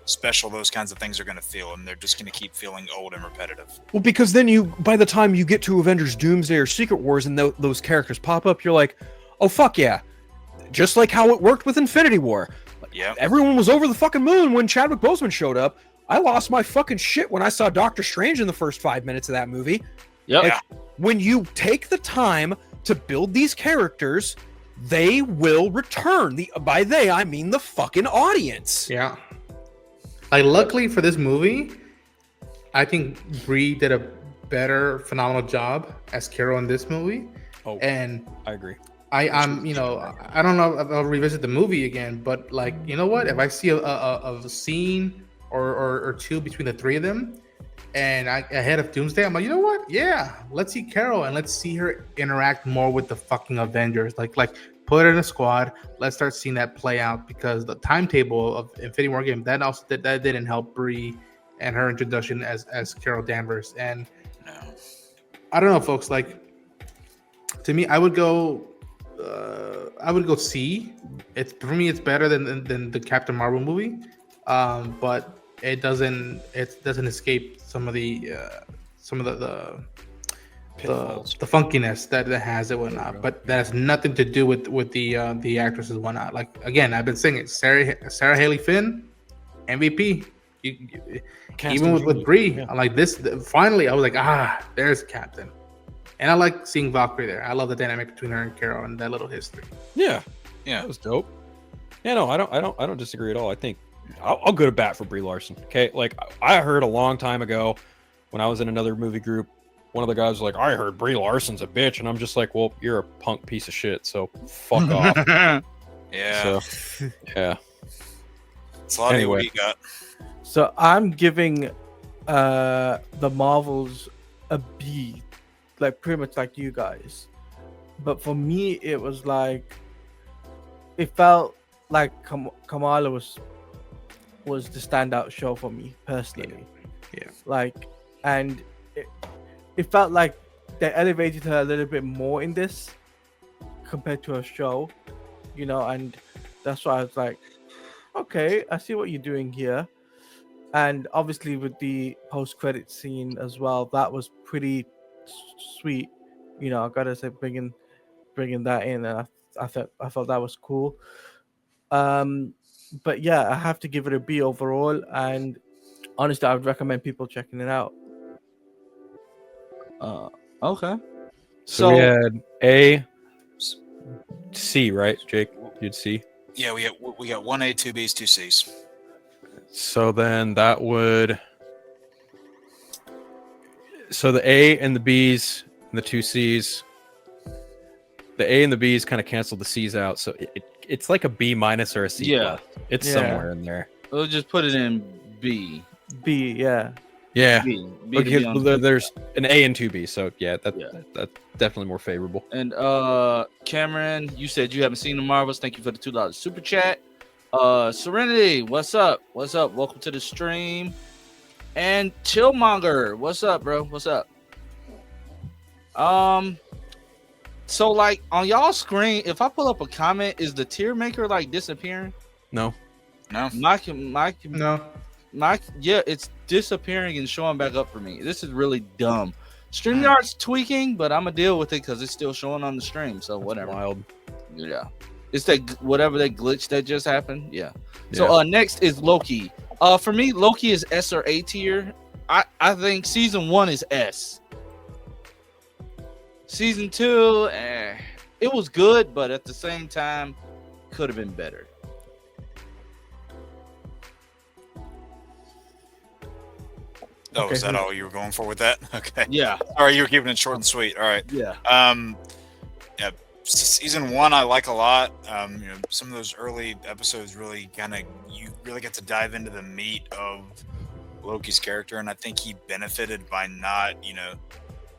special those kinds of things are going to feel, and they're just going to keep feeling old and repetitive. Well, because then by the time you get to Avengers Doomsday or Secret Wars and those characters pop up, you're like, oh, fuck yeah. Just like how it worked with Infinity War. Yeah. Everyone was over the fucking moon when Chadwick Boseman showed up. I lost my fucking shit when I saw Doctor Strange in the first 5 minutes of that movie. Yeah. When you take the time to build these characters, they will return. By they, I mean the fucking audience. Yeah. Like, luckily for this movie, I think Brie did a better, phenomenal job as Carol in this movie. Oh, and I agree. I'm, I don't know if I'll revisit the movie again, but like, you know what? If I see a scene or two between the three of them, and ahead of Doomsday, I'm like, you know what? Yeah, let's see Carol and let's see her interact more with the fucking Avengers. Like put her in a squad. Let's start seeing that play out, because the timetable of Infinity War game that didn't help Brie and her introduction as Carol Danvers. And I don't know, folks. Like, to me, I would go C. For me, it's better than the Captain Marvel movie, but it doesn't escape some of the funkiness that it has and whatnot. But that has nothing to do with the actresses and whatnot. Like, again, I've been saying it. Sarah Haley Finn, MVP. Even with Brie, I like this. Finally, I was like, there's Captain. And I like seeing Valkyrie there. I love the dynamic between her and Carol and that little history. Yeah, that was dope. Yeah, no, I don't disagree at all. I think I'll go to bat for Brie Larson. Okay, like, I heard a long time ago when I was in another movie group, one of the guys was like, I heard Brie Larson's a bitch, and I'm just like, well, you're a punk piece of shit, so fuck off. Yeah. So, yeah. So anyway, what you got? So I'm giving the Marvels a B, like pretty much like you guys. But for me, it was like, it felt like Kamala was the standout show for me personally. Yeah. Like, and it felt like they elevated her a little bit more in this compared to her show, and that's why I was like, okay, I see what you're doing here. And obviously with the post-credit scene as well, that was pretty sweet. I gotta say, bringing that in, and I thought that was cool. But yeah, I have to give it a B overall, and honestly, I would recommend people checking it out. Okay. So we had A, C, right, Jake? You'd C. Yeah, we got 1A, 2Bs, 2Cs. So then that would. So the A and the Bs and the 2Cs. The A and the Bs kind of canceled the C's out, so it's like a B minus or a C Yeah. plus. It's Yeah. somewhere in there. We'll just put it in B. B, yeah. Yeah. B. B to Okay, be on- there's an A and 2B, so yeah, that's definitely more favorable. And Cameron, you said you haven't seen the Marvels. Thank you for the $2 super chat. Serenity, what's up? What's up? Welcome to the stream. And Chillmonger, what's up, bro? What's up? So like on y'all screen, if I pull up a comment, is the tier maker like disappearing? No. No. Yeah, it's disappearing and showing back up for me. This is really dumb. StreamYard's tweaking, but I'm gonna deal with it because it's still showing on the stream. So whatever. Wild. Yeah, it's that whatever that glitch that just happened. Yeah. So next is Loki. For me, Loki is S or A tier. I think season 1 is S. Season 2, it was good, but at the same time, could have been better. Oh, is that all you were going for with that? Okay. Yeah. All right, you were keeping it short and sweet. All right. Yeah. Yeah. Season 1 I like a lot. Some of those early episodes really you really get to dive into the meat of Loki's character, and I think he benefited by not,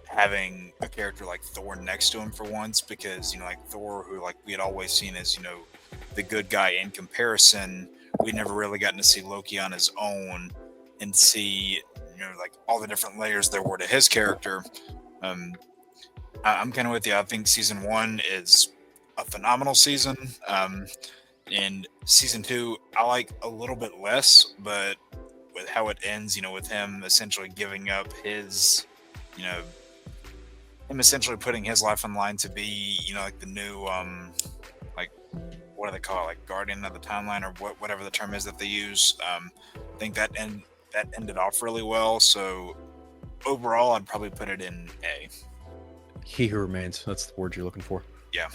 having a character like Thor next to him for once, because like Thor, who like we had always seen as the good guy in comparison, we never really gotten to see Loki on his own and see like all the different layers there were to his character. I'm kind of with you. I think season 1 is a phenomenal season, and season 2 I like a little bit less, but with how it ends, with him essentially giving up his, him essentially putting his life on the line to be, like the new, like what do they call it, like guardian of the timeline, or whatever the term is that they use. I think that ended off really well. So overall, I'd probably put it in A. He Who Remains. That's the word you're looking for. Yeah.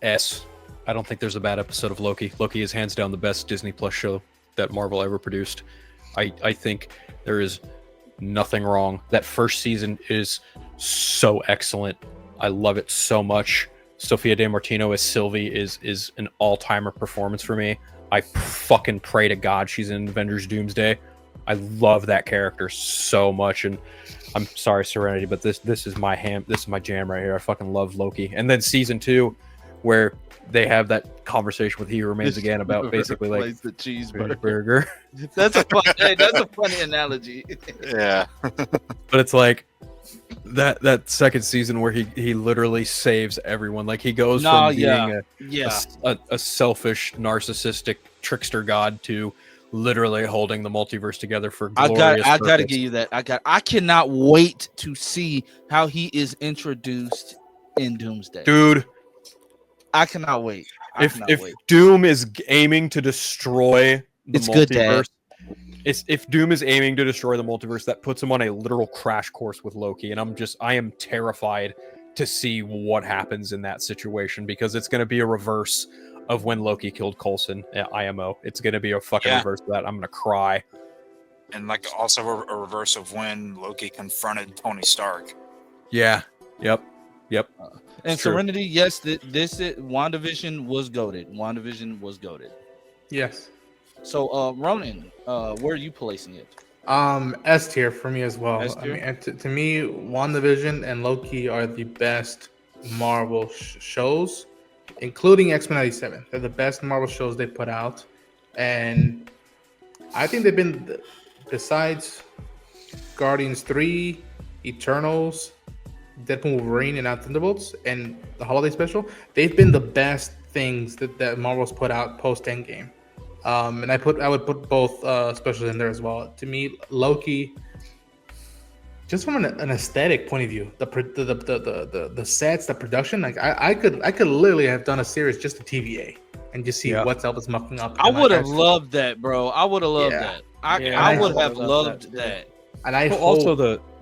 S. I don't think there's a bad episode of Loki. Loki is hands down the best Disney Plus show that Marvel ever produced. I think there is nothing wrong. That first season is so excellent. I love it so much. Sophia De Martino as Sylvie is an all-timer performance for me. I fucking pray to God she's in Avengers Doomsday. I love that character so much, and I'm sorry, Serenity, but this is my jam right here. I fucking love Loki. And then season 2, where they have that conversation with He Who Remains again about basically like the cheeseburger. burger. That's a funny analogy. Yeah. But it's like that second season where he literally saves everyone. Like he goes from being a selfish, narcissistic trickster god to literally holding the multiverse together for glorious I gotta purpose. give you that. I cannot wait to see how he is introduced in Doomsday. Dude, I cannot wait. If Doom is aiming to destroy the It's good, Dad. multiverse, if Doom is aiming to destroy the multiverse, that puts him on a literal crash course with Loki, and I am terrified to see what happens in that situation, because it's going to be a reverse of when Loki killed Coulson at IMO. It's going to be a fucking reverse of that. I'm going to cry. And like also a reverse of when Loki confronted Tony Stark. Yeah. Yep. And Serenity, yes, WandaVision was goated. WandaVision was goated. Yes. So, Ronan, where are you placing it? S tier for me as well. S I tier? mean, to me, WandaVision and Loki are the best Marvel shows, including X-Men 97. They're the best Marvel shows they put out, and I think they've been, besides Guardians 3, Eternals, Deadpool, Wolverine, and now Thunderbolts, and the holiday special, they've been the best things that Marvel's put out post Endgame. And I would put both specials in there as well. To me, Loki just from an aesthetic point of view, the sets, the production, like I could literally have done a series just a TVA and just see what's Elvis mucking up. I and, would have actually- loved that, bro. I would have loved Yeah. that. I I would hope- have loved that. And I Well, hope also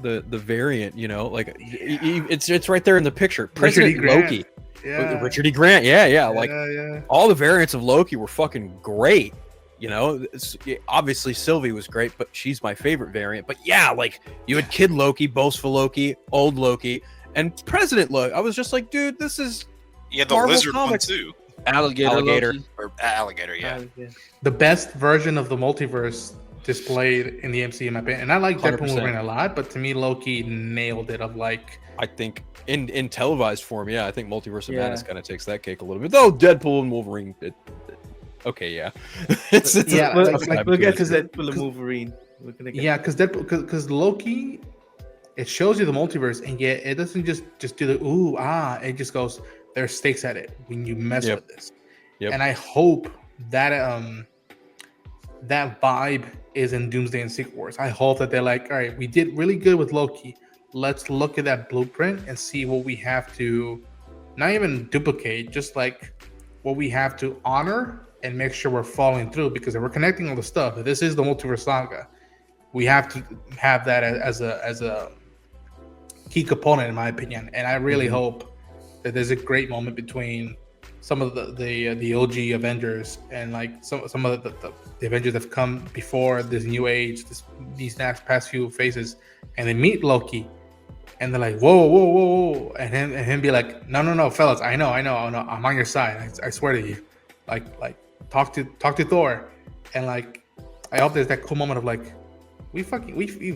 the variant, you know, like it's right there in the picture. Richard E. President Grant. Loki, yeah, Richard E. Grant, yeah, like yeah. all the variants of Loki were fucking great. You know, obviously Sylvie was great, but she's my favorite variant. But yeah, like you had Kid Loki, boastful Loki, old Loki, and President Loki. I was just like, dude, this is Yeah, the Marvel lizard Comics. one too. Alligator. Or alligator, yeah. The best version of the multiverse displayed in the MCU, in my opinion. And I like Deadpool 100%. Wolverine a lot, but to me, Loki nailed it. Of like, I think in televised form, yeah, I think Multiverse of Yeah. Madness kind of takes that cake a little bit. Though Deadpool and Wolverine, We'll get to Deadpool and Wolverine. We're gonna get yeah, because Loki, it shows you the multiverse, and yet it doesn't just do the ooh it just goes. There's stakes at it when you mess Yep. with this. Yep. And I hope that that vibe is in Doomsday and Secret Wars. I hope that they're like, all right, we did really good with Loki. Let's look at that blueprint and see what we have to not even duplicate, just like what we have to honor and make sure we're following through. Because if we're connecting all the stuff, if this is the multiverse saga, we have to have that as a key component, in my opinion. And I really hope that there's a great moment between some of the OG Avengers and like some of the Avengers that have come before this new age, these past few phases, and they meet Loki, and they're like, whoa, and him be like, no, fellas, I know, I'm on your side. I swear to you, like talk to Thor, and like I hope there's that cool moment of like, we've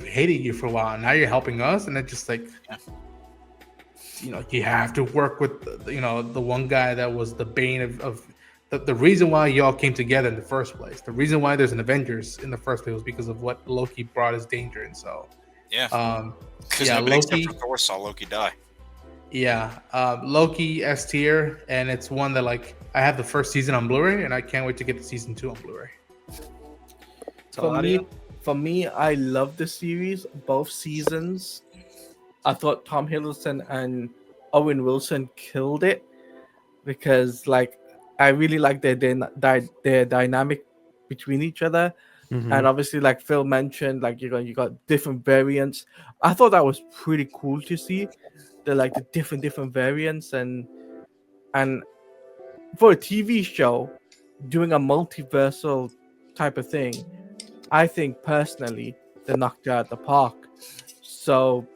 hated you for a while, now you're helping us, and it's just like. You know, you have to work with the one guy that was the bane of the reason why y'all came together in the first place. The reason why there's an Avengers in the first place was because of what Loki brought as danger. And so Because yeah, nobody Loki. except for Thor saw Loki die. Yeah, Loki S tier, and it's one that like I have the first season on Blu-ray, and I can't wait to get the season 2 on Blu-ray. For me, I love the series, both seasons. I thought Tom Hiddleston and Owen Wilson killed it because, like, I really like their dynamic between each other. And obviously, like Phil mentioned, like you got different variants. I thought that was pretty cool to see the different variants and for a TV show doing a multiversal type of thing. I think personally they knocked it out of the park. So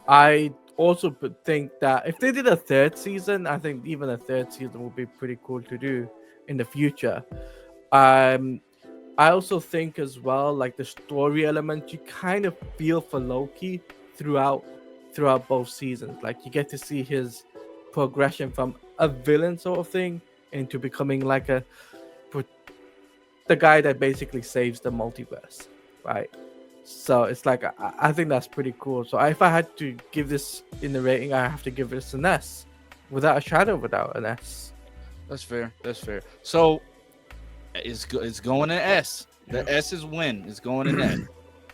I also think that if they did a third season, I think even a third season would be pretty cool to do in the future. I also think as well, like the story element, you kind of feel for Loki throughout both seasons. Like you get to see his progression from a villain sort of thing into becoming like the guy that basically saves the multiverse, right? So it's like I think that's pretty cool. So if I had to give this in the rating, I have to give this an S, without a shadow of a doubt, an S. That's fair. So it's going in S. The S is win. It's going in S.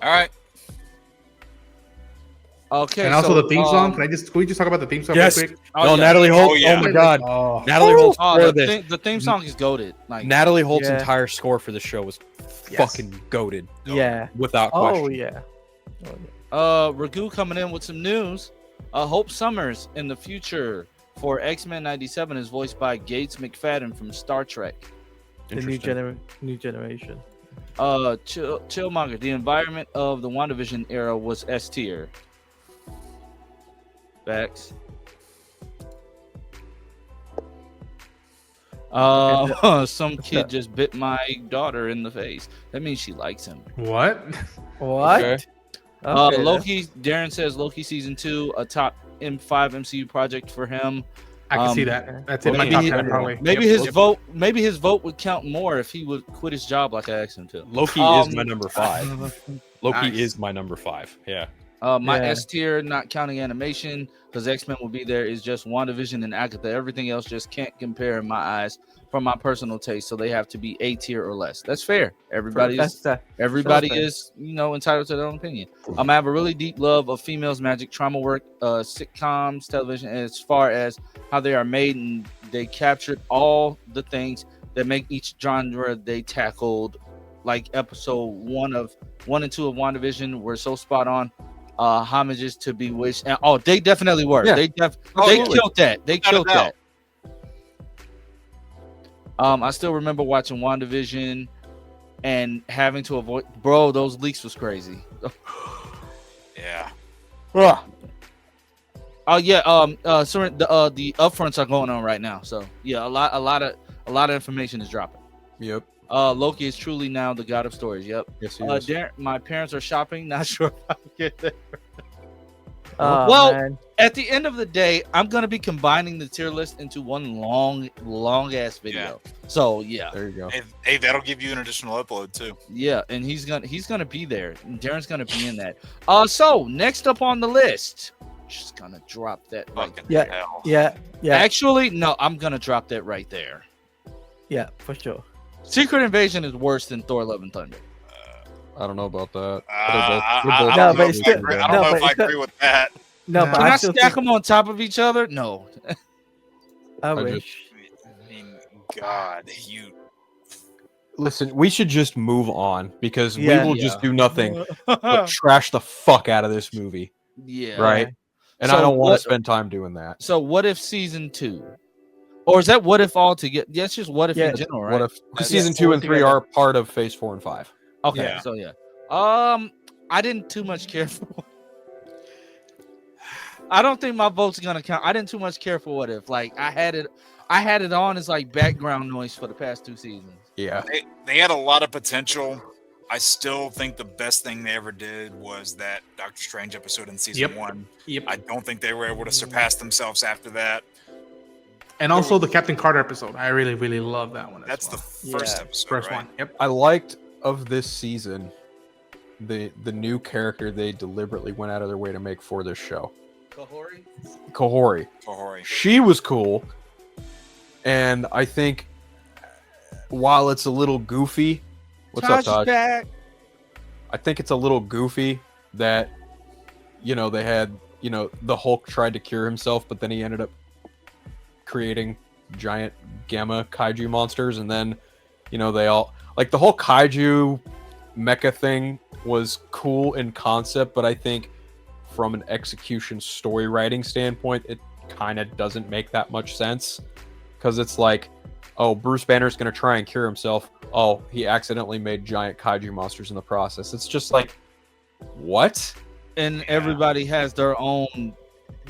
All right. Okay. And also so, the theme song. Can we just talk about the theme song Yes. real quick? Oh, Natalie Holt. Oh, yeah. Oh my God. Oh, Natalie Holt's score the, of this. the theme song is goated. Like Natalie Holt's Yeah. entire score for the show was fucking goated, Yeah. without question. Oh yeah. Ragu coming in with some news. Hope Summers in the future for X-Men 97 is voiced by Gates McFadden from Star Trek. The new generation. Chillmonger, the environment of the WandaVision era was S tier. Facts. Some kid just bit my daughter in the face. That means she likes him. what? What? Okay. Okay, Loki. Darren says Loki season 2, a top M5 MCU project for him. I can see that. That's in my maybe top 10 probably. Maybe his vote. Maybe his vote would count more if he would quit his job like I asked him to. Loki is my number 5. Loki Nice. is my number 5. Yeah. My Yeah. S tier, not counting animation, because X-Men will be there, is just WandaVision and Agatha. Everything else just can't compare in my eyes from my personal taste, so they have to be A tier or less. That's fair. Everybody fair. is, entitled to their own opinion. I have a really deep love of females magic trauma work, sitcoms, television, as far as how they are made, and they captured all the things that make each genre they tackled. Like episode 1 and 2 of WandaVision were so spot on. Homages to Bewitched, and they definitely were. Yeah. They killed that. They killed that. I still remember watching WandaVision and having to avoid, bro, those leaks was crazy. Yeah. Oh yeah. So the upfronts are going on right now. So yeah, a lot of information is dropping. Yep. Loki is truly now the god of stories. Yep. Yes, he is. My parents are shopping. Not sure if I can get there. Oh, well, man. at the end of the day, I'm gonna be combining the tier list into one long ass video. So yeah, There you go. Hey, that'll give you an additional upload too. yeah, and he's gonna be there. Darren's gonna be in that. So next up on the list, just gonna drop that right. Fucking Yeah. hell. Yeah. Actually, no, I'm gonna drop that right there. Yeah, for sure. Secret Invasion is worse than Thor: Love and Thunder. I don't know about that. I No, don't but know it's if I still- agree- I no, don't know but if I it's not- agree with that. No, Nah. but Can I still stack think- them on top of each other? No. I I wish. I mean, God, you. Listen, we should just move on because Yeah. we will just do nothing but trash the fuck out of this movie, Yeah. right? And So I don't want what- to spend time doing that. So what if season 2? Or is that what if all together? Yeah, it's just what if Yeah. in general, right? What if That's- season yeah, 2 and 3 altogether. are part of phase 4 and 5? Okay, Yeah. so yeah. I didn't too much care for. I don't think my vote's gonna count. I didn't too much care for what if. Like I had it on as like background noise for the past 2 seasons. Yeah. They had a lot of potential. I still think the best thing they ever did was that Doctor Strange episode in season Yep. 1. Yep. I don't think they were able to surpass themselves after that. And also the Captain Carter episode. I really, really love that one. That's the well. first Yeah. episode. first right? one. Yep. I liked of this season the new character they deliberately went out of their way to make for this show. Kahori. Kahori. She was cool. And I think while it's a little goofy, what's up, Todd? Back. I think it's a little goofy that, they had, the Hulk tried to cure himself, but then he ended up creating giant gamma kaiju monsters. And then, they all, like the whole kaiju mecha thing was cool in concept, but I think from an execution story writing standpoint, it kind of doesn't make that much sense. Because it's like, oh, Bruce Banner's going to try and cure himself. Oh, he accidentally made giant kaiju monsters in the process. It's just like, what? And everybody has their own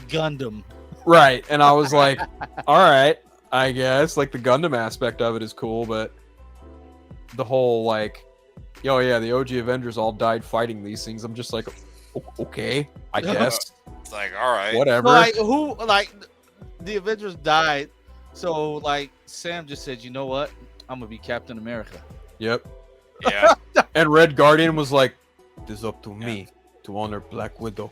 Gundam. Right. And I was like, all right, I guess. Like, the Gundam aspect of it is cool, but the whole, like, oh, yeah, the OG Avengers all died fighting these things. I'm just like, okay, I guess. It's like, all right. Whatever. Like the Avengers died. So like Sam just said, you know what? I'm gonna be Captain America. Yep. Yeah. And Red Guardian was like, it is up to me to honor Black Widow.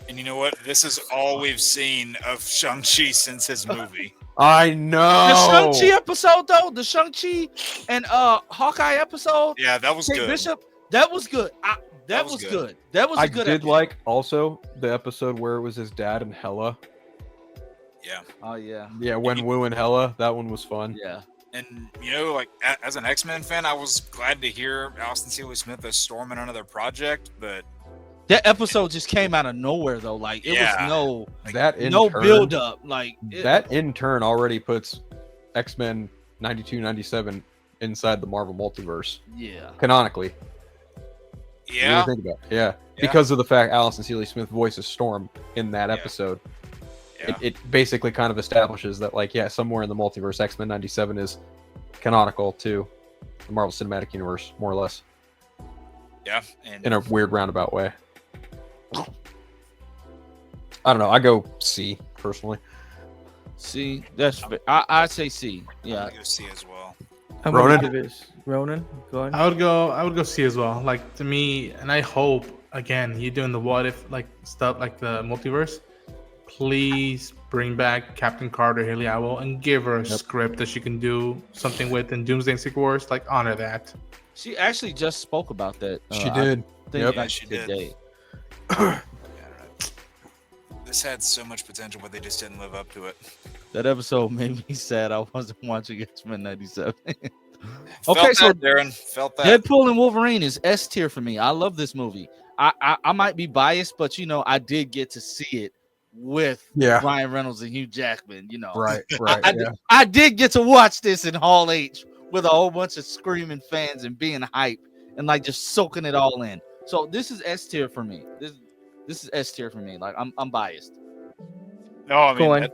And you know what? This is all we've seen of Shang-Chi since his movie. I know. The Shang-Chi episode though, the Shang-Chi and Hawkeye episode. Yeah, that was Kate good. Bishop, that was good. That was good. That was a I good did episode. like also the episode where it was his dad and Hela. Yeah. Oh yeah. Yeah, when Wu and Hela, that one was fun. Yeah. And, like, as an X-Men fan, I was glad to hear Alston Seeley Smith as Storm in another project, but That episode just came out of nowhere though. Like it was no build up. Like that in turn already puts X-Men 92, 97 inside the Marvel multiverse. Yeah. Canonically. yeah. Really think about it. Yeah. Because of the fact Alison Seeley Smith voices Storm in that episode. Yeah. It basically kind of establishes that, like, somewhere in the multiverse, X-Men 97 is canonical to the Marvel Cinematic Universe, more or less, Yeah. And in a weird roundabout way. I don't know. I go C, personally. C. That's I say C. I'm Yeah. gonna go see as well. I'm Ronan? gonna give it Ronan, go on. I would go C as well. Like to me, and I hope again, you're doing the what if like stuff like the multiverse. Please bring back Captain Carter, Haley Atwell, and give her a script that she can do something with in Doomsday and Secret Wars. Like, honor that. She actually just spoke about that. She did. I think Yep. like She did. today. This had so much potential, but they just didn't live up to it. That episode made me sad. I wasn't watching X-Men 97. Felt Okay, so that, Darren. Felt that. Deadpool and Wolverine is S tier for me. I love this movie. I might be biased, but I did get to see it with Ryan Reynolds and Hugh Jackman. Right. I did get to watch this in Hall H with a whole bunch of screaming fans and being hype and like just soaking it all in. So this is S tier for me. This is S tier for me. Like I'm biased. No, I mean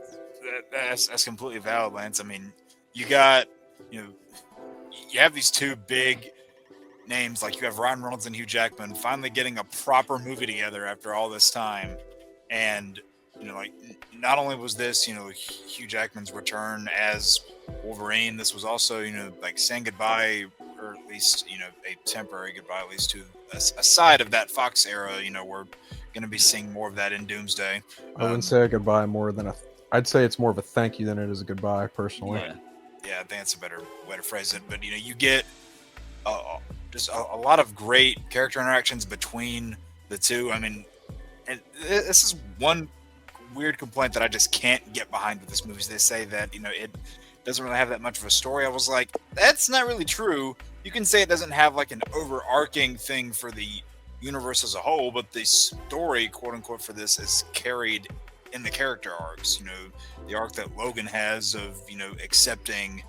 that's completely valid, Lance. I mean, you got you have these two big names, like you have Ryan Reynolds and Hugh Jackman finally getting a proper movie together after all this time, and like not only was this Hugh Jackman's return as Wolverine, this was also like saying goodbye, or at least a temporary goodbye, at least to a side of that Fox era. We're going to be seeing more of that in Doomsday. I wouldn't say a goodbye more than I'd say it's more of a thank you than it is a goodbye, personally. Yeah, I think that's a better way to phrase it. But you get just a lot of great character interactions between the two. I mean, and this is one weird complaint that I just can't get behind with this movie. Is they say that it doesn't really have that much of a story. I was like, that's not really true. You can say it doesn't have like an overarching thing for the universe as a whole, but the story, quote unquote, for this is carried in the character arcs. The arc that Logan has of accepting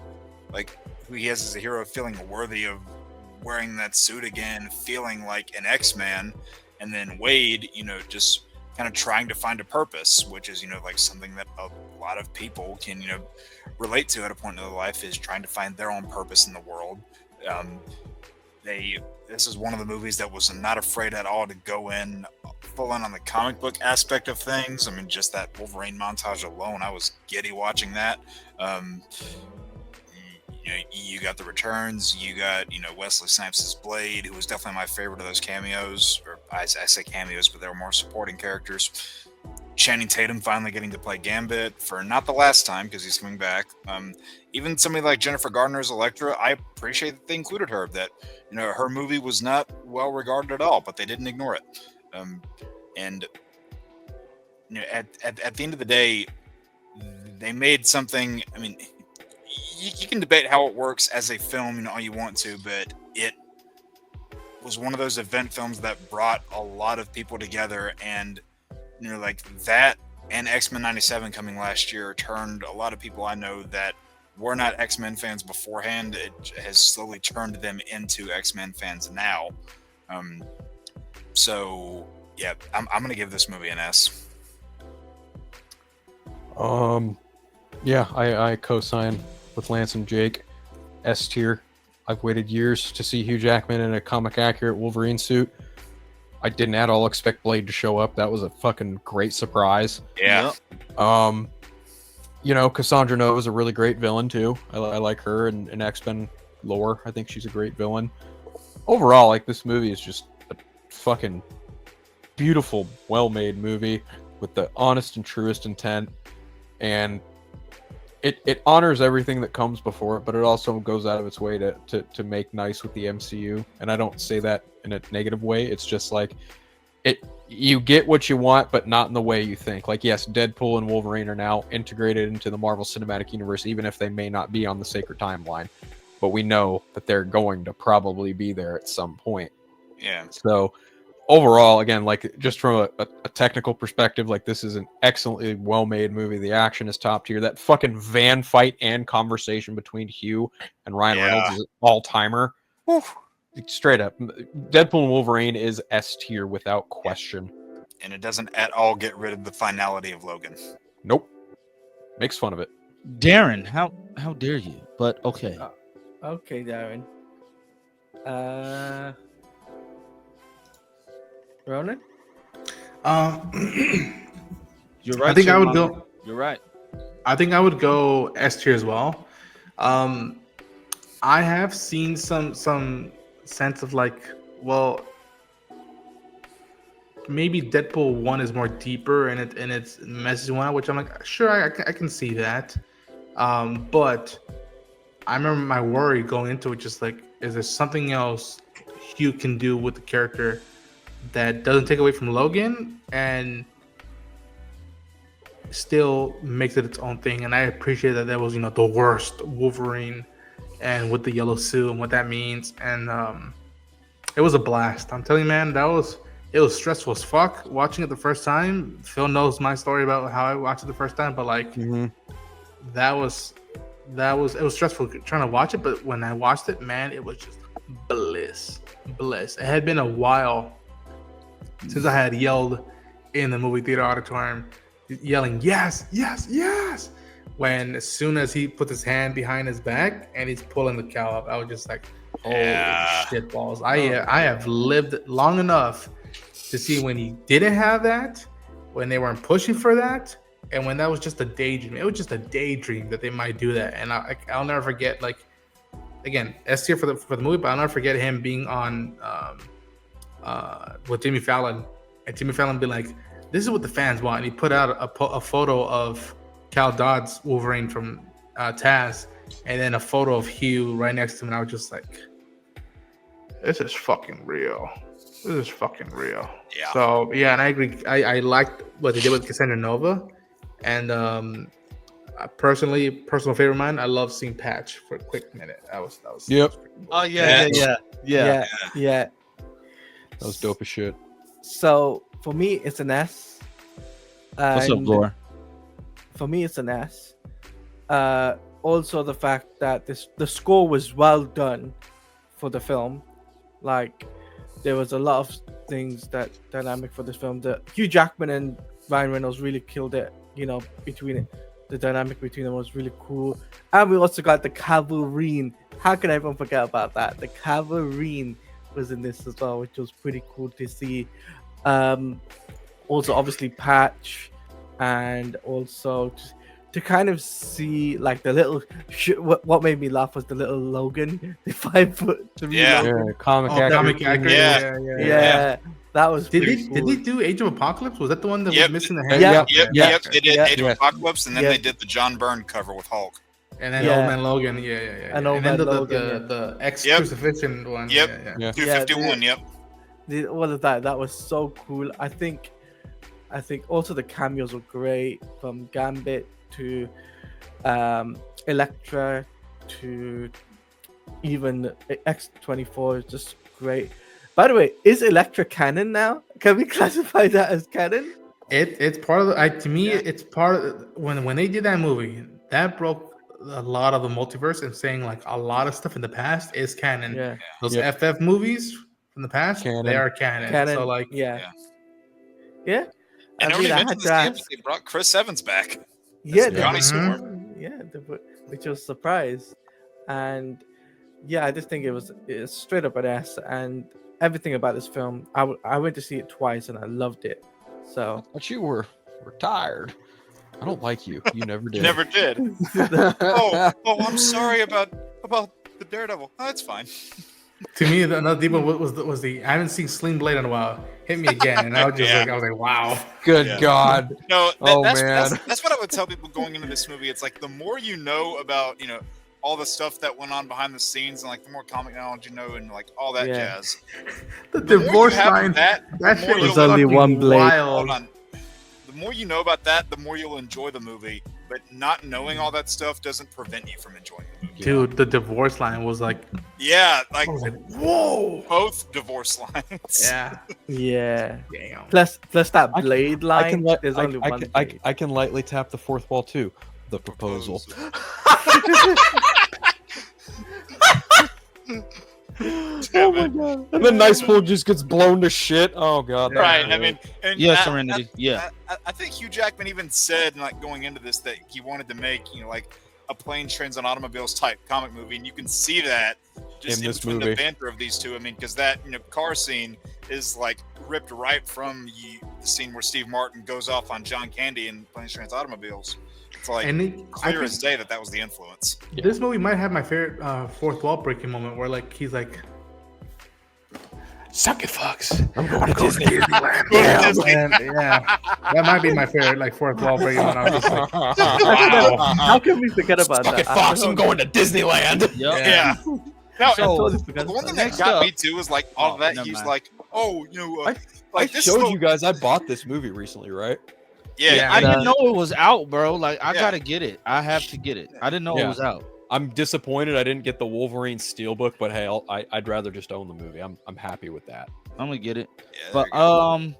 like who he is as a hero, feeling worthy of wearing that suit again, feeling like an X-Man, and then Wade just kind of trying to find a purpose, which is like something that a lot of people can relate to at a point in their life, is trying to find their own purpose in the world. This is one of the movies that was not afraid at all to go in full in on the comic book aspect of things. I mean, just that Wolverine montage alone, I was giddy watching that. You got the returns, you got Wesley Snipes' Blade, who was definitely my favorite of those cameos, or I say cameos, but they were more supporting characters. Channing Tatum finally getting to play Gambit for not the last time, because he's coming back. Even somebody like Jennifer Garner's Elektra, I appreciate that they included her. That her movie was not well regarded at all, but they didn't ignore it. And at the end of the day, they made something. I mean, you can debate how it works as a film, all you want to, but it was one of those event films that brought a lot of people together, and like that and X-Men 97 coming last year turned a lot of people I know that were not X-Men fans beforehand. It has slowly turned them into X-Men fans now. So yeah, I'm gonna give this movie an S. Yeah, I co-sign with Lance and Jake. S tier. I've waited years to see Hugh Jackman in a comic accurate Wolverine suit. I didn't at all expect Blade to show up. That was a fucking great surprise. Yeah. Cassandra Nova is a really great villain too. I like her in X-Men lore. I think she's a great villain. Overall, like, this movie is just a fucking beautiful, well-made movie with the honest and truest intent, and it honors everything that comes before it, but it also goes out of its way to make nice with the MCU. And I don't say that in a negative way. It's just like you get what you want, but not in the way you think. Like, yes, Deadpool and Wolverine are now integrated into the Marvel Cinematic Universe, even if they may not be on the sacred timeline. But we know that they're going to probably be there at some point. Yeah. So overall, again, like, just from a technical perspective, like, this is an excellently well-made movie. The action is top tier. That fucking van fight and conversation between Hugh and Ryan Reynolds is an all-timer. Straight up, Deadpool and Wolverine is S tier without question. And it doesn't at all get rid of the finality of Logan. Nope. Makes fun of it. Darren, how dare you? But okay. Okay, Darren. Ronan? You're right. I think I would go. You're right. I think I would go S tier as well. I have seen some sense of like, well, maybe Deadpool 1 is more deeper and its message one, which I'm like, sure, I can see that. But I remember my worry going into it, just like, is there something else Hugh can do with the character that doesn't take away from Logan and still makes it its own thing? And I appreciate that was, the worst Wolverine and with the yellow suit and what that means. And it was a blast. I'm telling you, man, it was stressful as fuck watching it the first time. Phil knows my story about how I watched it the first time, but like it was stressful trying to watch it. But when I watched it, man, it was just bliss. It had been a while since I had yelled in the movie theater auditorium, yelling yes, yes, yes. When as soon as he put his hand behind his back and he's pulling the cow up, I was just like, holy shit balls. I have lived long enough to see when he didn't have that, when they weren't pushing for that, and when that was just a daydream. It was just a daydream that they might do that. And I'll never forget, like, again, S tier for the movie, but I'll never forget him being on with Jimmy Fallon, and Jimmy Fallon being like, this is what the fans want. And he put out a photo of Cal Dodd's Wolverine from Taz, and then a photo of Hugh right next to him. And I was just like, this is fucking real. Yeah. So yeah, and I agree. I liked what they did with Cassandra Nova, and personal favorite of mine. I love seeing Patch for a quick minute. That was. Yep. Cool. Oh yeah. Yeah. That was dope as shit. So for me, it's an S. What's up, Laura? For me, it's an S. Also, the fact that the score was well done for the film. Like, there was a lot of things that dynamic for this film. The Hugh Jackman and Ryan Reynolds really killed it. Between it, the dynamic between them was really cool. And we also got the Cavalrine. How can I even forget about that? The Cavalrine was in this as well, which was pretty cool to see. Also, obviously, Patch, and also to kind of see like the little what made me laugh was the little Logan, the 5'3" Logan. Comic actor. Yeah. That was did cool. they do Age of Apocalypse? Was that the one that was missing the hand? Yep. They did Age of Apocalypse, and then they did the John Byrne cover with Hulk. And then Old Man Logan, And Old Man Logan, the X Crucifixion one. Yep. 251. Yep. All of that was so cool. I think also the cameos were great, from Gambit to Elektra to even X-24 is just great. By the way, is Elektra canon now? Can we classify that as canon? It's part of the, to me, it's part of when they did that movie, that broke a lot of the multiverse and saying like a lot of stuff in the past is canon. Yeah. Those FF movies from the past, they are canon. So like, yeah. And nobody mentioned this game, but they brought Chris Evans back. Yeah, Johnny Storm. Yeah, which was a surprise. And yeah, I just think it's straight up an S. And everything about this film, I went to see it twice and I loved it. So, but you were tired. I don't like you. You never did. You never did. oh, I'm sorry about the Daredevil. Oh, that's fine. To me, another deep one was the I haven't seen Sling Blade in a while. Hit me again, and I was just I was like, wow. Good God. No, man. That's what I would tell people going into this movie. It's like the more you know about all the stuff that went on behind the scenes, and like the more comic knowledge you know, and like all that jazz. The divorce line. That shit was only one blade. Hold on. The more you know about that, the more you'll enjoy the movie. But not knowing all that stuff doesn't prevent you from enjoying the movie. Dude, the divorce line was like, like whoa, both divorce lines. Yeah. Damn. Plus that blade line. There's only one. Blade. I can lightly tap the fourth wall too. The proposal. Oh my God. And then Nice Pool just gets blown to shit. Oh God. Right. I mean, and Serenity. I think Hugh Jackman even said, like, going into this, that he wanted to make, like a planes, trains, and automobiles type comic movie, and you can see that just in between the banter of these two. I mean, because that car scene is like ripped right from the scene where Steve Martin goes off on John Candy in Planes, Trains, Automobiles. It's like clear as day that was the influence. This movie might have my favorite fourth wall breaking moment, where like he's like, Suck it, fucks. I'm going to Disney. Yeah, that might be my favorite, like fourth wall breaking one. I was just like, How can we forget about Fucking that? Fox, I'm going to Disneyland. Yep. Yeah. No, So, totally and forgot the one about thing that. that got me too was like all Oh, of that. never He's mind. like, oh, you know, I like I this showed little- you guys I bought this movie recently, right? Yeah, I didn't know it was out, bro. Like, I Yeah. gotta get it. I have to get it. I didn't know Yeah. it was out. I'm disappointed I didn't get the Wolverine Steelbook, but hey, I'd rather just own the movie. I'm happy with that. I'm gonna get it. Yeah, there But you go.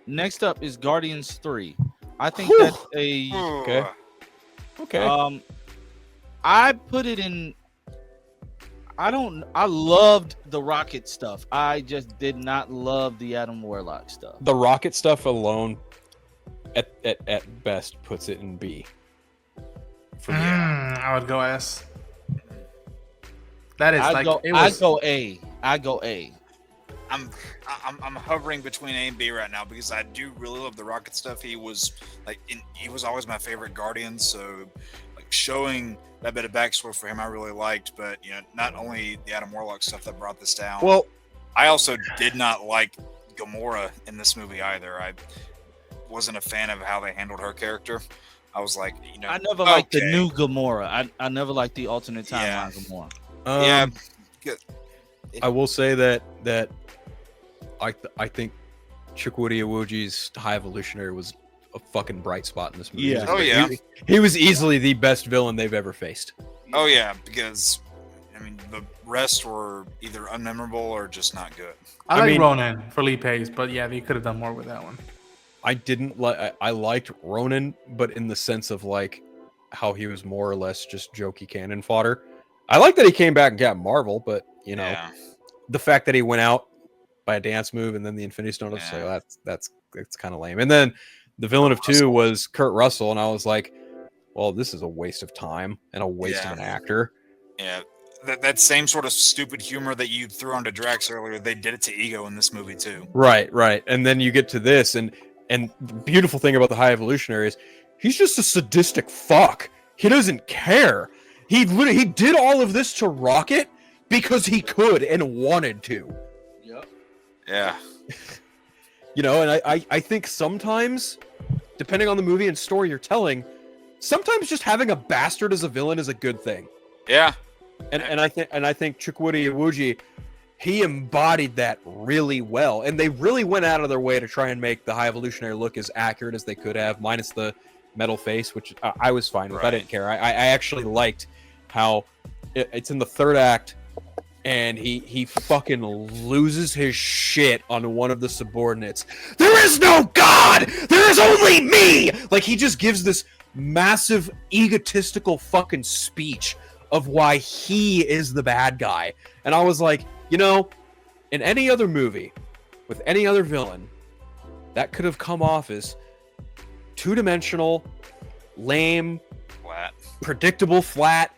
next up is Guardians 3. I think Whew. that's a Okay. Okay. I put it in. I loved the Rocket stuff. I just did not love the Adam Warlock stuff. The Rocket stuff alone, at best, puts it in B. For me. I would go S. That is I like go. it was. I go A. I go A. I'm hovering between A and B right now because I do really love the Rocket stuff. He was he was always my favorite Guardian. So like showing that bit of backstory for him, I really liked. But you know, not only the Adam Warlock stuff that brought this down. Well, I also did not like Gamora in this movie either. I wasn't a fan of how they handled her character. I was like, you know, I never liked the okay. new Gamora. I never liked the alternate timeline Yeah. Gamora. Yeah, I will say that I think Chukwudi Iwuji's High Evolutionary was a fucking bright spot in this movie. Yeah. Oh, yeah. He was easily the best villain they've ever faced. oh yeah, because I mean the rest were either unmemorable or just not good. I I like mean- Ronan for Lee Pace, but yeah, they could have done more with that one. I didn't like. I liked Ronan, but in the sense of like how he was more or less just jokey cannon fodder. I like that he came back and got Marvel, but you know Yeah. the fact that he went out by a dance move and then the Infinity Stone, Yeah. so that's kind of lame. And then the villain of 2 was Kurt Russell, and I was like, well, this is a waste of time and a waste of an actor. Yeah, that same sort of stupid humor that you threw onto Drax earlier, they did it to Ego in this movie too. Right. And then you get to this, and the beautiful thing about the High Evolutionary is he's just a sadistic fuck. He doesn't care. He did all of this to Rocket because he could and wanted to. Yeah, You know, and I think sometimes, depending on the movie and story you're telling, sometimes just having a bastard as a villain is a good thing. yeah, And I think Chukwudi Iwuji, he embodied that really well, and they really went out of their way to try and make the High Evolutionary look as accurate as they could have, minus the metal face, which I was fine with. I Right. didn't care. I actually liked how it's in the third act, and he fucking loses his shit on one of the subordinates. There is no God! There is only me! Like, he just gives this massive egotistical fucking speech of why he is the bad guy. And I was like, you know, in any other movie with any other villain, that could have come off as two-dimensional, lame, flat. predictable, flat.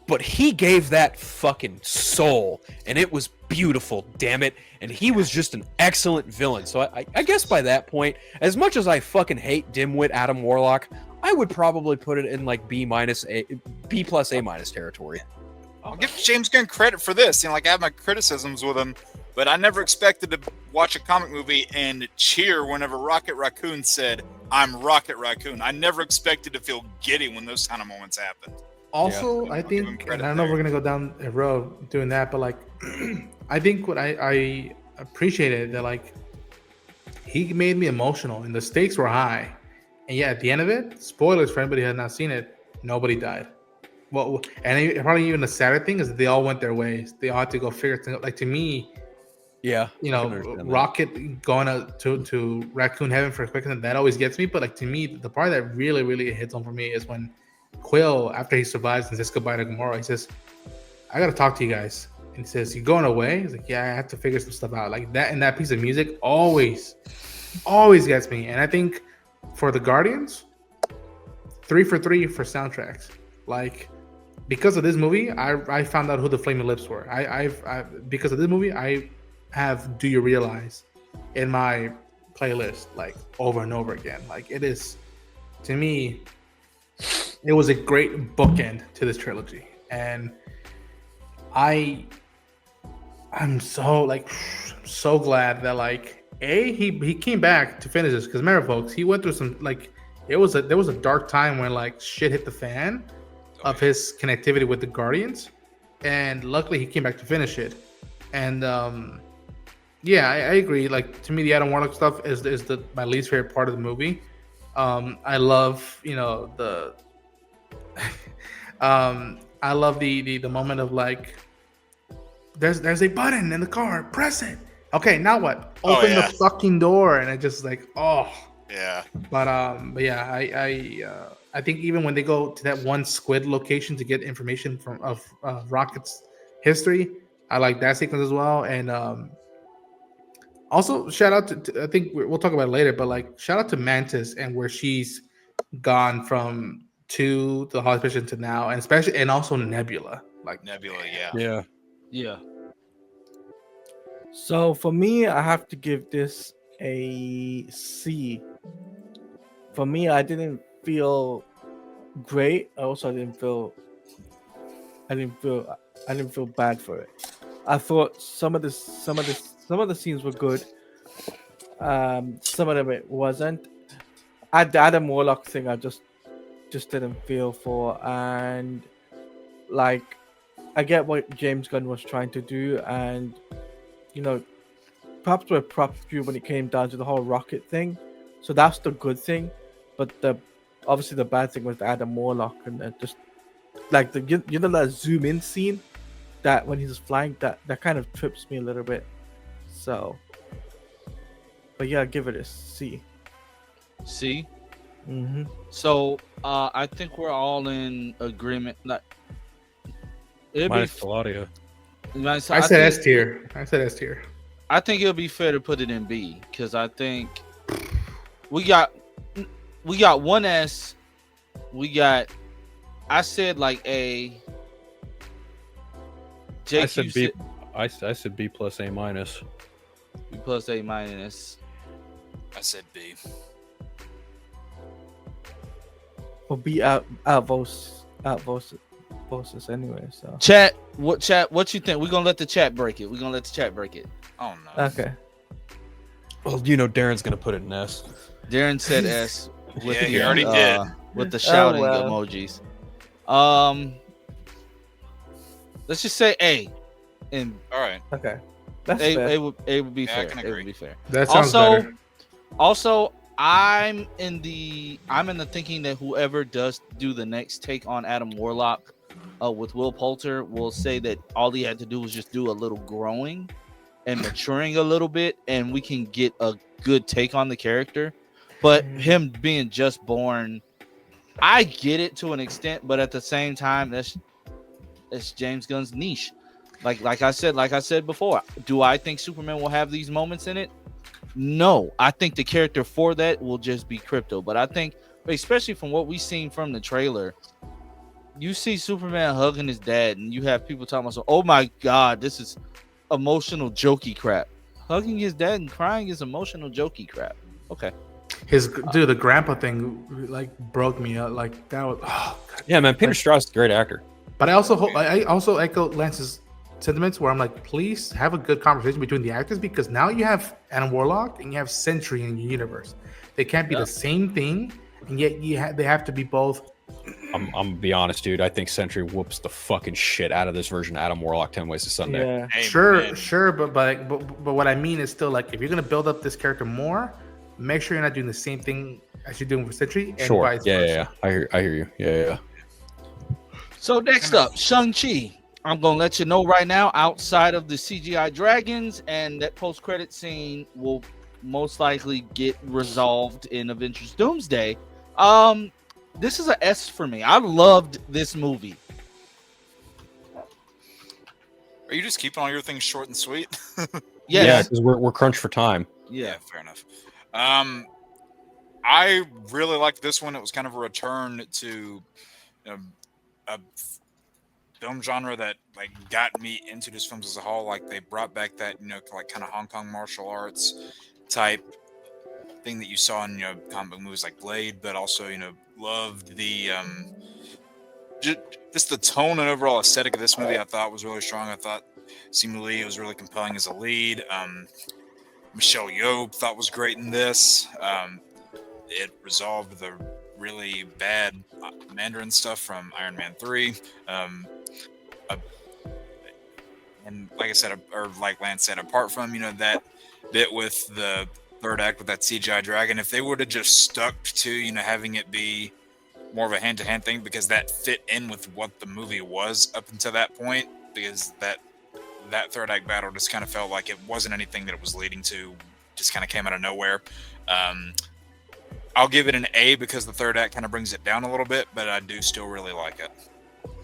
But he gave that fucking soul, and it was beautiful, damn it. And he was just an excellent villain. So I guess by that point, as much as I fucking hate dimwit Adam Warlock, I would probably put it in like B plus A minus territory. I'll give James Gunn credit for this. You know, like I have my criticisms with him, but I never expected to watch a comic movie and cheer whenever Rocket Raccoon said, "I'm Rocket Raccoon." I never expected to feel giddy when those kind of moments happened. Also, Yeah. I I'll give him think, credit and I know there. we're gonna go down a road doing that, but like, I think what I appreciated that like he made me emotional, and the stakes were high, and yeah, at the end of it, spoilers for anybody who has not seen it, nobody died. Well, and probably even the sadder thing is that they all went their ways. They all had to go figure things out. Like to me, Yeah, you I can know, understand that. Rocket going out to Raccoon Heaven for a quick, and that always gets me. But like to me, the part that really hits home for me is when Quill, after he survives and says goodbye to Gamora, he says, "I gotta talk to you guys." And he says, "You going away?" He's like, "Yeah, I have to figure some stuff out." Like that, and that piece of music always gets me. And I think for the Guardians, 3 for 3 for soundtracks. Like because of this movie, I found out who the Flaming Lips were. I because of this movie, I have "Do You Realize" in my playlist like over and over again. Like it is, to me, it was a great bookend to this trilogy, and I I'm so like so glad that like he came back to finish this because remember folks he went through some like there was a dark time when like shit hit the fan of his connectivity with the Guardians, and luckily he came back to finish it. And yeah, I agree. Like to me, the Adam Warlock stuff is the my least favorite part of the movie. I love the I love the moment of like there's a button in the car, press it. Okay, now what? Open the fucking door, and I just like Yeah. But yeah, I think even when they go to that one squid location to get information of Rocket's history, I like that sequence as well. And also shout out to I think we'll talk about it later, but like shout out to Mantis and where she's gone from to the hospital to now, and especially and also Nebula. Like Nebula, yeah. Yeah. Yeah. So for me, I have to give this a C. For me, I didn't feel great. Also, I didn't feel bad for it. I thought some of the scenes were good. Some of them it wasn't. The Adam Warlock thing, I just didn't feel for, and like I get what James Gunn was trying to do, and props were props due when it came down to the whole rocket thing. So that's the good thing, but obviously the bad thing was the Adam Warlock and just like that zoom in scene that when he's flying that kind of trips me a little bit. So, but yeah, give it a C. See. Mm-hmm. So I think we're all in agreement. Like, Minus Claudia. I said S tier. I said S tier. I think it'll be fair to put it in B because I think we got one S. I said like A. Jake, I said B. I said B plus A minus. B plus A minus. I said B. Well, B out votes us anyway. So Chat, what you think? We're gonna let the chat break it. Oh no. okay. Well, Darren's gonna put it in S. Darren said S. With Yeah, he already did. With the shouting well. emojis. Let's just say A. And All right. Okay. That's A, fair. A would be Yeah, I fair. can It agree. would be fair. That sounds better. Also, I'm in the thinking that whoever does do the next take on Adam Warlock with Will Poulter will say that all he had to do was just do a little growing and maturing a little bit, and we can get a good take on the character. But him being just born, I get it to an extent, but at the same time, that's James Gunn's niche. Like I said before, do I think Superman will have these moments in it? No, I think the character for that will just be Crypto. But I think, especially from what we've seen from the trailer, you see Superman hugging his dad, and you have people talking about, "Oh my God, this is emotional, jokey crap." Hugging his dad and crying is emotional, jokey crap. Okay. The grandpa thing like broke me up. Like that was. Oh, God. Yeah, man. Peter Strauss is a great actor. But I also hope I also echo Lance's sentiments where I'm like, please have a good conversation between the actors because now you have Adam Warlock and you have Sentry in your universe. They can't be the same thing, and yet they have to be both. I'm gonna be honest, dude. I think Sentry whoops the fucking shit out of this version of Adam Warlock 10 Ways to Sunday. Yeah. Amen. Sure, but what I mean is still like if you're gonna build up this character more, make sure you're not doing the same thing as you're doing with Sentry. And Sure. vice versa. Yeah. I hear you. Yeah. So next up, Shang-Chi. I'm gonna let you know right now, outside of the CGI dragons and that post-credit scene will most likely get resolved in Avengers Doomsday. This is a S for me. I loved this movie. Are you just keeping all your things short and sweet? Yes. Yeah, because we're crunched for time. Yeah. Fair enough. I really liked this one. It was kind of a return to a film genre that like got me into these films as a whole. Like they brought back that like kind of Hong Kong martial arts type thing that you saw in comic book movies like Blade, but also loved the just the tone and overall aesthetic of this movie, I thought was really strong. I thought Simu Lee was really compelling as a lead. Michelle Yeoh thought was great in this. It resolved the really bad Mandarin stuff from Iron Man 3. And like I said, or like Lance said, apart from that bit with the third act with that CGI dragon, if they would have just stuck to having it be more of a hand-to-hand thing, because that fit in with what the movie was up until that point, because that third act battle just kind of felt like it wasn't anything that it was leading to, just kind of came out of nowhere. I'll give it an A because the third act kind of brings it down a little bit, but I do still really like it.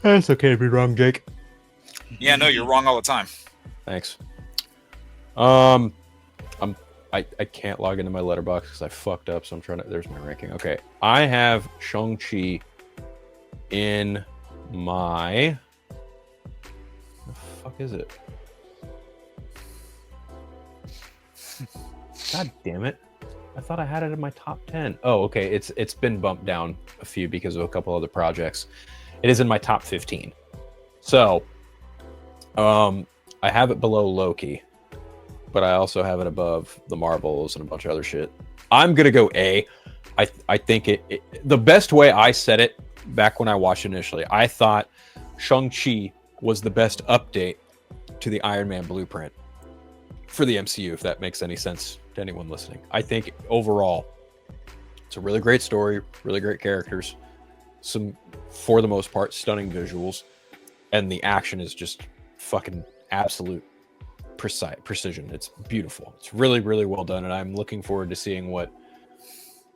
It's okay to be wrong, Jake. Yeah, no, you're wrong all the time. Thanks. I can't log into my letterbox because I fucked up, so I'm trying to. There's my ranking. Okay, I have Shang-Chi in my. The fuck is it? God damn it! I thought I had it in my top 10. Oh, okay. It's been bumped down a few because of a couple other projects. It is in my top 15. So, I have it below Loki, but I also have it above the Marvels and a bunch of other shit. I'm gonna go A. I think the best way I said it back when I watched it initially, I thought Shang-Chi was the best update to the Iron Man blueprint for the MCU, if that makes any sense to anyone listening. I think overall, it's a really great story, really great characters, some, for the most part, stunning visuals, and the action is just fucking absolute precision. It's beautiful. It's really, really well done, and I'm looking forward to seeing what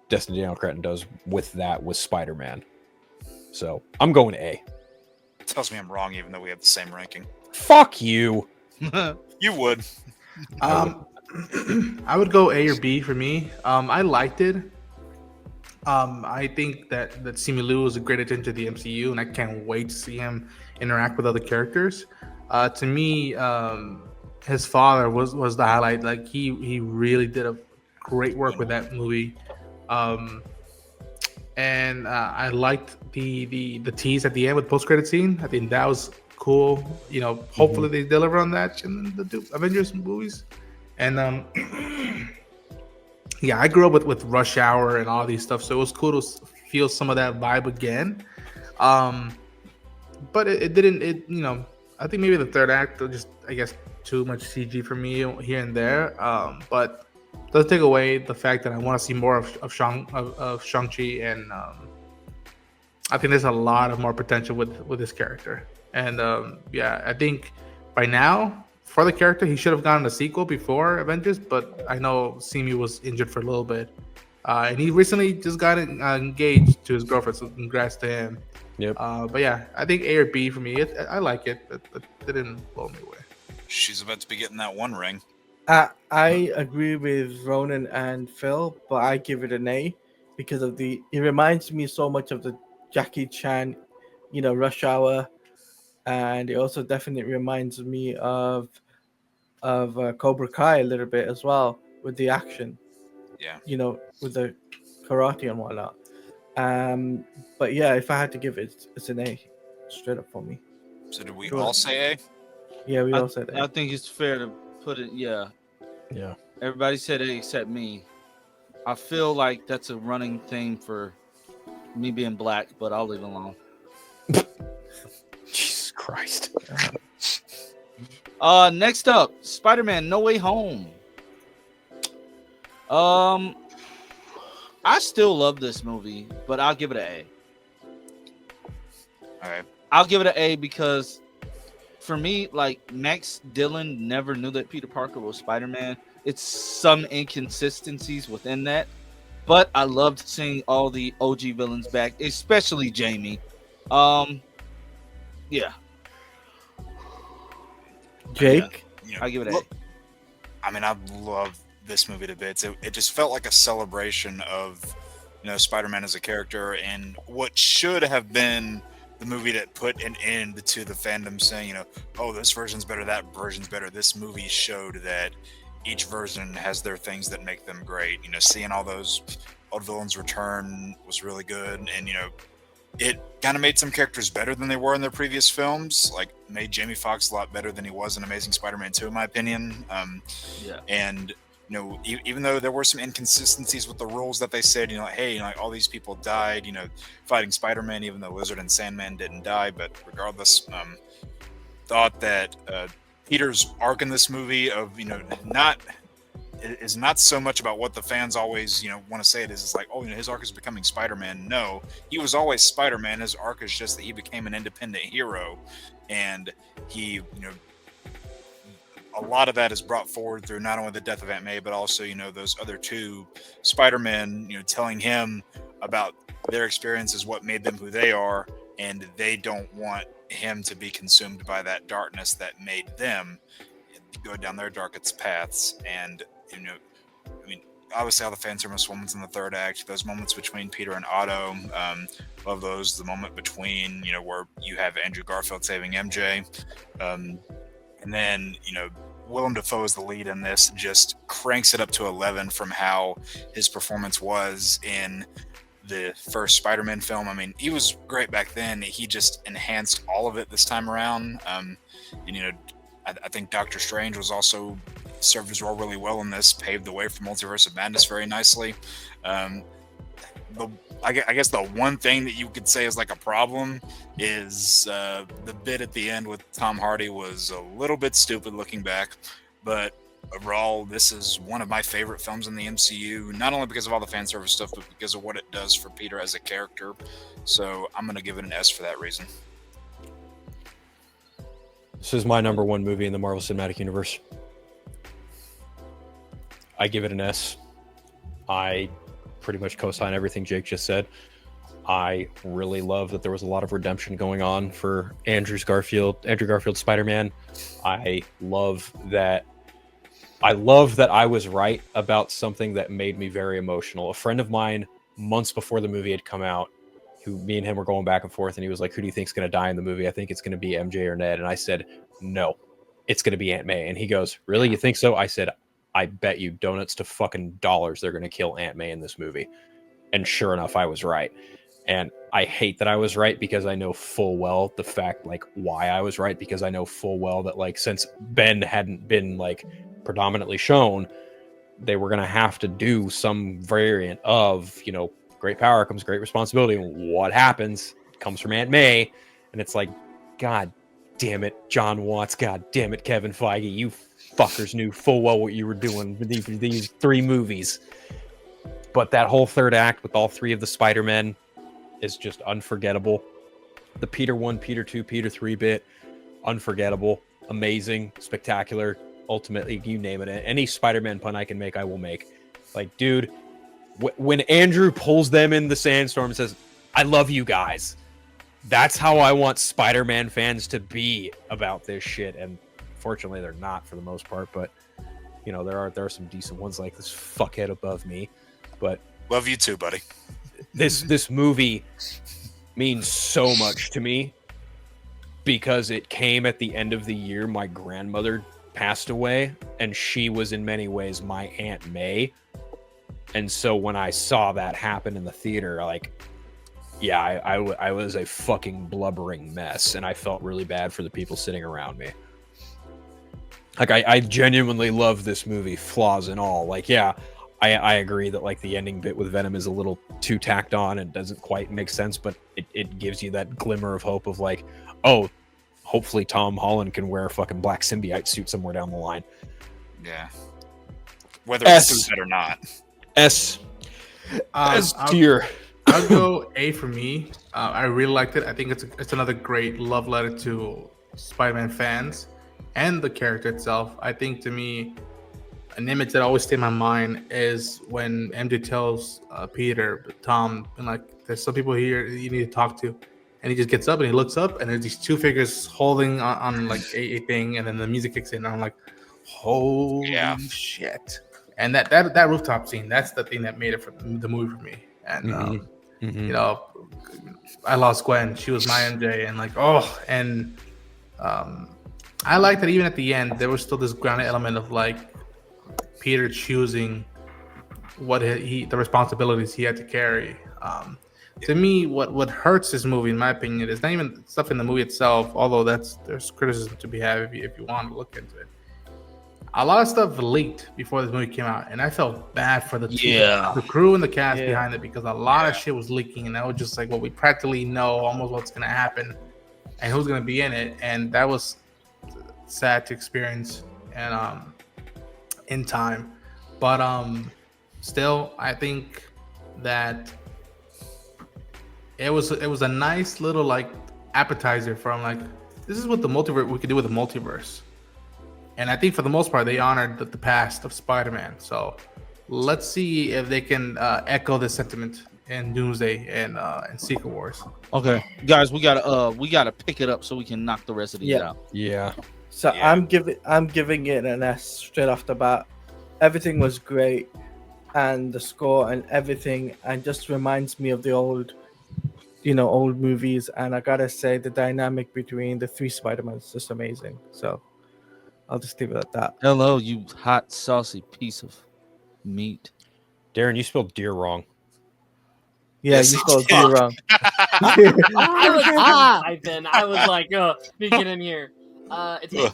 Destiny Daniel Cretton does with that with Spider-Man. So I'm going A. Tells me I'm wrong, even though we have the same ranking. Fuck you. You would. I would go A or B for me. I liked it. I think that Simu Liu is a great addition to the MCU, and I can't wait to see him interact with other characters. To me, his father was the highlight. Like he really did a great work with that movie. And I liked the tease at the end with post-credit scene. I think that was cool. Hopefully they deliver on that in the Avengers movies. And yeah, I grew up with Rush Hour and all these stuff, so it was cool to feel some of that vibe again. But it didn't. I think maybe the third act was just, I guess, too much CG for me here and there. But it doesn't take away the fact that I want to see more of Shang-Chi, and I think there's a lot of more potential with this character. And yeah, I think by now, for the character, he should have gotten a sequel before Avengers, but I know Simu was injured for a little bit. And he recently just got engaged to his girlfriend, so congrats to him. Yep. But yeah, I think A or B for me. I like it, but it didn't blow me away. She's about to be getting that one ring. I agree with Ronan and Phil, but I give it an A because of it reminds me so much of the Jackie Chan, Rush Hour, and it also definitely reminds me of Cobra Kai a little bit as well with the action. Yeah. With the karate and whatnot. But yeah, if I had to give it, it's an A, straight up for me. So did we all say A? Yeah, we all said A. I think it's fair to put it. Yeah. Everybody said A except me. I feel like that's a running thing for me being black, but I'll leave it alone. Jesus Christ. Next up, Spider-Man: No Way Home. I still love this movie, but I'll give it an A. All right. I'll give it an A because for me, like, Max Dillon never knew that Peter Parker was Spider-Man. It's some inconsistencies within that, but I loved seeing all the OG villains back, especially Jamie. Yeah. Jake? I give it an A. I mean, I love this movie to bits. It just felt like a celebration of, Spider-Man as a character, and what should have been the movie that put an end to the fandom saying, oh, this version's better, that version's better. This movie showed that each version has their things that make them great. Seeing all those old villains return was really good, and it kind of made some characters better than they were in their previous films. Like made Jamie Foxx a lot better than he was in Amazing Spider-Man 2, in my opinion. Yeah. And even though there were some inconsistencies with the rules that they said, hey, all these people died, fighting Spider-Man, even though Lizard and Sandman didn't die. But regardless, thought that Peter's arc in this movie of is not so much about what the fans always want to say it is. It's like, his arc is becoming Spider-Man. No, he was always Spider-Man. His arc is just that he became an independent hero, and he a lot of that is brought forward through not only the death of Aunt May, but also those other two Spider-Men telling him about their experiences, what made them who they are, and they don't want him to be consumed by that darkness that made them go down their darkest paths. And obviously all the fan service moments in the third act, those moments between Peter and Otto, love those. The moment between where you have Andrew Garfield saving MJ, and then Willem Dafoe is the lead in this, just cranks it up to 11 from how his performance was in the first Spider-Man film. I mean, he was great back then. He just enhanced all of it this time around. I think Doctor Strange was also served his role really well in this, paved the way for Multiverse of Madness very nicely. I guess the one thing that you could say is like a problem is the bit at the end with Tom Hardy was a little bit stupid looking back, but overall, this is one of my favorite films in the MCU, not only because of all the fan service stuff, but because of what it does for Peter as a character. So I'm going to give it an S for that reason. This is my number one movie in the Marvel Cinematic Universe. I give it an S. I pretty much co-sign everything Jake just said. I really love that there was a lot of redemption going on for Andrew Garfield Spider-Man. I love that I was right about something that made me very emotional. A friend of mine, months before the movie had come out, who me and him were going back and forth, and he was like, who do you think's going to die in the movie? I think it's going to be MJ or Ned. And I said, no, it's going to be Aunt May. And he goes, really? You think so? I said, I bet you donuts to fucking dollars they're going to kill Aunt May in this movie. And sure enough, I was right. And I hate that I was right because I know full well the fact, like, why I was right, because I know full well that, like, since Ben hadn't been, like, predominantly shown, they were going to have to do some variant of, great power comes great responsibility. And what happens comes from Aunt May. And it's like, God damn it, John Watts. God damn it, Kevin Feige. You fuckers knew full well what you were doing with these three movies. But that whole third act with all three of the Spider-Men is just unforgettable. The Peter 1, Peter 2, Peter 3 bit, unforgettable, amazing, spectacular. Ultimately, you name it. Any Spider-Man pun I can make, I will make. Like, dude, when Andrew pulls them in the sandstorm and says, I love you guys, that's how I want Spider-Man fans to be about this shit. And fortunately, they're not for the most part. But, there are some decent ones like this fuckhead above me. But love you too, buddy. This movie means so much to me because it came at the end of the year my grandmother passed away, and she was in many ways my Aunt May. And so when I saw that happen in the theater, like, yeah, I was a fucking blubbering mess, and I felt really bad for the people sitting around me. Like, I genuinely love this movie, flaws and all. Like, yeah, I agree that, like, the ending bit with Venom is a little too tacked on and doesn't quite make sense, but it gives you that glimmer of hope of, like, oh, hopefully Tom Holland can wear a fucking black symbiote suit somewhere down the line. Yeah. Whether it's good or not. S tier. I'll go A for me. I really liked it. I think it's another great love letter to Spider-Man fans and the character itself. I think, to me, an image that always stayed in my mind is when MJ tells Peter, Tom, and like, there's some people here you need to talk to. And he just gets up and he looks up, and there's these two figures holding on like a thing, and then the music kicks in, and I'm like, holy shit. And that rooftop scene, that's the thing that made it for the movie for me. And I lost Gwen. She was my MJ, and like, I like that even at the end there was still this grounded element of like Peter choosing what the responsibilities he had to carry. To me, what hurts this movie, in my opinion, is not even stuff in the movie itself. Although there's criticism to be had if you want to look into it. A lot of stuff leaked before this movie came out, and I felt bad for the crew and the cast behind it because a lot of shit was leaking, and that was just like what we practically know almost what's gonna happen and who's gonna be in it, and that was sad to experience and in time. But still, I think that it was a nice little like appetizer from like this is what the multiverse we could do with the multiverse. And I think for the most part, they honored the past of Spider-Man. So let's see if they can echo this sentiment in Doomsday and Secret Wars. Okay, guys, we gotta pick it up so we can knock the rest of these out. Yeah. So I'm giving it an S straight off the bat. Everything was great, and the score and everything, and just reminds me of the old movies. And I gotta say, the dynamic between the three Spider-Mans is just amazing. So I'll just leave it at that. Hello, you hot saucy piece of meat. Darren, you spelled deer wrong. Yeah, Yes, you he spelled did. it wrong. I was then. I was like, oh, me get in here. It's me.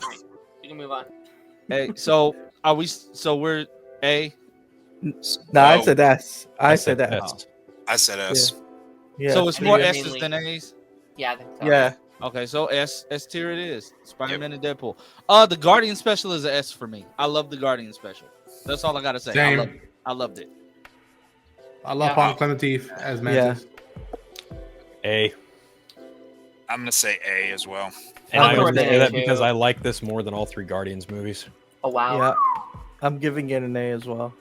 You can move on. Hey, so are we? So we're A. No, I said S. I said S. I said S. Yeah. So it's I more mean, S's mainly- than A's. Yeah, I think so. Yeah. Okay, so S tier it is. Spider-Man and Deadpool. The Guardian special is an S for me. I love the Guardian special. That's all I gotta say. Same. I loved it. I love Paul Clemente as Mantis. A. I'm gonna say A as well. And I'll I go would with say A, that too. because I like this more than all three Guardians movies. Oh wow. Yeah. I'm giving it an A as well.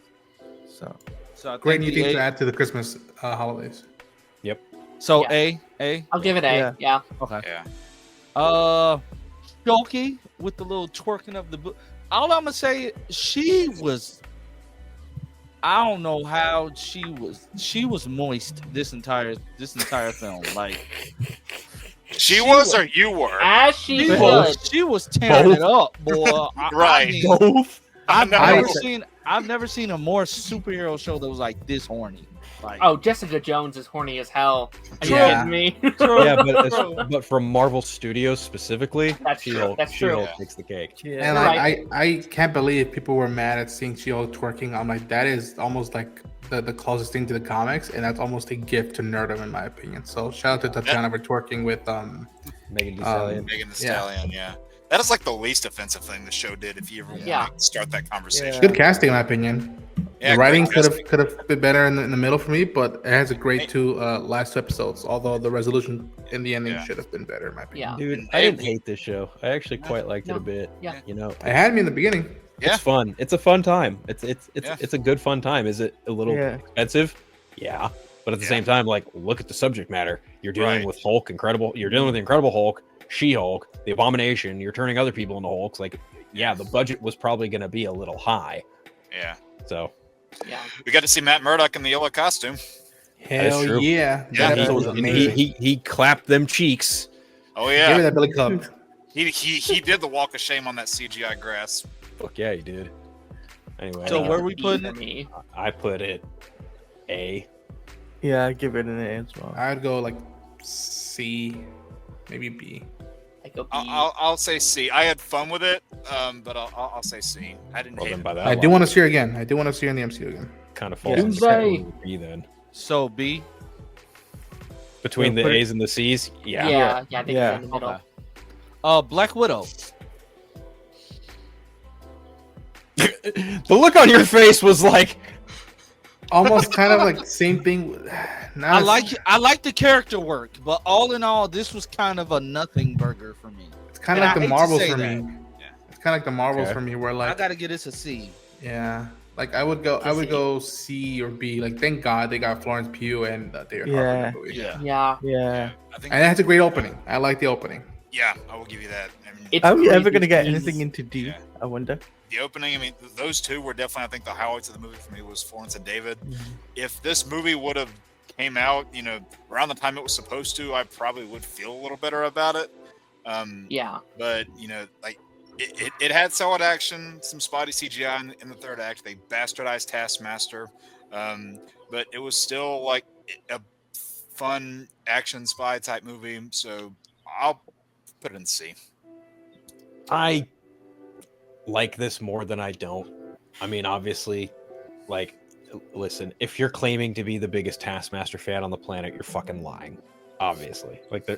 So I Great think new the thing to A- add to the Christmas holidays. So Yeah. A. I'll give it A. Yeah. Yeah. Okay. Yeah. Shoki with the little twerking of the book. All I'm gonna say, she was. I don't know how she was. She was moist this entire film. Like She was or you were? As she she should. was tearing it up, boy. Right. Both. I've know. never seen a more superhero show that was like this horny. Like, Oh, Jessica Jones is horny as hell. Are you Yeah. kidding me? Yeah, but from Marvel Studios specifically, That's true. She-Hulk, That's true. She-Hulk takes the cake. Yeah. And Right. I can't believe people were mad at seeing She-Hulk twerking. I'm like, that is almost like the closest thing to the comics, and that's almost a gift to nerdom in my opinion. So shout out to Tatiana for twerking with Megan Thee Stallion. Megan Thee Yeah. Stallion, yeah. That is like the least offensive thing the show did if you ever want Yeah. to start that conversation. good casting in my opinion. Yeah, The writing great could have been better in the middle for me, but it has a great last two episodes. Although the resolution in the ending Yeah. should have been better in my opinion. Yeah. Dude, And I didn't they- hate this show. I actually quite liked it No. a bit. Yeah. You know, It had me in the beginning. Yeah. it's fun. It's a fun time. It's Yeah. it's a good fun time. Is it a little Yeah. expensive? Yeah. But at the Yeah. same time, like, look at the subject matter. You're dealing Right. with Hulk, Incredible. You're dealing with the Incredible Hulk, She-Hulk, the Abomination. You're turning other people into Hulks. Like, yeah, the budget was probably going to be a little high. Yeah. So Yeah. We got to see Matt Murdock in the yellow costume. Hell true. yeah. Yeah. That episode was he, amazing. he clapped them cheeks. Oh Give me yeah. that Billy Club. He did the walk of shame on that CGI grass. Fuck yeah, he did. Anyway, So I where think we it's a B putting for it? me. I put it A. Yeah, I give it an A as well. I'd go like C, maybe B. I go B. I'll say C. I had fun with it, but I'll say C. I didn't Well, hate then it. by that, I do want to see her again. I do want to see her in the MCU again. kind of falls Yeah. in the Doomsday. category of B then. so B. Between Yeah, the put it- A's and the C's, yeah. yeah. Yeah. I think Yeah. it's in the middle. Okay. Black Widow. The look on your face was like, Almost kind of like same thing. I like the character work, but all in all, this was kind of a nothing burger for me. It's kind of And like I the hate to Marvels say for that. me. It's kind of like the Marvels Okay. for me, where I like gotta get this a C. yeah, like I would go C or B. Like thank God they got Florence Pugh and David Harbour in the movie. Yeah. Yeah. Yeah. I think. And it has a great opening. I like the opening. Yeah, I will give you that. I mean, It's Are we ever crazy gonna get D's. anything into D? Yeah. I wonder. the opening. I mean, those two were definitely. I think the highlights of the movie for me was Florence and David. If this movie would have came out, around the time it was supposed to, I probably would feel a little better about it. Yeah. But like it had solid action, some spotty CGI in the third act. They bastardized Taskmaster, but it was still like a fun action spy type movie. So I'll put it in C. I like this more than I don't. I mean, obviously, like, listen, if you're claiming to be the biggest Taskmaster fan on the planet, you're fucking lying. Obviously, like the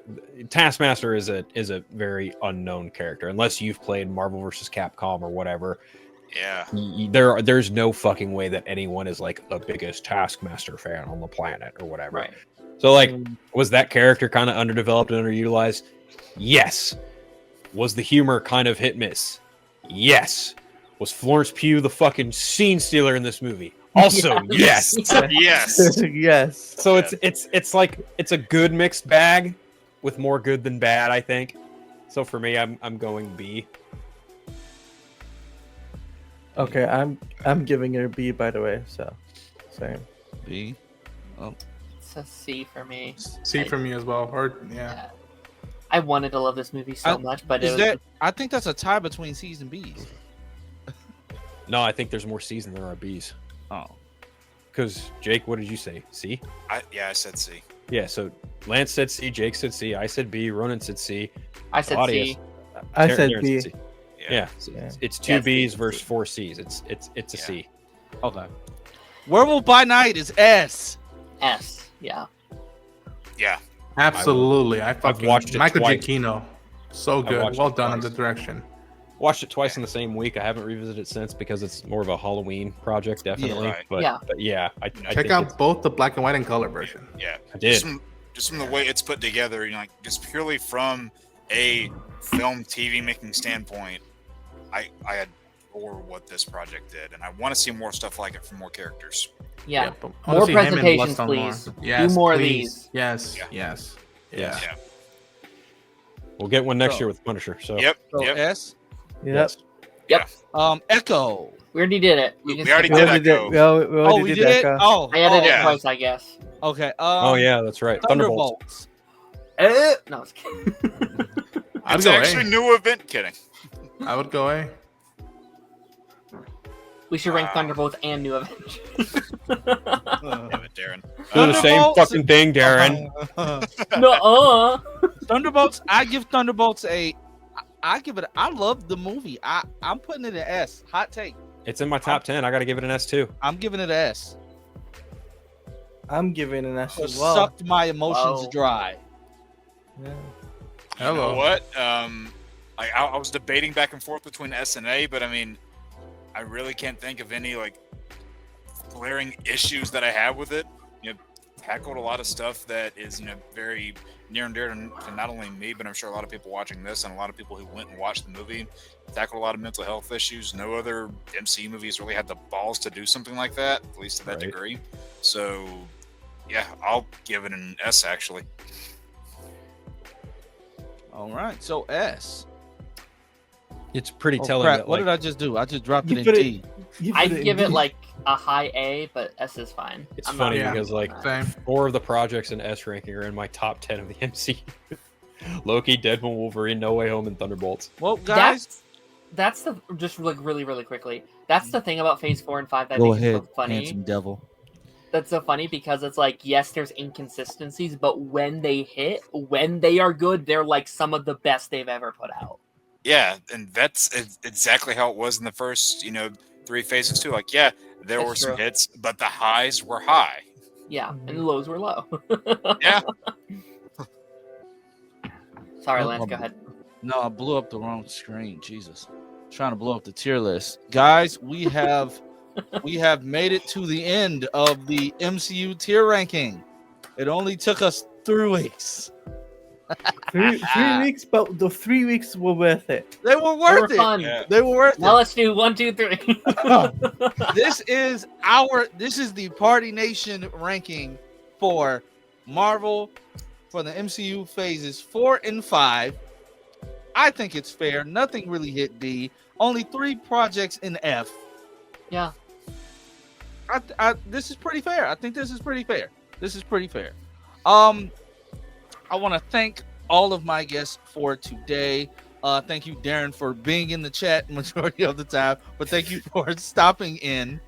Taskmaster is a very unknown character unless you've played Marvel vs. Capcom or whatever. Yeah. There's no fucking way that anyone is like the biggest Taskmaster fan on the planet or whatever. Right. So like, was that character kind of underdeveloped and underutilized? Yes. Was the humor kind of hit miss? Yes. Was Florence Pugh the fucking scene stealer in this movie? Also, yes. Yes. Yes. So it's like it's a good mixed bag with more good than bad, I think. So for me, I'm going B. Okay, I'm giving it a B, by the way. So, same. B. It's a C for me. C for me as well. Or yeah. I wanted to love this movie so much, but I think that's a tie between C's and B's. No, I think there's more C's than there are B's. Oh. Because Jake, what did you say? C? I said C. Yeah, so Lance said C, Jake said C, I said B, Ronan said C. I said Audience- C. I said Darren B. C. Yeah, so Yeah. it's two Yeah, B's C. versus four C's. It's a Yeah. C. Okay. Werewolf by Night is S. S. Yeah. Yeah. Absolutely. I fucking watched it Michael twice. Giacchino. So good. watched Well it done on twice. the direction. Watched it twice in the same week. I haven't revisited it since because it's more of a Halloween project, definitely. right. But Yeah. but yeah, I Check think out it's- both the black and white and color version. Yeah. I did. Just from the way it's put together, like just purely from a film TV making standpoint, I adore what this project did, and I want to see more stuff like it from more characters. Yeah. but I wanna More see him and presentations, Bloodstone more. please. Yes, Do more of please. these. Yes. Yeah. Yes. Yeah. Yeah. We'll get one next So- year with Punisher. So Yep. So Yep. S. Yep. Echo. We already did it. We can already skip We did it. already did. Echo. We already We did did it. Echo. Oh, I edited yeah. it twice, I guess. Okay. oh yeah, that's right. Thunderbolts. Thunderbolts. No, I was kidding. I'd It's go actually A. new event. Kidding. I would go A. We should rank Thunderbolts and New Avengers. Damn it, Darren. Do the same Thunderbolts. fucking thing, Darren. No. Thunderbolts. I give Thunderbolts a. I give it. I love the movie. I'm putting it an S. Hot take. It's in my top 10. I got to give it an S too. I'm giving it an S. I'm giving an S It as well. sucked my emotions Wow. dry. Yeah. You know Hello. what? I was debating back and forth between S and A, but I mean, I really can't think of any like glaring issues that I have with it. You know, tackled a lot of stuff that is very near and dear to not only me, but I'm sure a lot of people watching this and a lot of people who went and watched the movie. Tackled a lot of mental health issues. No other MCU movies really had the balls to do something like that, at least to that Right. degree. So, yeah, I'll give it an S actually. All right. So S. It's pretty Oh, telling. crap. That, What like, did I just do? I just dropped You it in put it- D. You I'd put give it in- like a high A, but S is fine. It's I'm funny not- because like Same. 4 of the projects in S ranking are in my top 10 of the MCU. Loki, Deadpool, Wolverine, No Way Home, and Thunderbolts. Well, guys, That's the just like really quickly. That's the thing about Phase 4 and 5 that go makes it ahead, so funny. handsome devil. That's so funny because it's like, yes, there's inconsistencies, but when they hit, when they are good, they're like some of the best they've ever put out. Yeah, and that's exactly how it was in the first, 3 phases too. Like, yeah, there That's were some true. hits, but the highs were high. Yeah, and the lows were low. Yeah. Sorry, Oh, Lance, go ahead. No, I blew up the wrong screen. Jesus. Trying to blow up the tier list. Guys, we have made it to the end of the MCU tier ranking. It only took us 3 weeks. three weeks, but the 3 weeks were worth it. They were They were worth it. fun. Yeah. They were worth Now it. let's do 1, 2, 3. This is the Party Nation ranking for Marvel for the MCU phases 4 and 5. I think it's fair. Nothing really hit D. Only 3 projects in F. Yeah. This is pretty fair. I think this is pretty fair. I want to thank all of my guests for today. Thank you, Darren, for being in the chat majority of the time, but thank you for stopping in.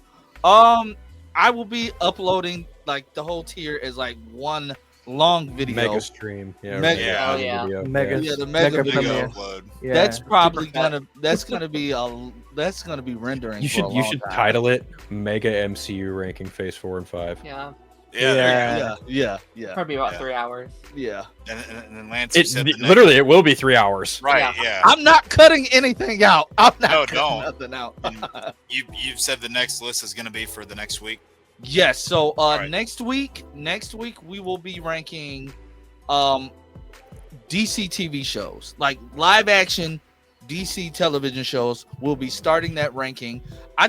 I will be uploading like the whole tier as like one long video. Mega stream. Yeah. Mega- Yeah. Oh, yeah. Video. Mega- Yeah, the mega Mega video. premiere. upload. Yeah, That's probably Super fat. gonna be rendering. You for a should long time. title it Mega MCU ranking Phase 4 and 5. Yeah, Yeah. there you go. Yeah. probably about Yeah. 3 hours. Yeah. And then Lance, you It said the next- literally it will be 3 hours. right. Yeah. I'm not cutting anything out. I'm not No, cutting don't. nothing out. You've said the next list is going to be for the next week. Yes. So right. next week we will be ranking DC TV shows, like live action DC television shows. We'll be starting that ranking. I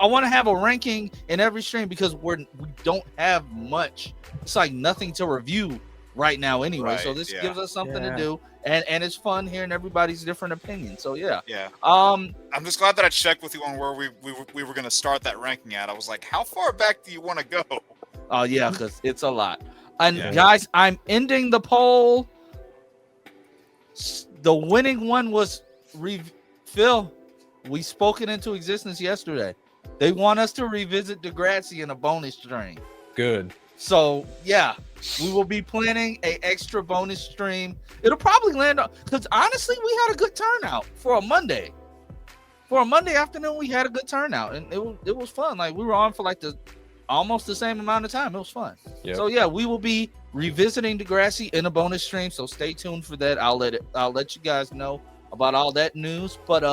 want to have a ranking in every stream because we don't have much. It's like nothing to review right now anyway. So Right, this yeah. gives us something Yeah. to do, and it's fun hearing everybody's different opinions. So yeah. Yeah. Um. I'm just glad that I checked with you on where we were going to start that ranking at. I was like, how far back do you want to go? Oh yeah, because it's a lot. And Yeah. guys, I'm ending the poll. The winning one was Phil. We spoke it into existence yesterday. They want us to revisit Degrassi in a bonus stream. Good. So yeah, we will be planning a extra bonus stream. It'll probably land on, because honestly, we had a good turnout for a Monday. For a Monday afternoon, we had a good turnout, and it was fun. Like we were on for like almost the same amount of time. It was fun. Yep. So yeah, we will be revisiting Degrassi in a bonus stream. So stay tuned for that. I'll let you guys know about all that news. But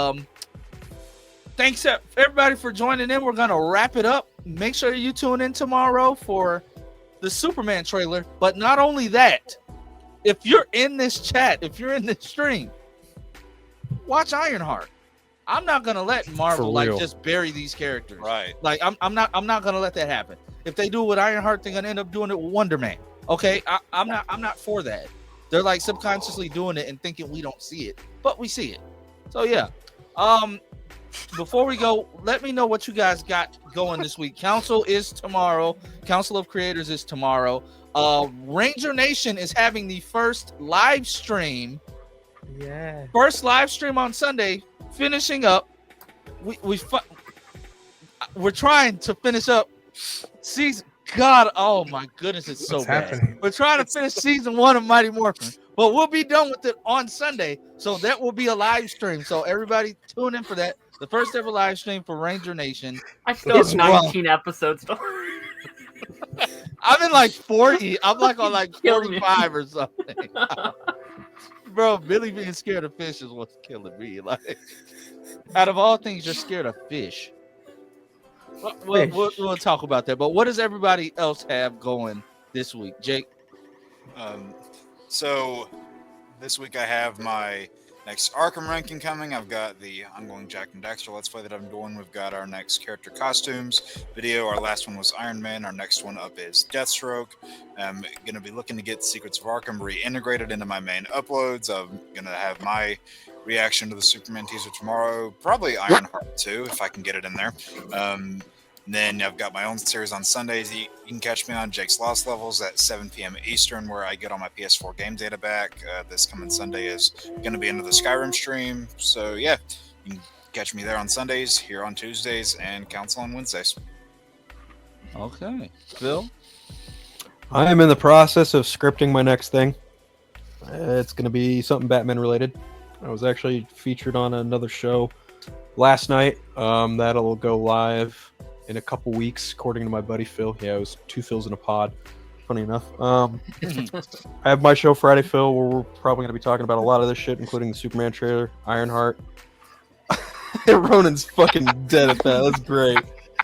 thanks everybody for joining in. We're gonna wrap it up. Make sure you tune in tomorrow for the Superman trailer. But not only that, if you're in this chat, if you're in this stream, watch Ironheart. I'm not gonna let Marvel For real. just bury these characters. Right. Like I'm not gonna let that happen. If they do it with Ironheart, they're gonna end up doing it with Wonder Man. Okay, I'm not for that. They're like subconsciously doing it and thinking we don't see it, but we see it. So yeah. Before we go, let me know what you guys got going this week. Council is tomorrow. Council of Creators is tomorrow. Ranger Nation is having the first live stream. Yeah. First live stream on Sunday. Finishing up. We're trying to finish up season. God, oh my goodness, it's so What's bad. happening? We're trying to finish season 1 of Mighty Morphin, but we'll be done with it on Sunday. So that will be a live stream. So everybody tune in for that. The first ever live stream for Ranger Nation. I still It's have 19 episodes. I'm in like 40. I'm like on like Kill me. 45 or something. Bro, Billy being scared of fish is what's killing me. Like, out of all things, you're scared of fish. We'll talk about that. But what does everybody else have going this week, Jake? So this week I have my next Arkham ranking coming. I've got the ongoing Jack and Daxter Let's Play that I'm doing. We've got our next character costumes video. Our last one was Iron Man. Our next one up is Deathstroke. I'm going to be looking to get Secrets of Arkham reintegrated into my main uploads. I'm going to have my reaction to the Superman teaser tomorrow. Probably Ironheart too, if I can get it in there. Then I've got my own series on Sundays. You can catch me on Jake's Lost Levels at 7 p.m. Eastern, where I get all my PS4 game data back. This coming Sunday is going to be into the Skyrim stream. So yeah, you can catch me there on Sundays, here on Tuesdays, and Council on Wednesdays. Okay. Phil? I am in the process of scripting my next thing. It's going to be something Batman related. I was actually featured on another show last night. That'll go live in a couple weeks, according to my buddy Phil. Yeah, it was 2 Phils in a pod. Funny enough. I have my show Friday Phil, where we're probably going to be talking about a lot of this shit, including the Superman trailer, Ironheart. Ronan's fucking dead at that. That's great.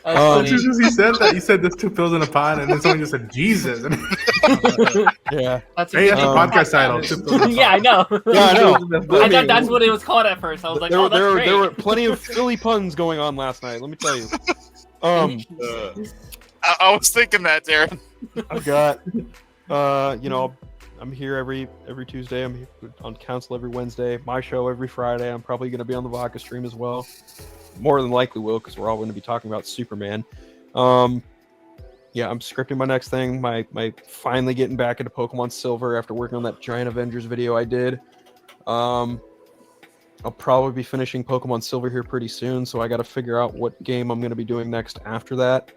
As soon as he said that, you said there's 2 pills in a pot, and then someone just said Jesus. Yeah. That's Hey, that's the exactly- podcast title. 2 pills in a pot. Yeah, I know. Yeah, I know. I thought that's what it was called at first. I was like, there, oh, that's there, great. there were plenty of Philly puns going on last night. Let me tell you. I was thinking that, Darren. I've got, I'm here every Tuesday. I'm here on Council every Wednesday. My show every Friday. I'm probably going to be on the Vodka stream as well. More than likely will, because we're all going to be talking about Superman. Yeah, I'm scripting my next thing. My finally getting back into Pokemon Silver after working on that giant Avengers video I did. I'll probably be finishing Pokemon Silver here pretty soon, so I got to figure out what game I'm going to be doing next after that.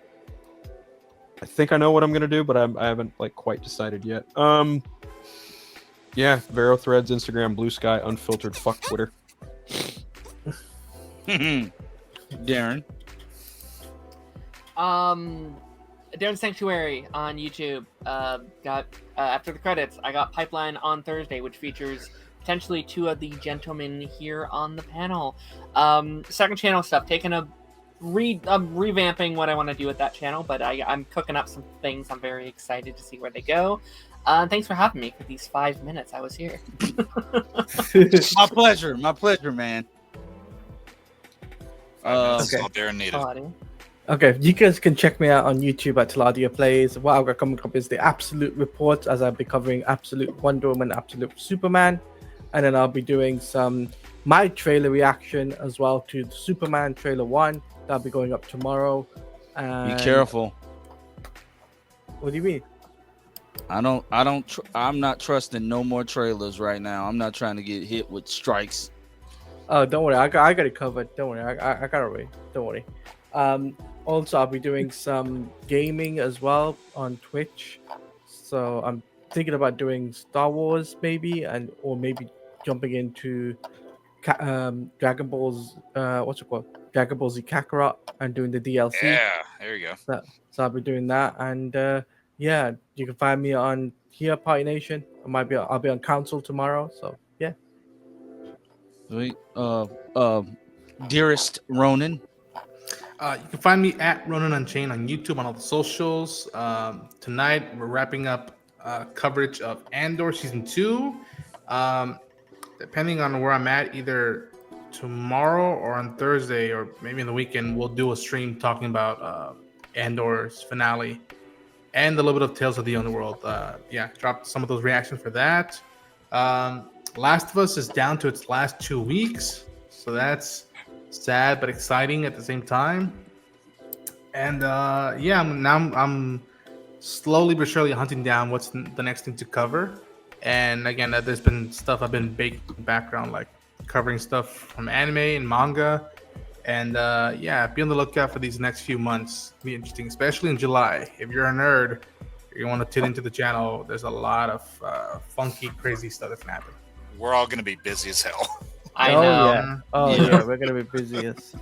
I think I know what I'm gonna do, but I haven't like quite decided yet. Yeah, Vero Threads, Instagram, Blue Sky, Unfiltered, fuck Twitter. Darren. Darren Sanctuary on YouTube. Got after the credits, I got Pipeline on Thursday, which features potentially 2 of the gentlemen here on the panel. Second channel stuff, taking a I'm revamping what I want to do with that channel, but I'm cooking up some things. I'm very excited to see where they go. Thanks for having me for these 5 minutes I was here. My pleasure, man. That's Okay. all Darren needed. Okay, you guys can check me out on YouTube at Taladia Plays. What I've got coming up is the Absolute Reports, as I'll be covering Absolute Wonder Woman, Absolute Superman, and then I'll be doing my trailer reaction as well to the Superman trailer 1. That'll be going up tomorrow. Be careful. What do you mean? I'm not trusting no more trailers right now. I'm not trying to get hit with strikes. Oh, don't worry. I got it covered. Don't worry. I got it ready. Don't worry. Also, I'll be doing some gaming as well on Twitch. So I'm thinking about doing Star Wars maybe, or maybe jumping into Dragon Ball's what's it called? Dragon Ball Z Kakarot, and doing the DLC. Yeah, there you go. So I'll be doing that, and yeah, you can find me on here, Party Nation. I'll be on Council tomorrow. So yeah. Sweet. Dearest Ronan. You can find me at Ronan Unchained on YouTube on all the socials. Tonight we're wrapping up coverage of Andor season 2. Depending on where I'm at, either tomorrow or on Thursday or maybe in the weekend, we'll do a stream talking about Andor's finale and a little bit of Tales of the Underworld. Dropped some of those reactions for that. Last of Us is down to its last 2 weeks, so that's sad but exciting at the same time. And I'm slowly but surely hunting down what's the next thing to cover. And again, there's been stuff I've been baking in the background, like covering stuff from anime and manga. And be on the lookout for these next few months. Be interesting, especially in July. If you're a nerd, you want to tune into the channel, there's a lot of funky, crazy stuff that's gonna happen. We're all going to be busy as hell. I know. Yeah. Oh yeah, we're gonna be busy as.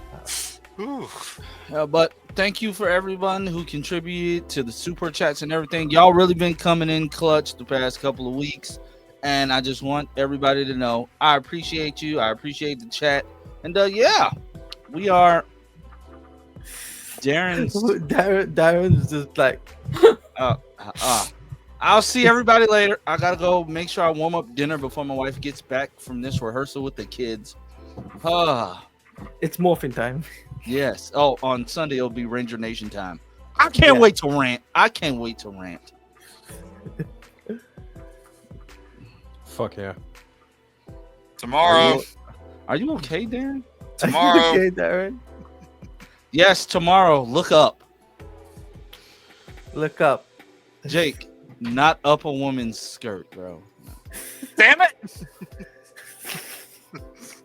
But thank you for everyone who contributed to the super chats and everything. Y'all really been coming in clutch the past couple of weeks, and I just want everybody to know I appreciate you. I appreciate the chat, and we are Darren's just like. I'll see everybody later. I gotta go make sure I warm up dinner before my wife gets back from this rehearsal with the kids. It's morphin time. Yes. Oh, on Sunday it'll be Ranger Nation time. I can't wait to rant. Fuck yeah. Tomorrow. Are you okay, Darren? Tomorrow. Okay, Darren. Yes, tomorrow. Look up. Look up. Jake, not up a woman's skirt, bro. No. Damn it!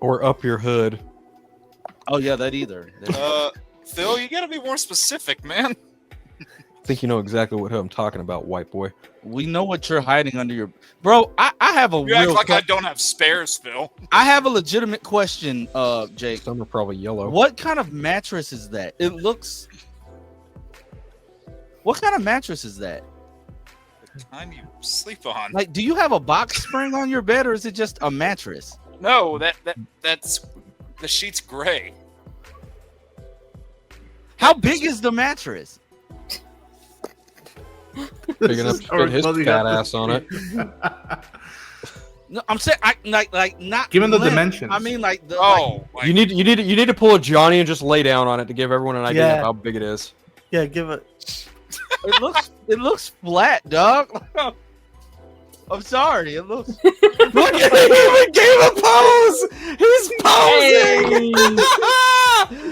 Or up your hood. Oh yeah, that either. Phil, you gotta be more specific, man. I think you know exactly what I'm talking about, white boy. We know what you're hiding under your bro. I have a You act real like I don't have spares, Phil. I have a legitimate question, Jake. Some are probably yellow. What kind of mattress is that? It looks. What kind of mattress is that? The time you sleep on. Like, do you have a box spring on your bed, or is it just a mattress? No, that's the sheet's gray. How big is the mattress? Big enough to fit his fat ass on it. No, I'm saying, not. Given the length. dimensions. I mean, like the. Like, You need to pull a Johnny and just lay down on it to give everyone an idea Yeah. of how big it is. Yeah, give it. It looks flat, dog. I'm sorry. It looks. Look, he even gave a pose. He's posing.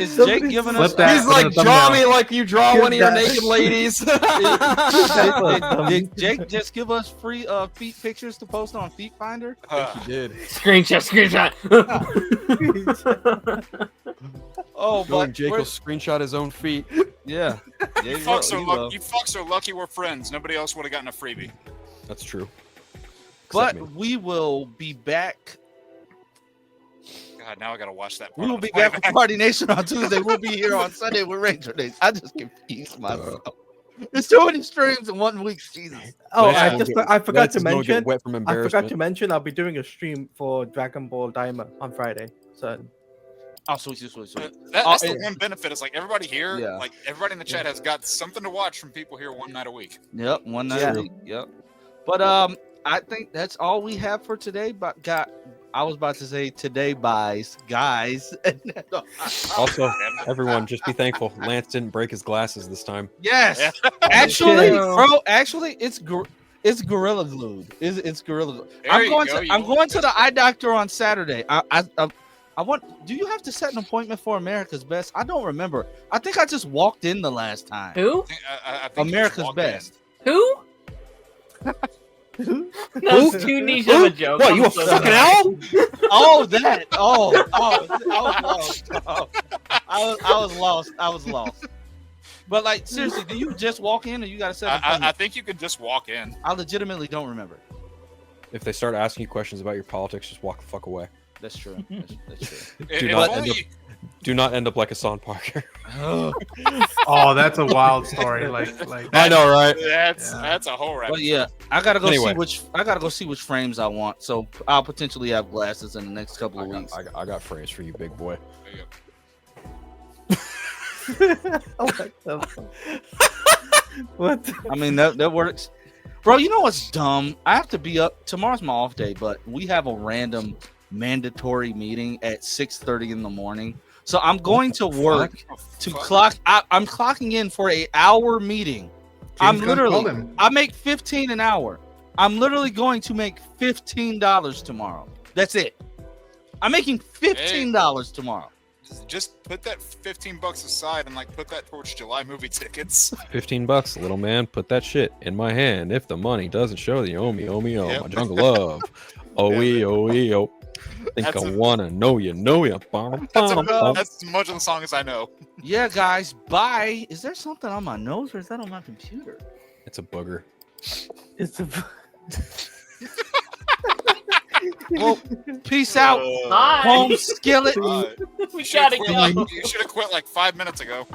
Is Jake giving us? Flip that. He's like, Thumbnail. draw me like you draw Give one of your that. naked ladies. Did Jake just give us free feet pictures to post on Feet Finder? He did. Screenshot. Oh, Going but Jake will screenshot his own feet. Yeah. Yeah, You you fucks will, are you lucky. will. You fucks are lucky we're friends. Nobody else would have gotten a freebie. That's true. But Except me. we will be back. God, now I gotta watch that. We part will of be the back with playback. Party Nation on Tuesday. We'll be here on Sunday with Ranger Days. I just confused myself. There's too many streams in 1 week. Jesus. Oh, Lance I don't just get- I forgot Lance to don't get mention. wet from I forgot embarrassment. to mention I'll be doing a stream for Dragon Ball Daima on Friday. So Oh, sweet. That's the it- one benefit. Is like everybody here, Yeah. like everybody in the chat has got something to watch from people here one night a week. Yep, one night Yeah. a week. Yep. But I think that's all we have for today. But I was about to say today buys, guys. Also, everyone, just be thankful Lance didn't break his glasses this time. Yes. Actually, Yeah. bro, it's gorilla glued. It's gorilla glued. There I'm you going go, to you I'm won't going to miss the eye doctor on Saturday. I want. Do you have to set an appointment for America's Best? I don't remember. I think I just walked in the last time. Who? I think you just America's walked in. Best. Who? That's too niche of a joke. What, I'm you a so fucking sorry. owl? Oh, that. Oh, I was lost. Oh, I was lost. I was lost. But like seriously, do you just walk in, or you got to set an I appointment? think you can just walk in. I legitimately don't remember. If they start asking you questions about your politics, just walk the fuck away. That's true. That's true. If not only end Do not end up like Hassan Parker. Oh, that's a wild story. Like I know, right? that's a whole rabbit. But yeah, I gotta go Anyway. see which frames I want. So I'll potentially have glasses in the next couple of weeks. I got frames for you, big boy. There you go. what? The what? I mean that works. Bro, you know what's dumb? I have to be up tomorrow's my off day, but we have a random mandatory meeting at 6:30 in the morning. So I'm going to work to clock. I'm clocking in for an hour meeting. I'm literally. I make 15 an hour. I'm literally going to make $15 tomorrow. That's it. I'm making $15 tomorrow. Just put that $15 aside and like put that towards July movie tickets. $15, little man. Put that shit in my hand. If the money doesn't show, then you owe me, oh. Yep. My jungle love. Oh. Think That's I a- wanna know you. That's as much of the song as I know. Yeah, guys. Bye. Is there something on my nose, or is that on my computer? It's a booger. It's a. Well, peace out, Bye. home skillet. We gotta go. You should have quit like 5 minutes ago.